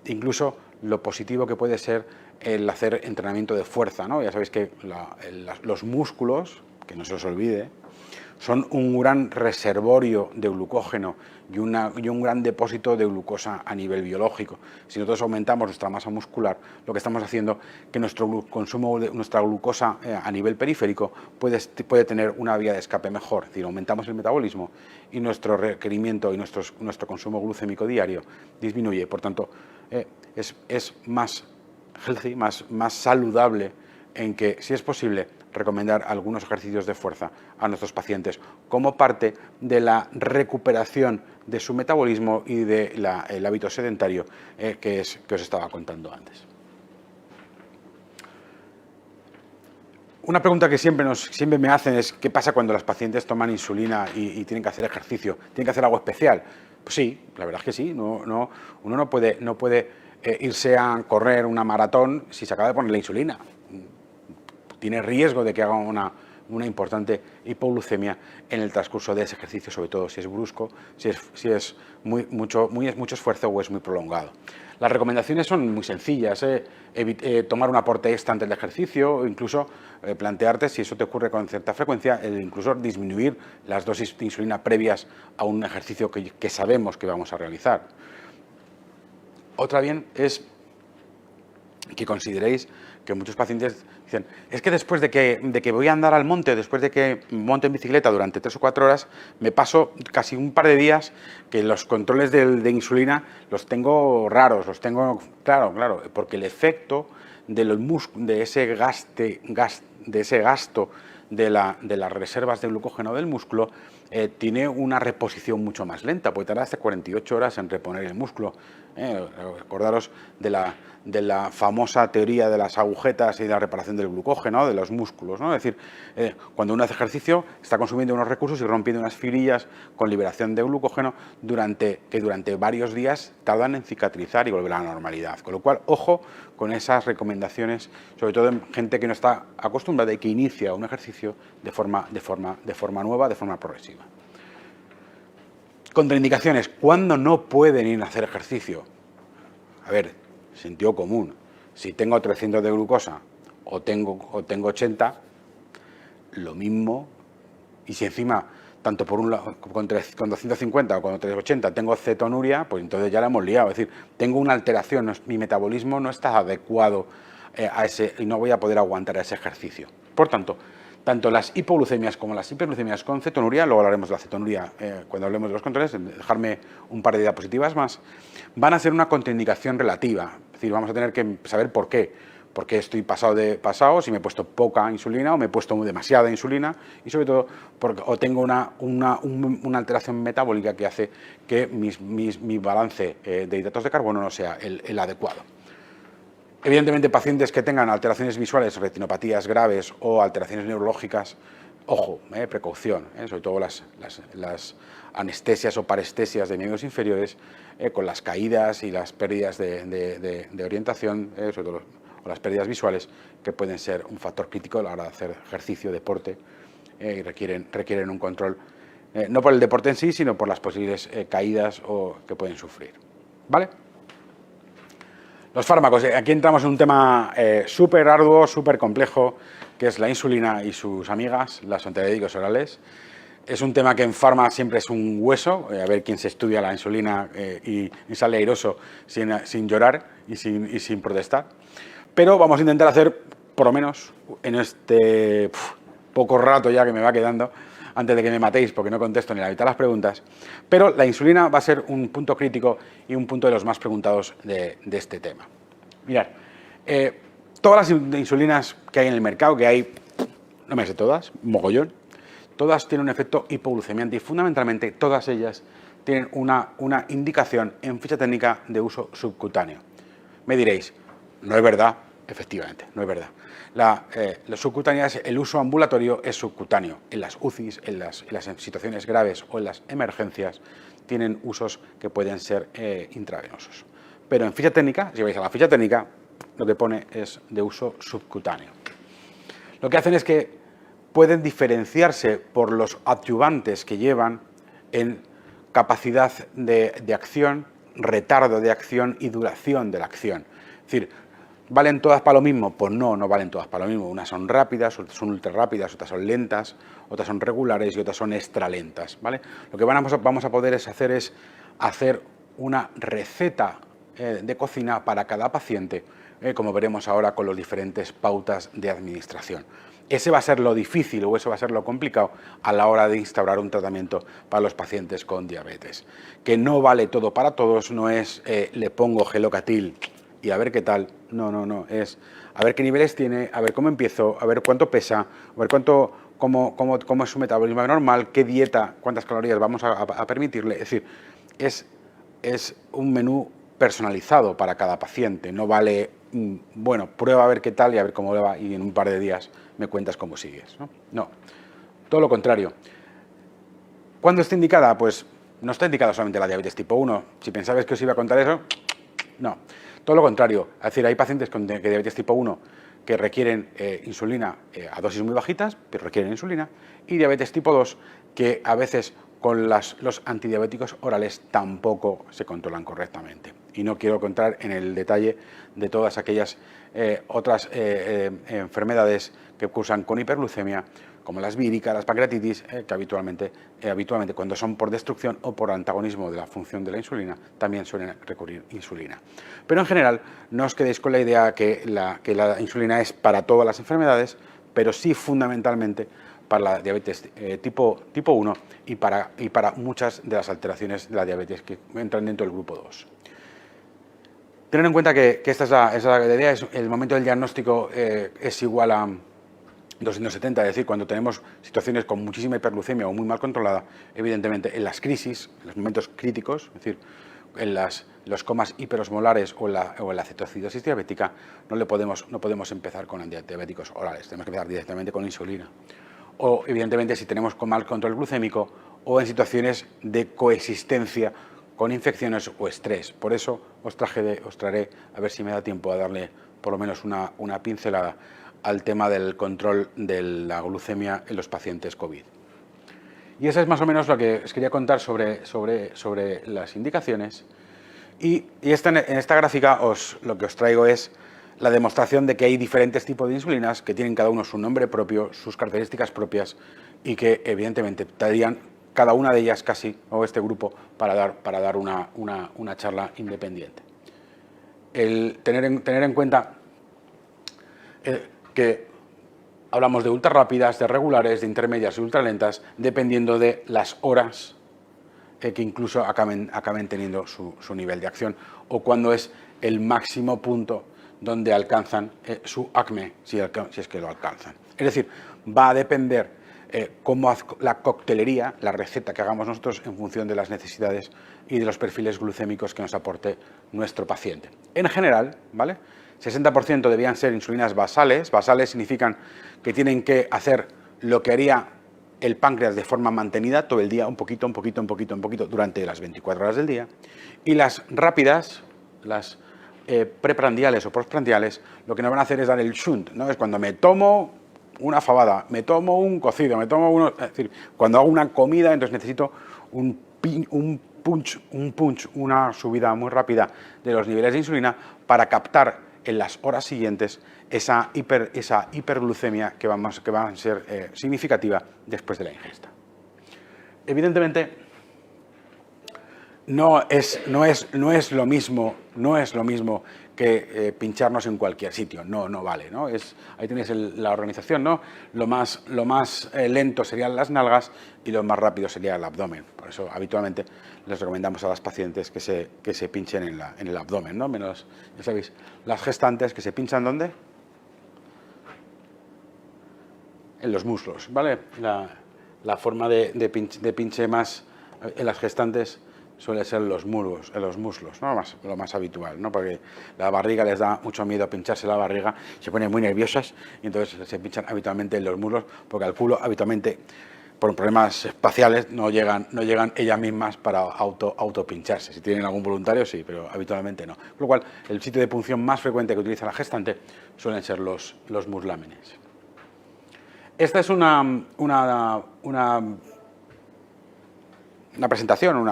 incluso lo positivo que puede ser el hacer entrenamiento de fuerza, ¿no? Ya sabéis que los músculos, que no se os olvide, son un gran reservorio de glucógeno y un gran depósito de glucosa a nivel biológico. Si nosotros aumentamos nuestra masa muscular, lo que estamos haciendo es que nuestro consumo de nuestra glucosa a nivel periférico puede tener una vía de escape mejor. Es decir, aumentamos el metabolismo y nuestro requerimiento y nuestro consumo glucémico diario disminuye. Por tanto, es más healthy, más saludable, en que, si es posible, recomendar algunos ejercicios de fuerza a nuestros pacientes como parte de la recuperación de su metabolismo y del hábito sedentario que os estaba contando antes. Una pregunta que siempre me hacen es: ¿qué pasa cuando los pacientes toman insulina y tienen que hacer ejercicio? ¿Tienen que hacer algo especial? Pues sí, la verdad es que sí. Uno no puede irse a correr una maratón si se acaba de poner la insulina. Tiene riesgo de que haga una importante hipoglucemia en el transcurso de ese ejercicio, sobre todo si es brusco, si es mucho esfuerzo o es muy prolongado. Las recomendaciones son muy sencillas: tomar un aporte extra antes del ejercicio, o incluso plantearte, si eso te ocurre con cierta frecuencia, incluso disminuir las dosis de insulina previas a un ejercicio que sabemos que vamos a realizar. Otra bien es que consideréis que muchos pacientes dicen: es que después de que voy a andar al monte, después de que monte en bicicleta durante 3 o 4 horas, me paso casi un par de días que los controles de insulina los tengo raros, los tengo, claro, porque el efecto de ese gasto de las reservas de glucógeno del músculo tiene una reposición mucho más lenta, puede tardar hasta 48 horas en reponer el músculo. Acordaros de la famosa teoría de las agujetas y de la reparación del glucógeno de los músculos, ¿no? Es decir, cuando uno hace ejercicio está consumiendo unos recursos y rompiendo unas firillas con liberación de glucógeno que durante varios días tardan en cicatrizar y volver a la normalidad. Con lo cual, ojo con esas recomendaciones, sobre todo en gente que no está acostumbrada y que inicia un ejercicio de forma nueva, de forma progresiva. Contraindicaciones: ¿cuándo no pueden ir a hacer ejercicio? A ver, sentido común. Si tengo 300 de glucosa o tengo 80, lo mismo. Y si encima, tanto por un lado, con 250 o con 380 tengo cetonuria, pues entonces ya la hemos liado. Es decir, tengo una alteración, mi metabolismo no está adecuado a ese, y no voy a poder aguantar ese ejercicio. Por tanto, tanto las hipoglucemias como las hiperglucemias con cetonuria, luego hablaremos de la cetonuria cuando hablemos de los controles, dejarme un par de diapositivas más, van a ser una contraindicación relativa. Es decir, vamos a tener que saber por qué. ¿Por qué estoy pasado, si me he puesto poca insulina o me he puesto demasiada insulina? Y sobre todo, o tengo una alteración metabólica que hace que mi balance de hidratos de carbono no sea el adecuado. Evidentemente, pacientes que tengan alteraciones visuales, retinopatías graves o alteraciones neurológicas, ojo, precaución, sobre todo las anestesias o parestesias de miembros inferiores, con las caídas y las pérdidas de orientación, sobre todo o las pérdidas visuales, que pueden ser un factor crítico a la hora de hacer ejercicio, deporte, y requieren un control, no por el deporte en sí, sino por las posibles caídas que pueden sufrir. ¿Vale? Los fármacos. Aquí entramos en un tema súper arduo, súper complejo, que es la insulina y sus amigas, los antidiabéticos orales. Es un tema que en farma siempre es un hueso, a ver quién se estudia la insulina y sale airoso sin llorar y sin protestar. Pero vamos a intentar hacer, por lo menos en este poco rato ya que me va quedando, antes de que me matéis porque no contesto ni la mitad de las preguntas, pero la insulina va a ser un punto crítico y un punto de los más preguntados de este tema. Mirad, todas las insulinas que hay en el mercado, que hay, no me sé todas, mogollón, todas tienen un efecto hipoglucemiante y fundamentalmente todas ellas tienen una indicación en ficha técnica de uso subcutáneo. Me diréis, no es verdad, efectivamente, no es verdad. La subcutánea, el uso ambulatorio es subcutáneo. En las UCIs, en las situaciones graves o en las emergencias, tienen usos que pueden ser intravenosos. Pero en ficha técnica, si vais a la ficha técnica, lo que pone es de uso subcutáneo. Lo que hacen es que pueden diferenciarse por los adyuvantes que llevan en capacidad de acción, retardo de acción y duración de la acción. Es decir, ¿valen todas para lo mismo? Pues no valen todas para lo mismo. Unas son rápidas, otras son ultra rápidas, otras son lentas, otras son regulares y otras son extra lentas, ¿vale? Lo que vamos a poder hacer es hacer una receta de cocina para cada paciente, como veremos ahora con las diferentes pautas de administración. Ese va a ser lo difícil o eso va a ser lo complicado a la hora de instaurar un tratamiento para los pacientes con diabetes. Que no vale todo para todos, no es le pongo gelocatil y a ver qué tal, no, es a ver qué niveles tiene, a ver cómo empiezo, a ver cuánto pesa, a ver cómo es su metabolismo normal, qué dieta, cuántas calorías vamos a permitirle. Es decir, es un menú personalizado para cada paciente, no vale, bueno, prueba a ver qué tal y a ver cómo le va y en un par de días me cuentas cómo sigues. No, todo lo contrario. ¿Cuándo está indicada? Pues no está indicada solamente la diabetes tipo 1. Si pensabais que os iba a contar eso, no. Todo lo contrario, es decir, hay pacientes con diabetes tipo 1 que requieren insulina a dosis muy bajitas, pero requieren insulina, y diabetes tipo 2 que a veces con los antidiabéticos orales tampoco se controlan correctamente. Y no quiero contar en el detalle de todas aquellas otras enfermedades que cursan con hiperglucemia, como las víricas, las pancreatitis, que habitualmente cuando son por destrucción o por antagonismo de la función de la insulina, también suelen recurrir insulina. Pero en general, no os quedéis con la idea que la insulina es para todas las enfermedades, pero sí fundamentalmente para la diabetes tipo 1 y para muchas de las alteraciones de la diabetes que entran dentro del grupo 2. Tener en cuenta que esta es la idea, el momento del diagnóstico es igual a 270, es decir, cuando tenemos situaciones con muchísima hiperglucemia o muy mal controlada, evidentemente en las crisis, en los momentos críticos, es decir, en los comas hiperosmolares o en la cetoacidosis diabética, no podemos empezar con antidiabéticos orales, tenemos que empezar directamente con insulina. O evidentemente si tenemos con mal control glucémico o en situaciones de coexistencia con infecciones o estrés. Por eso os traeré, a ver si me da tiempo a darle por lo menos una pincelada al tema del control de la glucemia en los pacientes COVID. Y eso es más o menos lo que os quería contar sobre las indicaciones. Y en esta gráfica lo que os traigo es la demostración de que hay diferentes tipos de insulinas que tienen cada uno su nombre propio, sus características propias y que evidentemente darían cada una de ellas casi, o este grupo, para dar una charla independiente. El tener en cuenta que hablamos de ultra rápidas, de regulares, de intermedias y ultralentas, dependiendo de las horas que incluso acaben teniendo su nivel de acción, o cuando es el máximo punto donde alcanzan su acme, si es que lo alcanzan. Es decir, va a depender cómo la coctelería, la receta que hagamos nosotros en función de las necesidades y de los perfiles glucémicos que nos aporte nuestro paciente. En general, ¿vale? 60% debían ser insulinas basales. Basales significan que tienen que hacer lo que haría el páncreas de forma mantenida todo el día, un poquito, durante las 24 horas del día. Y las rápidas, las preprandiales o postprandiales, lo que nos van a hacer es dar el shunt, ¿no? Es cuando me tomo una fabada, me tomo un cocido, me tomo uno... Es decir, cuando hago una comida, entonces necesito un punch, una subida muy rápida de los niveles de insulina para captar en las horas siguientes esa hiperglucemia que va a ser significativa después de la ingesta. Evidentemente, no es lo mismo que pincharnos en cualquier sitio, no vale, ¿no? Ahí tenéis la organización, ¿no? Lo más lento serían las nalgas y lo más rápido sería el abdomen. Por eso habitualmente les recomendamos a las pacientes que se pinchen en el abdomen, ¿no? Menos, ya sabéis, las gestantes que se pinchan ¿dónde? En los muslos, ¿vale? La forma de pinche más en las gestantes suele ser los muslos, ¿no? Lo más habitual, ¿no? Porque la barriga les da mucho miedo pincharse la barriga, se ponen muy nerviosas y entonces se pinchan habitualmente en los muslos, porque al culo habitualmente, por problemas espaciales, no llegan ellas mismas para autopincharse. Si tienen algún voluntario, sí, pero habitualmente no. Con lo cual, el sitio de punción más frecuente que utiliza la gestante suelen ser los muslámenes. Esta es una presentación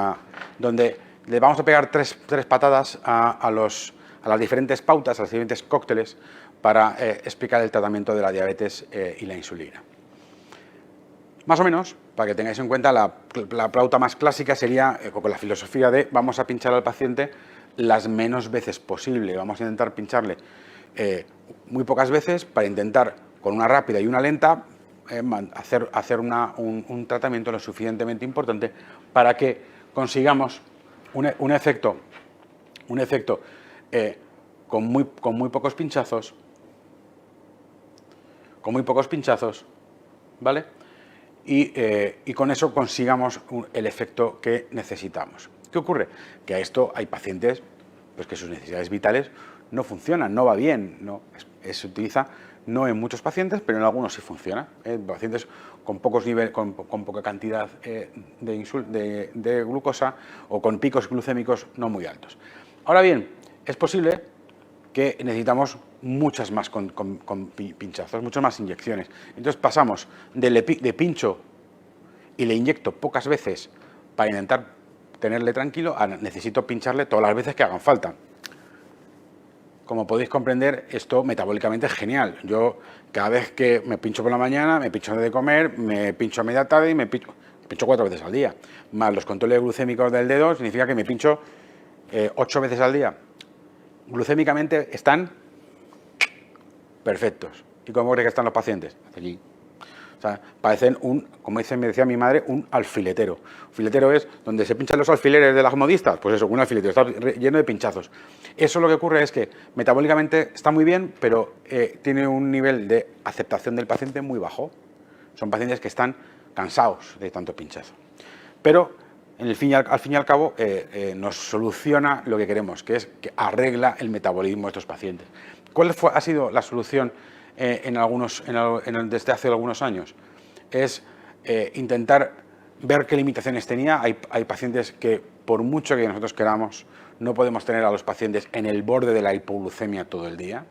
donde le vamos a pegar tres patadas a las diferentes pautas, a los diferentes cócteles para explicar el tratamiento de la diabetes y la insulina. Más o menos, para que tengáis en cuenta, la pauta más clásica sería con la filosofía de vamos a pinchar al paciente las menos veces posible. Vamos a intentar pincharle muy pocas veces para intentar, con una rápida y una lenta, hacer un tratamiento lo suficientemente importante para que consigamos un efecto con muy pocos pinchazos, ¿vale? Y con eso consigamos el efecto que necesitamos. ¿Qué ocurre? Que a esto hay pacientes pues, que sus necesidades vitales no funcionan, no va bien, se utiliza no en muchos pacientes, pero en algunos sí funciona. Pacientes con pocos niveles, con poca cantidad de glucosa o con picos glucémicos no muy altos. Ahora bien, es posible que necesitamos muchas más con pinchazos, muchas más inyecciones. Entonces pasamos de pincho y le inyecto pocas veces para intentar tenerle tranquilo a necesito pincharle todas las veces que hagan falta. Como podéis comprender, esto metabólicamente es genial. Yo cada vez que me pincho por la mañana, me pincho antes de comer, me pincho a media tarde y me pincho 4 veces al día. Más los controles glucémicos del dedo, significa que me pincho 8 veces al día. Glucémicamente están perfectos. ¿Y cómo crees que están los pacientes? Aquí. O sea, parecen como me decía mi madre, un alfiletero. Un filetero es donde se pinchan los alfileres de las modistas. Pues eso, un alfiletero, está lleno de pinchazos. Eso lo que ocurre es que metabólicamente está muy bien, pero tiene un nivel de aceptación del paciente muy bajo. Son pacientes que están cansados de tanto pinchazo. Pero al fin y al cabo nos soluciona lo que queremos, que es que arregla el metabolismo de estos pacientes. ¿Cuál ha sido la solución desde hace algunos años? Es intentar ver qué limitaciones tenía. Hay pacientes que, por mucho que nosotros queramos, no podemos tener a los pacientes en el borde de la hipoglucemia todo el día.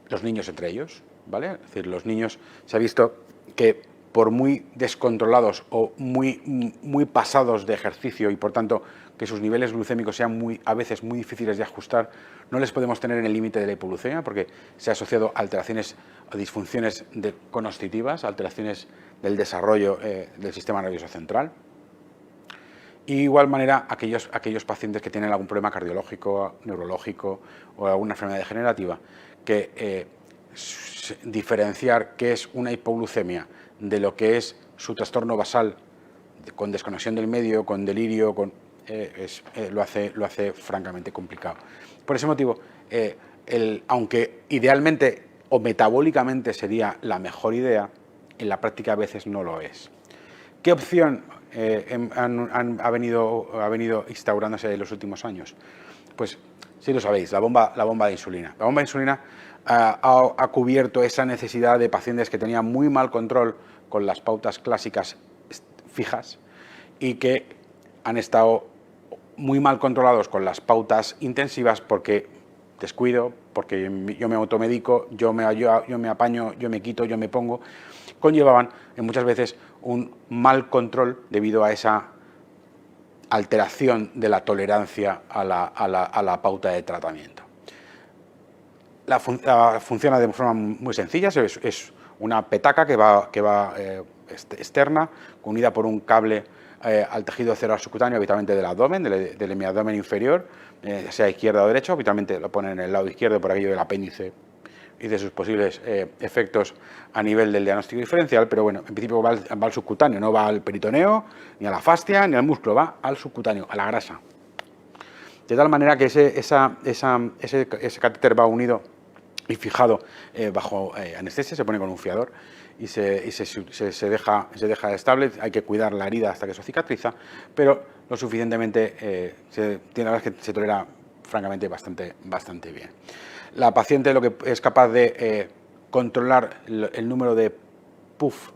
Los niños entre ellos, ¿vale? Es decir, los niños se ha visto que por muy descontrolados o muy pasados de ejercicio y por tanto que sus niveles glucémicos sean a veces muy difíciles de ajustar, no les podemos tener en el límite de la hipoglucemia porque se ha asociado a alteraciones o disfunciones constitutivas, alteraciones del desarrollo del sistema nervioso central. Y de igual manera, aquellos pacientes que tienen algún problema cardiológico, neurológico o alguna enfermedad degenerativa que diferenciar qué es una hipoglucemia de lo que es su trastorno basal, con desconexión del medio, con delirio, lo hace francamente complicado. Por ese motivo, aunque idealmente o metabólicamente sería la mejor idea, en la práctica a veces no lo es. ¿Qué opción ha venido instaurándose en los últimos años? Pues sí lo sabéis, la bomba de insulina. La bomba de insulina ha cubierto esa necesidad de pacientes que tenían muy mal control con las pautas clásicas fijas y que han estado muy mal controlados con las pautas intensivas porque descuido, porque yo me automedico, yo me apaño, yo me quito, yo me pongo, conllevaban muchas veces un mal control debido a esa alteración de la tolerancia a la pauta de tratamiento. Funciona de forma muy sencilla, es una petaca que va externa, unida por un cable al tejido cerebral subcutáneo, habitualmente del abdomen, del hemiabdomen inferior, sea izquierda o derecha, habitualmente lo ponen en el lado izquierdo por aquello del apéndice y de sus posibles efectos a nivel del diagnóstico diferencial, pero bueno, en principio va al subcutáneo, no va al peritoneo, ni a la fascia, ni al músculo, va al subcutáneo, a la grasa. De tal manera que ese catéter va unido y fijado bajo anestesia, se pone con un fiador y se deja estable. Hay que cuidar la herida hasta que eso cicatriza, pero lo suficientemente, la verdad es que se tolera francamente bastante bien. La paciente lo que es capaz de controlar el número de puff,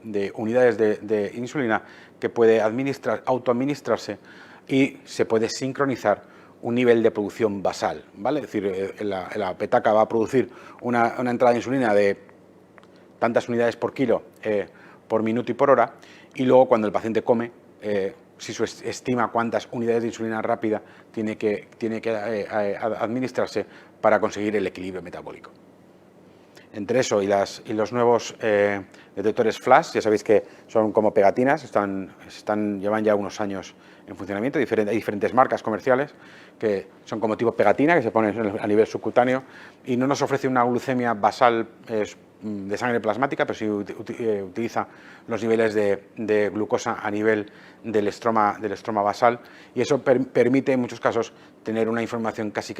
de unidades de insulina que puede autoadministrarse, y se puede sincronizar un nivel de producción basal, ¿vale? Es decir, la petaca va a producir una entrada de insulina de tantas unidades por kilo por minuto y por hora, y luego cuando el paciente come, si se estima cuántas unidades de insulina rápida tiene que administrarse para conseguir el equilibrio metabólico. Entre eso y los nuevos detectores flash, ya sabéis que son como pegatinas, llevan ya unos años en funcionamiento. Hay diferentes marcas comerciales que son como tipo pegatina, que se ponen a nivel subcutáneo y no nos ofrece una glucemia basal de sangre plasmática, pero sí utiliza los niveles de glucosa a nivel del estroma basal, y eso permite en muchos casos tener una información casi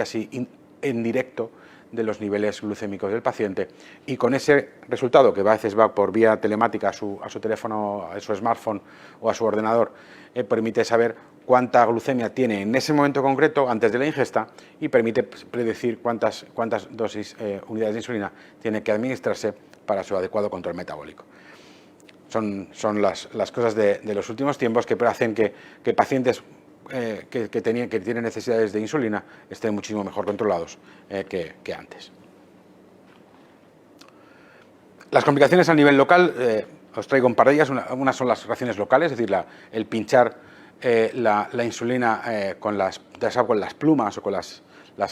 en directo de los niveles glucémicos del paciente, y con ese resultado, que a veces va por vía telemática a su teléfono, a su smartphone o a su ordenador, permite saber cuánta glucemia tiene en ese momento concreto antes de la ingesta, y permite predecir cuántas dosis, unidades de insulina tiene que administrarse para su adecuado control metabólico. Son las cosas de los últimos tiempos que hacen que pacientes que tienen necesidades de insulina estén muchísimo mejor controlados que antes. Las complicaciones a nivel local, os traigo un par de ellas. Una son las reacciones locales, es decir, el pinchar la insulina con las plumas o con las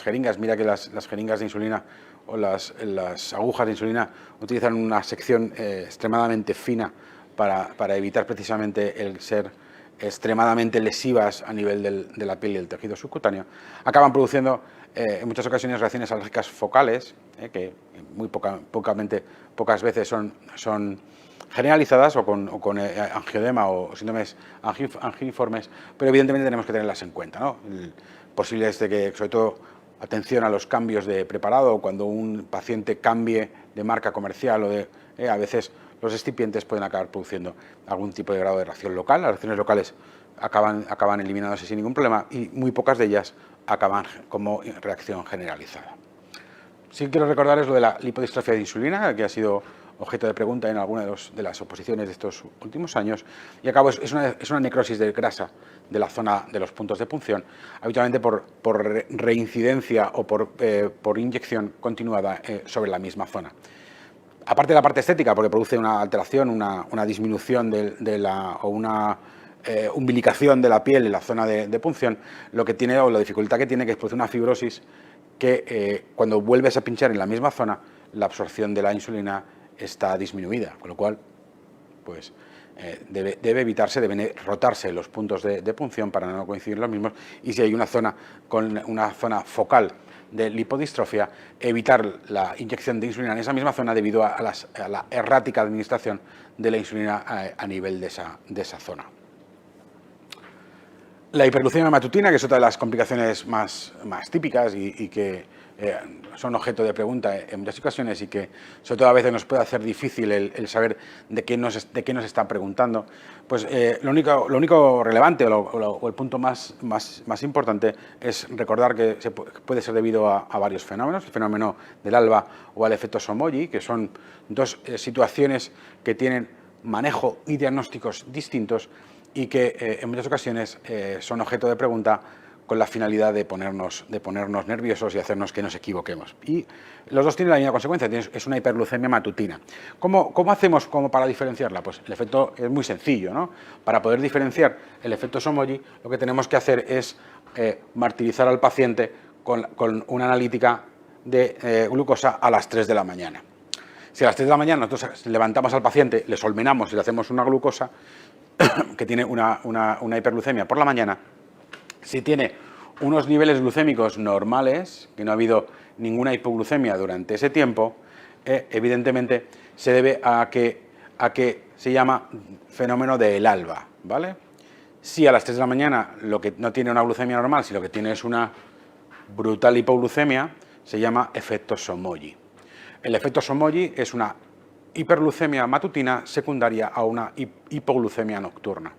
jeringas. Mira que las jeringas de insulina o las agujas de insulina utilizan una sección extremadamente fina para evitar precisamente el ser extremadamente lesivas a nivel de la piel y del tejido subcutáneo. Acaban produciendo en muchas ocasiones reacciones alérgicas focales, que pocas veces son generalizadas o con angioedema o síndromes angiiformes, pero evidentemente tenemos que tenerlas en cuenta, ¿no? Posibles de que, sobre todo, atención a los cambios de preparado, cuando un paciente cambie de marca comercial a veces los excipientes pueden acabar produciendo algún tipo de grado de reacción local. Las reacciones locales acaban eliminándose sin ningún problema, y muy pocas de ellas acaban como reacción generalizada. Sí quiero recordarles lo de la lipodistrofia de insulina, que ha sido objeto de pregunta en alguna de las oposiciones de estos últimos años, y a cabo es una necrosis de grasa de la zona de los puntos de punción, habitualmente por reincidencia o por inyección continuada sobre la misma zona. Aparte de la parte estética, porque produce una alteración, una disminución o una umbilicación de la piel en la zona de punción, lo que tiene, o la dificultad que tiene, que es producir una fibrosis que cuando vuelves a pinchar en la misma zona, la absorción de la insulina está disminuida, con lo cual pues debe evitarse, deben rotarse los puntos de punción para no coincidir los mismos, y si hay una zona focal de lipodistrofia, evitar la inyección de insulina en esa misma zona debido a la errática administración de la insulina a nivel de esa zona. La hiperglucemia matutina, que es otra de las complicaciones más típicas y que son objeto de pregunta en muchas ocasiones y que sobre todo a veces nos puede hacer difícil el saber de qué nos están preguntando, pues lo único relevante o el punto más importante es recordar que puede ser debido a varios fenómenos, el fenómeno del ALBA o al efecto Somogyi, que son dos situaciones que tienen manejo y diagnósticos distintos y que en muchas ocasiones son objeto de pregunta con la finalidad de ponernos nerviosos y hacernos que nos equivoquemos. Y los dos tienen la misma consecuencia, es una hiperglucemia matutina. ¿Cómo hacemos para diferenciarla? Pues el efecto es muy sencillo, ¿no? Para poder diferenciar el efecto Somogyi, lo que tenemos que hacer es martirizar al paciente con una analítica de glucosa a las 3 de la mañana. Si a las 3 de la mañana nosotros levantamos al paciente, le solvenamos y le hacemos una glucosa, que tiene una hiperglucemia por la mañana, si tiene unos niveles glucémicos normales, que no ha habido ninguna hipoglucemia durante ese tiempo, evidentemente se debe a que se llama fenómeno del ALBA, ¿vale? Si a las 3 de la mañana lo que no tiene una glucemia normal, si lo que tiene es una brutal hipoglucemia, se llama efecto Somogyi. El efecto Somogyi es una hiperglucemia matutina secundaria a una hipoglucemia nocturna.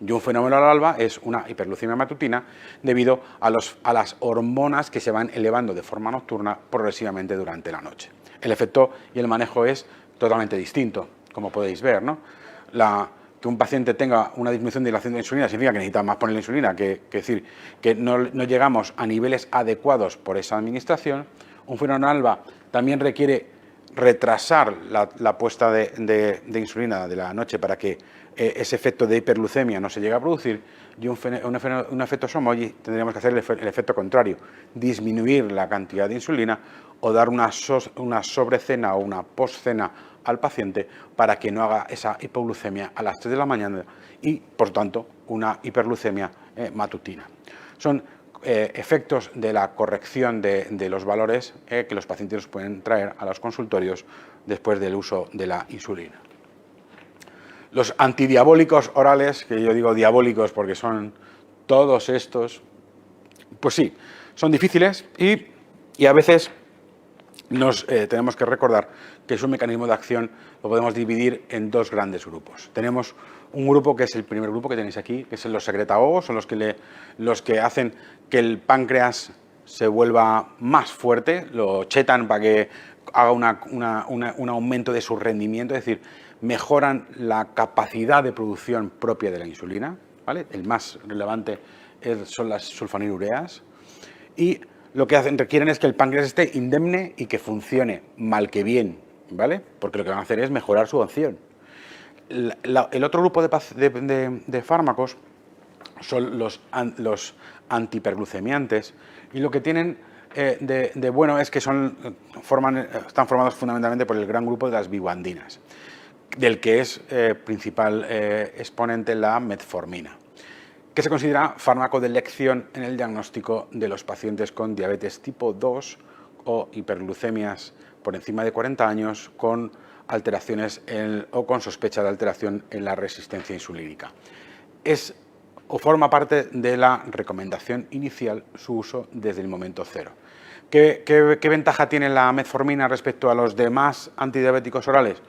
Y un fenómeno del ALBA es una hiperglucemia matutina debido a las hormonas que se van elevando de forma nocturna progresivamente durante la noche. El efecto y el manejo es totalmente distinto, como podéis ver, ¿no? Que un paciente tenga una disminución de la acción de insulina significa que necesita más poner la insulina, que decir que no llegamos a niveles adecuados por esa administración. Un fenómeno ALBA también requiere retrasar la puesta de insulina de la noche para que ese efecto de hiperglucemia no se llegue a producir, y un efecto Somogyi tendríamos que hacer el efecto contrario, disminuir la cantidad de insulina o dar una sobrecena o una postcena al paciente para que no haga esa hipoglucemia a las 3 de la mañana y, por tanto, una hiperglucemia matutina. Son efectos de la corrección de los valores que los pacientes pueden traer a los consultorios después del uso de la insulina. Los antidiabólicos orales, que yo digo diabólicos porque son todos estos, pues sí, son difíciles y a veces nos tenemos que recordar que su mecanismo de acción lo podemos dividir en dos grandes grupos. Tenemos un grupo que es el primer grupo que tenéis aquí, que son los secretagogues, son los que hacen que el páncreas se vuelva más fuerte, lo chetan para que haga un aumento de su rendimiento, es decir, mejoran la capacidad de producción propia de la insulina, ¿vale? El más relevante son las sulfonilureas, y lo que requieren es que el páncreas esté indemne y que funcione mal que bien, ¿vale? Porque lo que van a hacer es mejorar su acción. El otro grupo de fármacos son los antihiperglucemiantes, y lo que tienen de bueno es que están formados fundamentalmente por el gran grupo de las biwandinas, del que es principal exponente la metformina, que se considera fármaco de elección en el diagnóstico de los pacientes con diabetes tipo 2 o hiperglucemias por encima de 40 años con alteraciones o con sospecha de alteración en la resistencia insulínica. Forma parte de la recomendación inicial su uso desde el momento cero. ¿Qué ventaja tiene la metformina respecto a los demás antidiabéticos orales?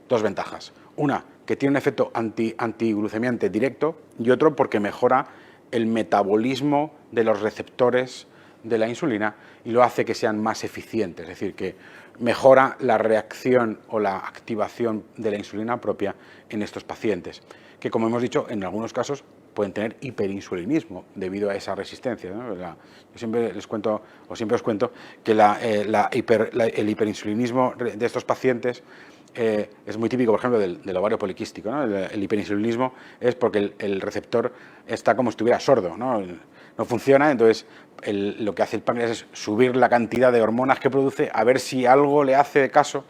Dos ventajas. Una, que tiene un efecto antiglucemiante directo, y otro porque mejora el metabolismo de los receptores de la insulina y lo hace que sean más eficientes, es decir, que mejora la reacción o la activación de la insulina propia en estos pacientes, que, como hemos dicho, en algunos casos pueden tener hiperinsulinismo debido a esa resistencia, ¿no? Yo siempre os cuento que el hiperinsulinismo de estos pacientes es muy típico, por ejemplo, del ovario poliquístico, ¿no? El hiperinsulinismo es porque el receptor está como si estuviera sordo, no funciona, entonces lo que hace el páncreas es subir la cantidad de hormonas que produce a ver si algo le hace caso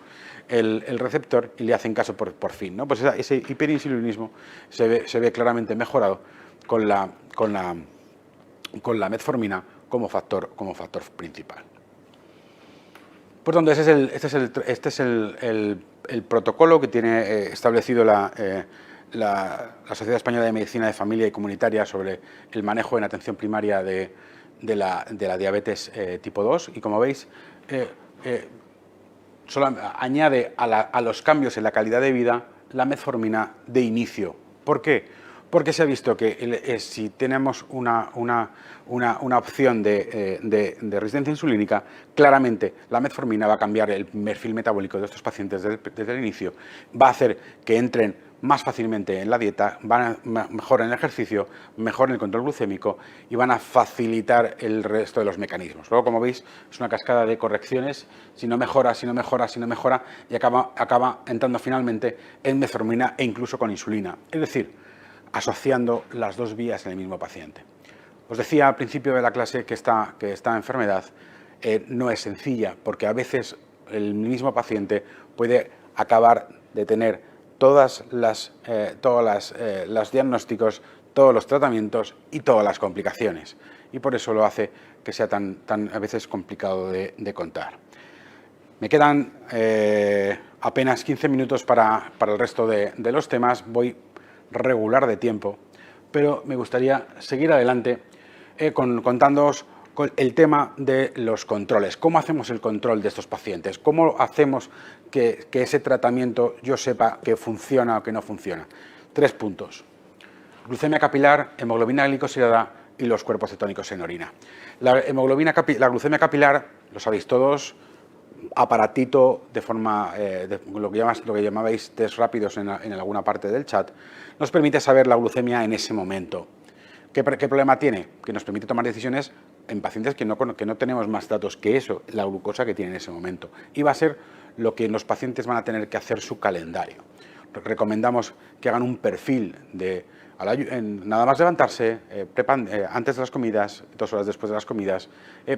el receptor y le hacen caso por fin, ¿no? Pues ese hiperinsulinismo se ve claramente mejorado con la metformina como factor principal. Por tanto, este es el protocolo que tiene establecido la Sociedad Española de Medicina de Familia y Comunitaria sobre el manejo en atención primaria de la diabetes tipo 2. Y como veis, solo añade a los cambios en la calidad de vida la metformina de inicio. ¿Por qué? Porque se ha visto que si tenemos una opción de resistencia insulínica, claramente la metformina va a cambiar el perfil metabólico de estos pacientes desde el inicio, va a hacer que entren más fácilmente en la dieta, van a mejorar en el ejercicio, mejor en el control glucémico y van a facilitar el resto de los mecanismos. Luego, como veis, es una cascada de correcciones, si no mejora, y acaba entrando finalmente en metformina e incluso con insulina. Es decir, asociando las dos vías en el mismo paciente. Os decía al principio de la clase que esta enfermedad no es sencilla, porque a veces el mismo paciente puede acabar de tener todos los diagnósticos, todos los tratamientos y todas las complicaciones. Y por eso lo hace que sea tan a veces complicado de contar. Me quedan apenas 15 minutos para el resto de los temas. Voy regular de tiempo, pero me gustaría seguir adelante contándoos el tema de los controles. ¿Cómo hacemos el control de estos pacientes? ¿Cómo hacemos que ese tratamiento yo sepa que funciona o que no funciona? 3 puntos. Glucemia capilar, hemoglobina glicosilada y los cuerpos cetónicos en orina. La glucemia capilar, lo sabéis todos, aparatito de forma, lo que llamabais test rápidos en alguna parte del chat, nos permite saber la glucemia en ese momento. ¿Qué problema tiene? Que nos permite tomar decisiones en pacientes que no tenemos más datos que eso, la glucosa que tiene en ese momento. Y va a ser lo que los pacientes van a tener que hacer su calendario. Recomendamos que hagan un perfil nada más levantarse, antes de las comidas, 2 horas después de las comidas,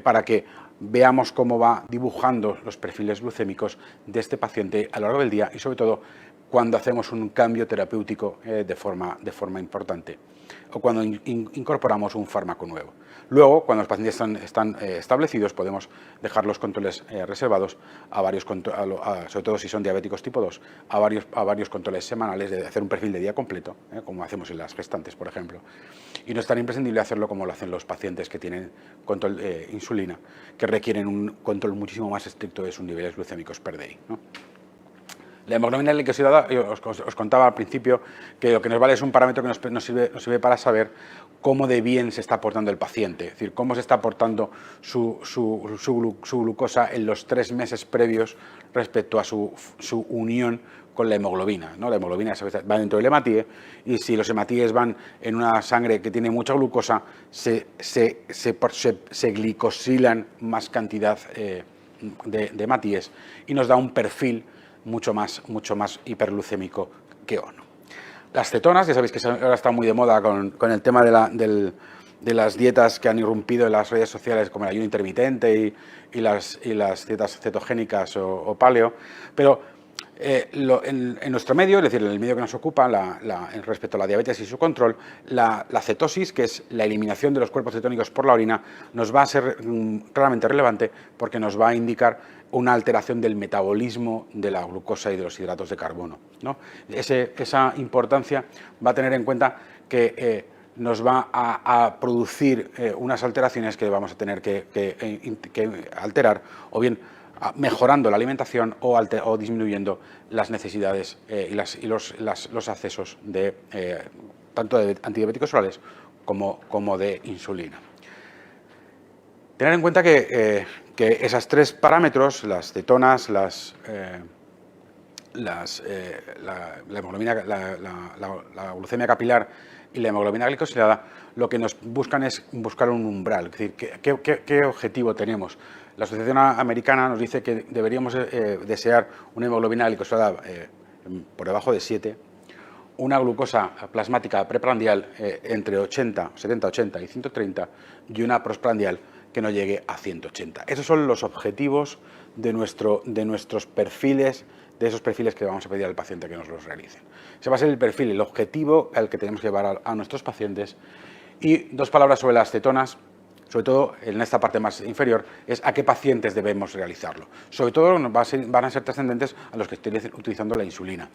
para que veamos cómo va dibujando los perfiles glucémicos de este paciente a lo largo del día y sobre todo cuando hacemos un cambio terapéutico de forma importante o cuando incorporamos un fármaco nuevo. Luego, cuando los pacientes están establecidos, podemos dejar los controles reservados a varios, sobre todo si son diabéticos tipo 2, a varios controles semanales, de hacer un perfil de día completo, como hacemos en las gestantes, por ejemplo. Y no es tan imprescindible hacerlo como lo hacen los pacientes que tienen control insulina, que requieren un control muchísimo más estricto de sus niveles glucémicos per day, ¿no? La hemoglobina glicosilada, os contaba al principio que lo que nos vale es un parámetro que nos sirve para saber cómo de bien se está portando el paciente, es decir, cómo se está portando su glucosa en los 3 meses previos respecto a su unión con la hemoglobina, ¿no? La hemoglobina va dentro del hematíe y si los hematíes van en una sangre que tiene mucha glucosa, se glicosilan más cantidad de hematíes y nos da un perfil mucho más hiperglucémico que ONO. Las cetonas, ya sabéis que ahora está muy de moda con el tema de las dietas que han irrumpido en las redes sociales, como el ayuno intermitente y las dietas cetogénicas o paleo, pero en nuestro medio, es decir, en el medio que nos ocupa respecto a la diabetes y su control, la cetosis, que es la eliminación de los cuerpos cetónicos por la orina, nos va a ser claramente relevante porque nos va a indicar una alteración del metabolismo de la glucosa y de los hidratos de carbono, ¿no? Esa importancia va a tener en cuenta que nos va a producir unas alteraciones que vamos a tener que alterar, o bien mejorando la alimentación o disminuyendo las necesidades y los accesos tanto de antidiabéticos orales como de insulina. Tener en cuenta que esos 3 parámetros, las cetonas, la glucemia capilar y la hemoglobina glicosilada, lo que nos buscan es buscar un umbral, es decir, ¿qué objetivo tenemos? La Asociación Americana nos dice que deberíamos desear una hemoglobina glicosilada por debajo de 7, una glucosa plasmática preprandial entre 70, 80 y 130 y una postprandial que no llegue a 180. Esos son los objetivos de nuestros perfiles, de esos perfiles que vamos a pedir al paciente que nos los realicen. Ese va a ser el perfil, el objetivo al que tenemos que llevar a nuestros pacientes. Y 2 palabras sobre las cetonas. sobre todo en esta parte más inferior, es a qué pacientes debemos realizarlo. Sobre todo van a ser trascendentes a los que estén utilizando la insulina.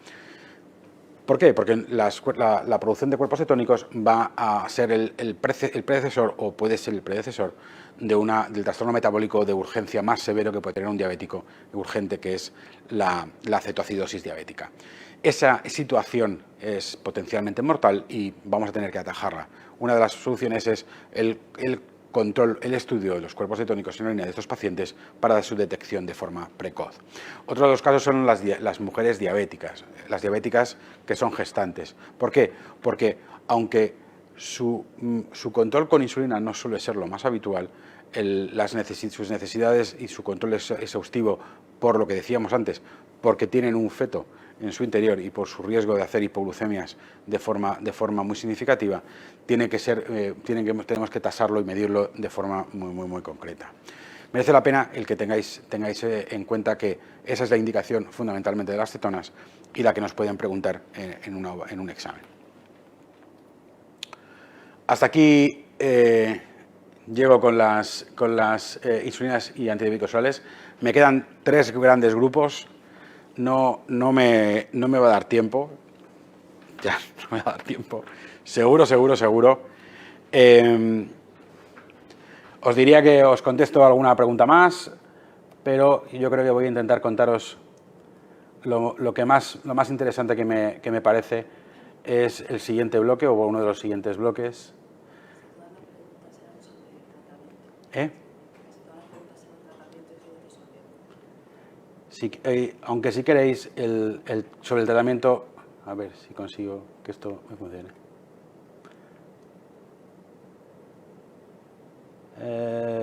¿Por qué? Porque la producción de cuerpos cetónicos va a ser el predecesor, o puede ser el predecesor, del trastorno metabólico de urgencia más severo que puede tener un diabético urgente, que es la cetoacidosis diabética. Esa situación es potencialmente mortal y vamos a tener que atajarla. Una de las soluciones es el control, el estudio de los cuerpos cetónicos en la orina de estos pacientes para su detección de forma precoz. Otro de los casos son las mujeres diabéticas, las diabéticas que son gestantes. ¿Por qué? Porque aunque su control con insulina no suele ser lo más habitual, sus necesidades y su control exhaustivo, por lo que decíamos antes, porque tienen un feto en su interior y por su riesgo de hacer hipoglucemias de forma muy significativa, tenemos que tasarlo y medirlo de forma muy concreta. Merece la pena el que tengáis en cuenta que esa es la indicación fundamentalmente de las cetonas y la que nos pueden preguntar en un examen. Hasta aquí llego con las insulinas y antidiabéticos orales. Me quedan 3 grandes grupos. No me va a dar tiempo. Ya, no me va a dar tiempo. Seguro. Os diría que os contesto alguna pregunta más, pero yo creo que voy a intentar contaros lo más interesante que me parece es el siguiente bloque, o uno de los siguientes bloques. Aunque si queréis sobre el tratamiento, a ver si consigo que esto me funcione.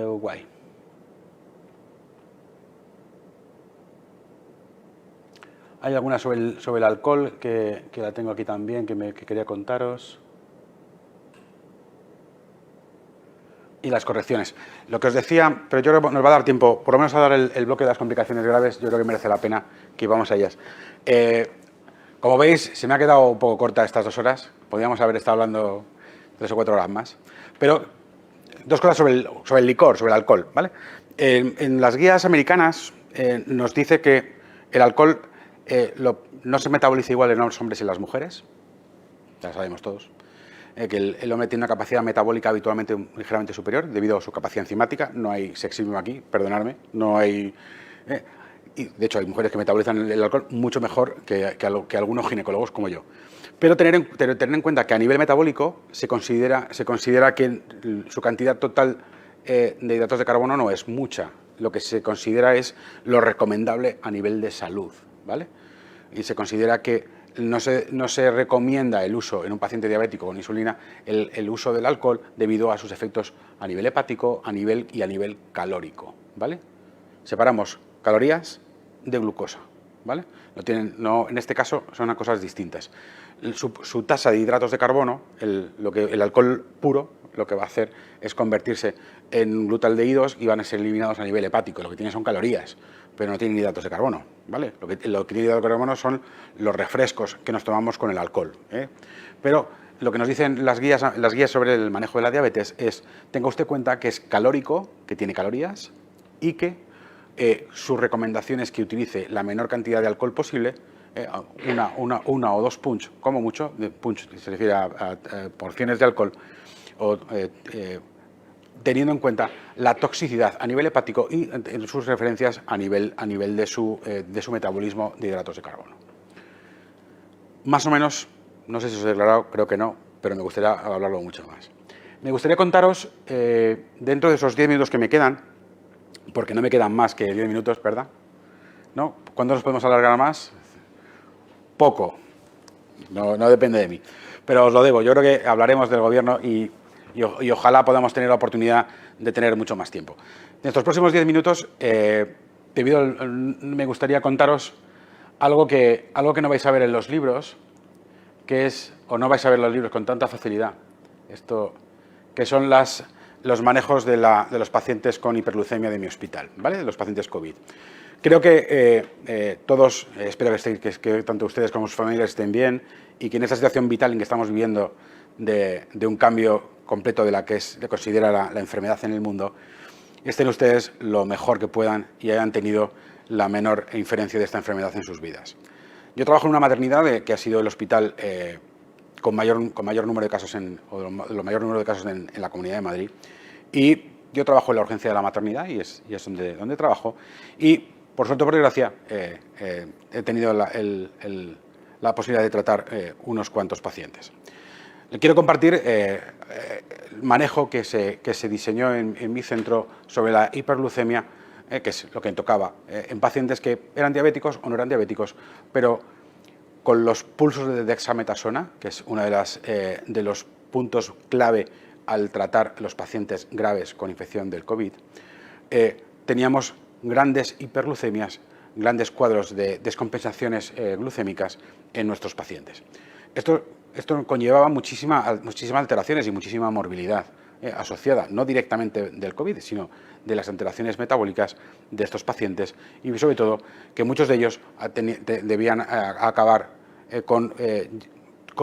Guay. Hay alguna sobre el alcohol que la tengo aquí también, que quería contaros. Y las correcciones. Lo que os decía, pero yo creo que nos va a dar tiempo, por lo menos a dar el bloque de las complicaciones graves, yo creo que merece la pena que vamos a ellas. Como veis, se me ha quedado un poco corta estas 2 horas. Podríamos haber estado hablando 3 o 4 horas más. Pero 2 cosas sobre el licor, sobre el alcohol, ¿vale? En las guías americanas nos dice que el alcohol no se metaboliza igual en los hombres y en las mujeres. Ya lo sabemos todos. Que el hombre tiene una capacidad metabólica habitualmente ligeramente superior debido a su capacidad enzimática. No hay sexismo aquí, perdonadme. No hay... y de hecho, hay mujeres que metabolizan el alcohol mucho mejor que algunos ginecólogos como yo. Pero tener en cuenta que a nivel metabólico se considera que su cantidad total de hidratos de carbono no es mucha. Lo que se considera es lo recomendable a nivel de salud, ¿vale? Y se considera que no se recomienda el uso en un paciente diabético con insulina, el uso del alcohol debido a sus efectos a nivel hepático a nivel calórico, ¿vale? Separamos calorías de glucosa, ¿vale? En este caso son cosas distintas. Su tasa de hidratos de carbono, el alcohol puro, lo que va a hacer es convertirse en glutaldehídos y van a ser eliminados a nivel hepático. Lo que tiene son calorías, pero no tienen hidratos de carbono, ¿vale? Lo que tiene hidratos de carbono son los refrescos que nos tomamos con el alcohol, ¿eh? Pero lo que nos dicen las guías sobre el manejo de la diabetes es: tenga usted cuenta que es calórico, que tiene calorías, y que su recomendación es que utilice la menor cantidad de alcohol posible, una o 2 punch, como mucho, punch se refiere a porciones de alcohol, teniendo en cuenta la toxicidad a nivel hepático y en sus referencias a nivel de su metabolismo de hidratos de carbono. Más o menos, no sé si os he aclarado, creo que no, pero me gustaría hablarlo mucho más. Me gustaría contaros, dentro de esos 10 minutos que me quedan, porque no me quedan más que 10 minutos, ¿verdad? ¿No? ¿Cuándo nos podemos alargar más? Poco. No depende de mí. Pero os lo debo. Yo creo que hablaremos del gobierno y ojalá podamos tener la oportunidad de tener mucho más tiempo. En estos próximos 10 minutos, me gustaría contaros algo que no vais a ver en los libros, o no vais a ver en los libros con tanta facilidad, que son los manejos de los pacientes con hiperglucemia de mi hospital, ¿vale? De los pacientes COVID. Creo que todos, espero que tanto ustedes como sus familias estén bien y que en esta situación vital en que estamos viviendo de un cambio completo de la que se considera la enfermedad en el mundo, estén ustedes lo mejor que puedan y hayan tenido la menor inferencia de esta enfermedad en sus vidas. Yo trabajo en una maternidad que ha sido el hospital con mayor número de casos lo mayor número de casos en la Comunidad de Madrid, y yo trabajo en la urgencia de la maternidad y es donde trabajo, y por suerte o por desgracia he tenido la posibilidad de tratar unos cuantos pacientes. Le quiero compartir el manejo que se diseñó en mi centro sobre la hiperglucemia, que es lo que tocaba, en pacientes que eran diabéticos o no eran diabéticos, pero con los pulsos de dexametasona, que es uno de los puntos clave al tratar los pacientes graves con infección del COVID, teníamos grandes hiperglucemias, grandes cuadros de descompensaciones glucémicas en nuestros pacientes. Esto conllevaba muchísimas alteraciones y muchísima morbilidad asociada, no directamente del COVID, sino de las alteraciones metabólicas de estos pacientes, y sobre todo que muchos de ellos debían acabar con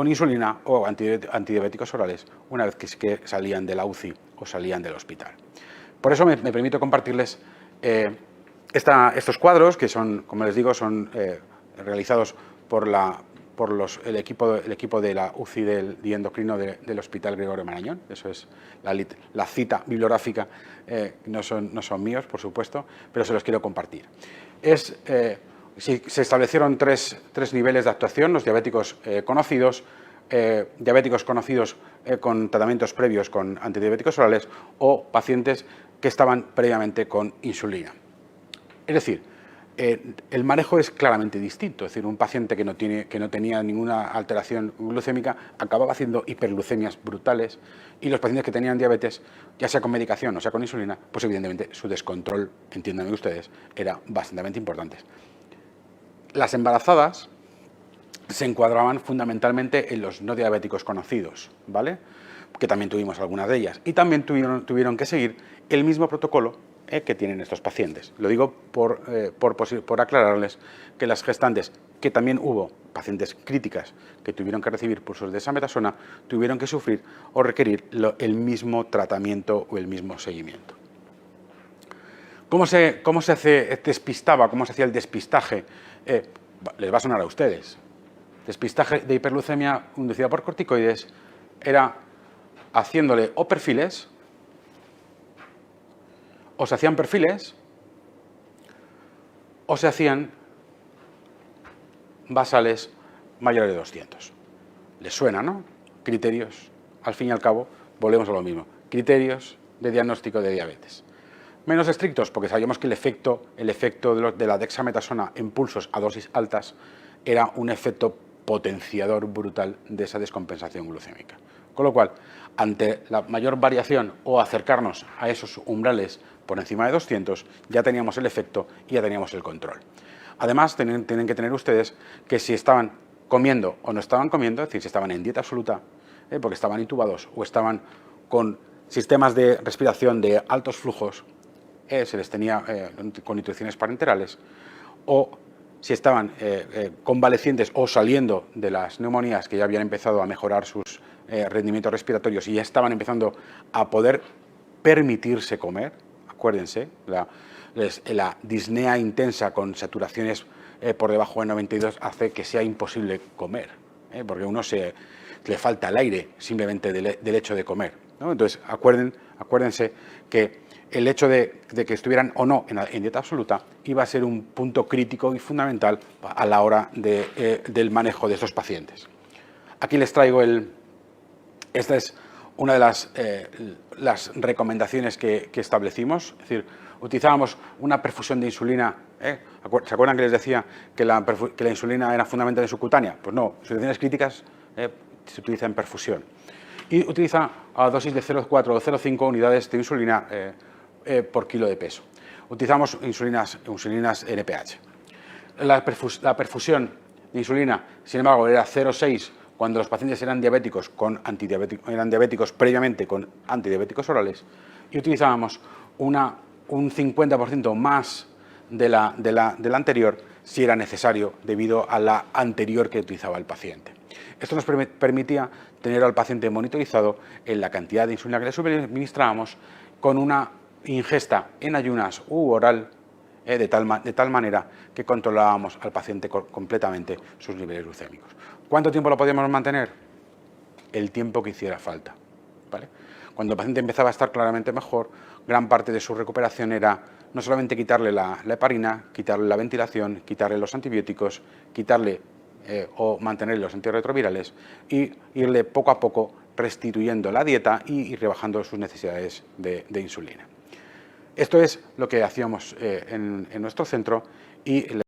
insulina o antidiabéticos orales una vez que salían de la UCI o salían del hospital. Por eso me permito compartirles estos cuadros que son, como les digo, son realizados por el equipo de la UCI y endocrino del Hospital Gregorio Marañón. Eso es la cita bibliográfica, no son míos, por supuesto, pero se los quiero compartir. Se establecieron tres niveles de actuación: los diabéticos conocidos con tratamientos previos con antidiabéticos orales, o pacientes que estaban previamente con insulina. Es decir, el manejo es claramente distinto. Es decir, un paciente que no tenía ninguna alteración glucémica acababa haciendo hiperglucemias brutales, y los pacientes que tenían diabetes, ya sea con medicación o sea con insulina, pues evidentemente su descontrol, entiéndanme ustedes, era bastante importante. Las embarazadas se encuadraban fundamentalmente en los no diabéticos conocidos, ¿vale?, que también tuvimos algunas de ellas, y también tuvieron que seguir el mismo protocolo que tienen estos pacientes. Lo digo por aclararles que las gestantes, que también hubo pacientes críticas que tuvieron que recibir pulsos de dexametasona, tuvieron que sufrir o requerir el mismo tratamiento o el mismo seguimiento. ¿Cómo se hacía el despistaje? Les va a sonar a ustedes. Despistaje de hiperglucemia inducida por corticoides era haciéndole o perfiles, o se hacían perfiles, o se hacían basales mayores de 200. ¿Les suena, no? Criterios. Al fin y al cabo, volvemos a lo mismo. Criterios de diagnóstico de diabetes. Menos estrictos, porque sabíamos que el efecto de la dexametasona en pulsos a dosis altas era un efecto potenciador brutal de esa descompensación glucémica. Con lo cual, ante la mayor variación o acercarnos a esos umbrales por encima de 200, ya teníamos el efecto y ya teníamos el control. Además, tienen que tener ustedes que si estaban comiendo o no estaban comiendo, es decir, si estaban en dieta absoluta, porque estaban intubados o estaban con sistemas de respiración de altos flujos, se les tenía con intuiciones parenterales, o si estaban convalecientes o saliendo de las neumonías, que ya habían empezado a mejorar sus rendimientos respiratorios y ya estaban empezando a poder permitirse comer. Acuérdense, la disnea intensa con saturaciones por debajo de 92 hace que sea imposible comer, porque a uno le falta el aire simplemente del hecho de comer, ¿no? Entonces, acuérdense que el hecho de que estuvieran o no en dieta absoluta iba a ser un punto crítico y fundamental a la hora del manejo de estos pacientes. Aquí les traigo esta es una de las recomendaciones que establecimos. Es decir, utilizábamos una perfusión de insulina. ¿Se acuerdan que les decía que la insulina era fundamental subcutánea? Pues no, en situaciones críticas se utiliza en perfusión. Y utiliza a dosis de 0,4 o 0,5 unidades de insulina por kilo de peso. Utilizamos insulinas NPH. La perfusión de insulina, sin embargo, era 0,6 cuando los pacientes eran diabéticos previamente con antidiabéticos orales, y utilizábamos un 50% más de la anterior si era necesario, debido a la anterior que utilizaba el paciente. Esto nos permitía tener al paciente monitorizado en la cantidad de insulina que le suministrábamos con una ingesta en ayunas u oral de tal manera que controlábamos al paciente completamente sus niveles glucémicos. ¿Cuánto tiempo lo podíamos mantener? El tiempo que hiciera falta, ¿vale? Cuando el paciente empezaba a estar claramente mejor, gran parte de su recuperación era no solamente quitarle la heparina, quitarle la ventilación, quitarle los antibióticos, quitarle o mantenerle los antirretrovirales y irle poco a poco restituyendo la dieta y ir rebajando sus necesidades de insulina. Esto es lo que hacíamos en nuestro centro y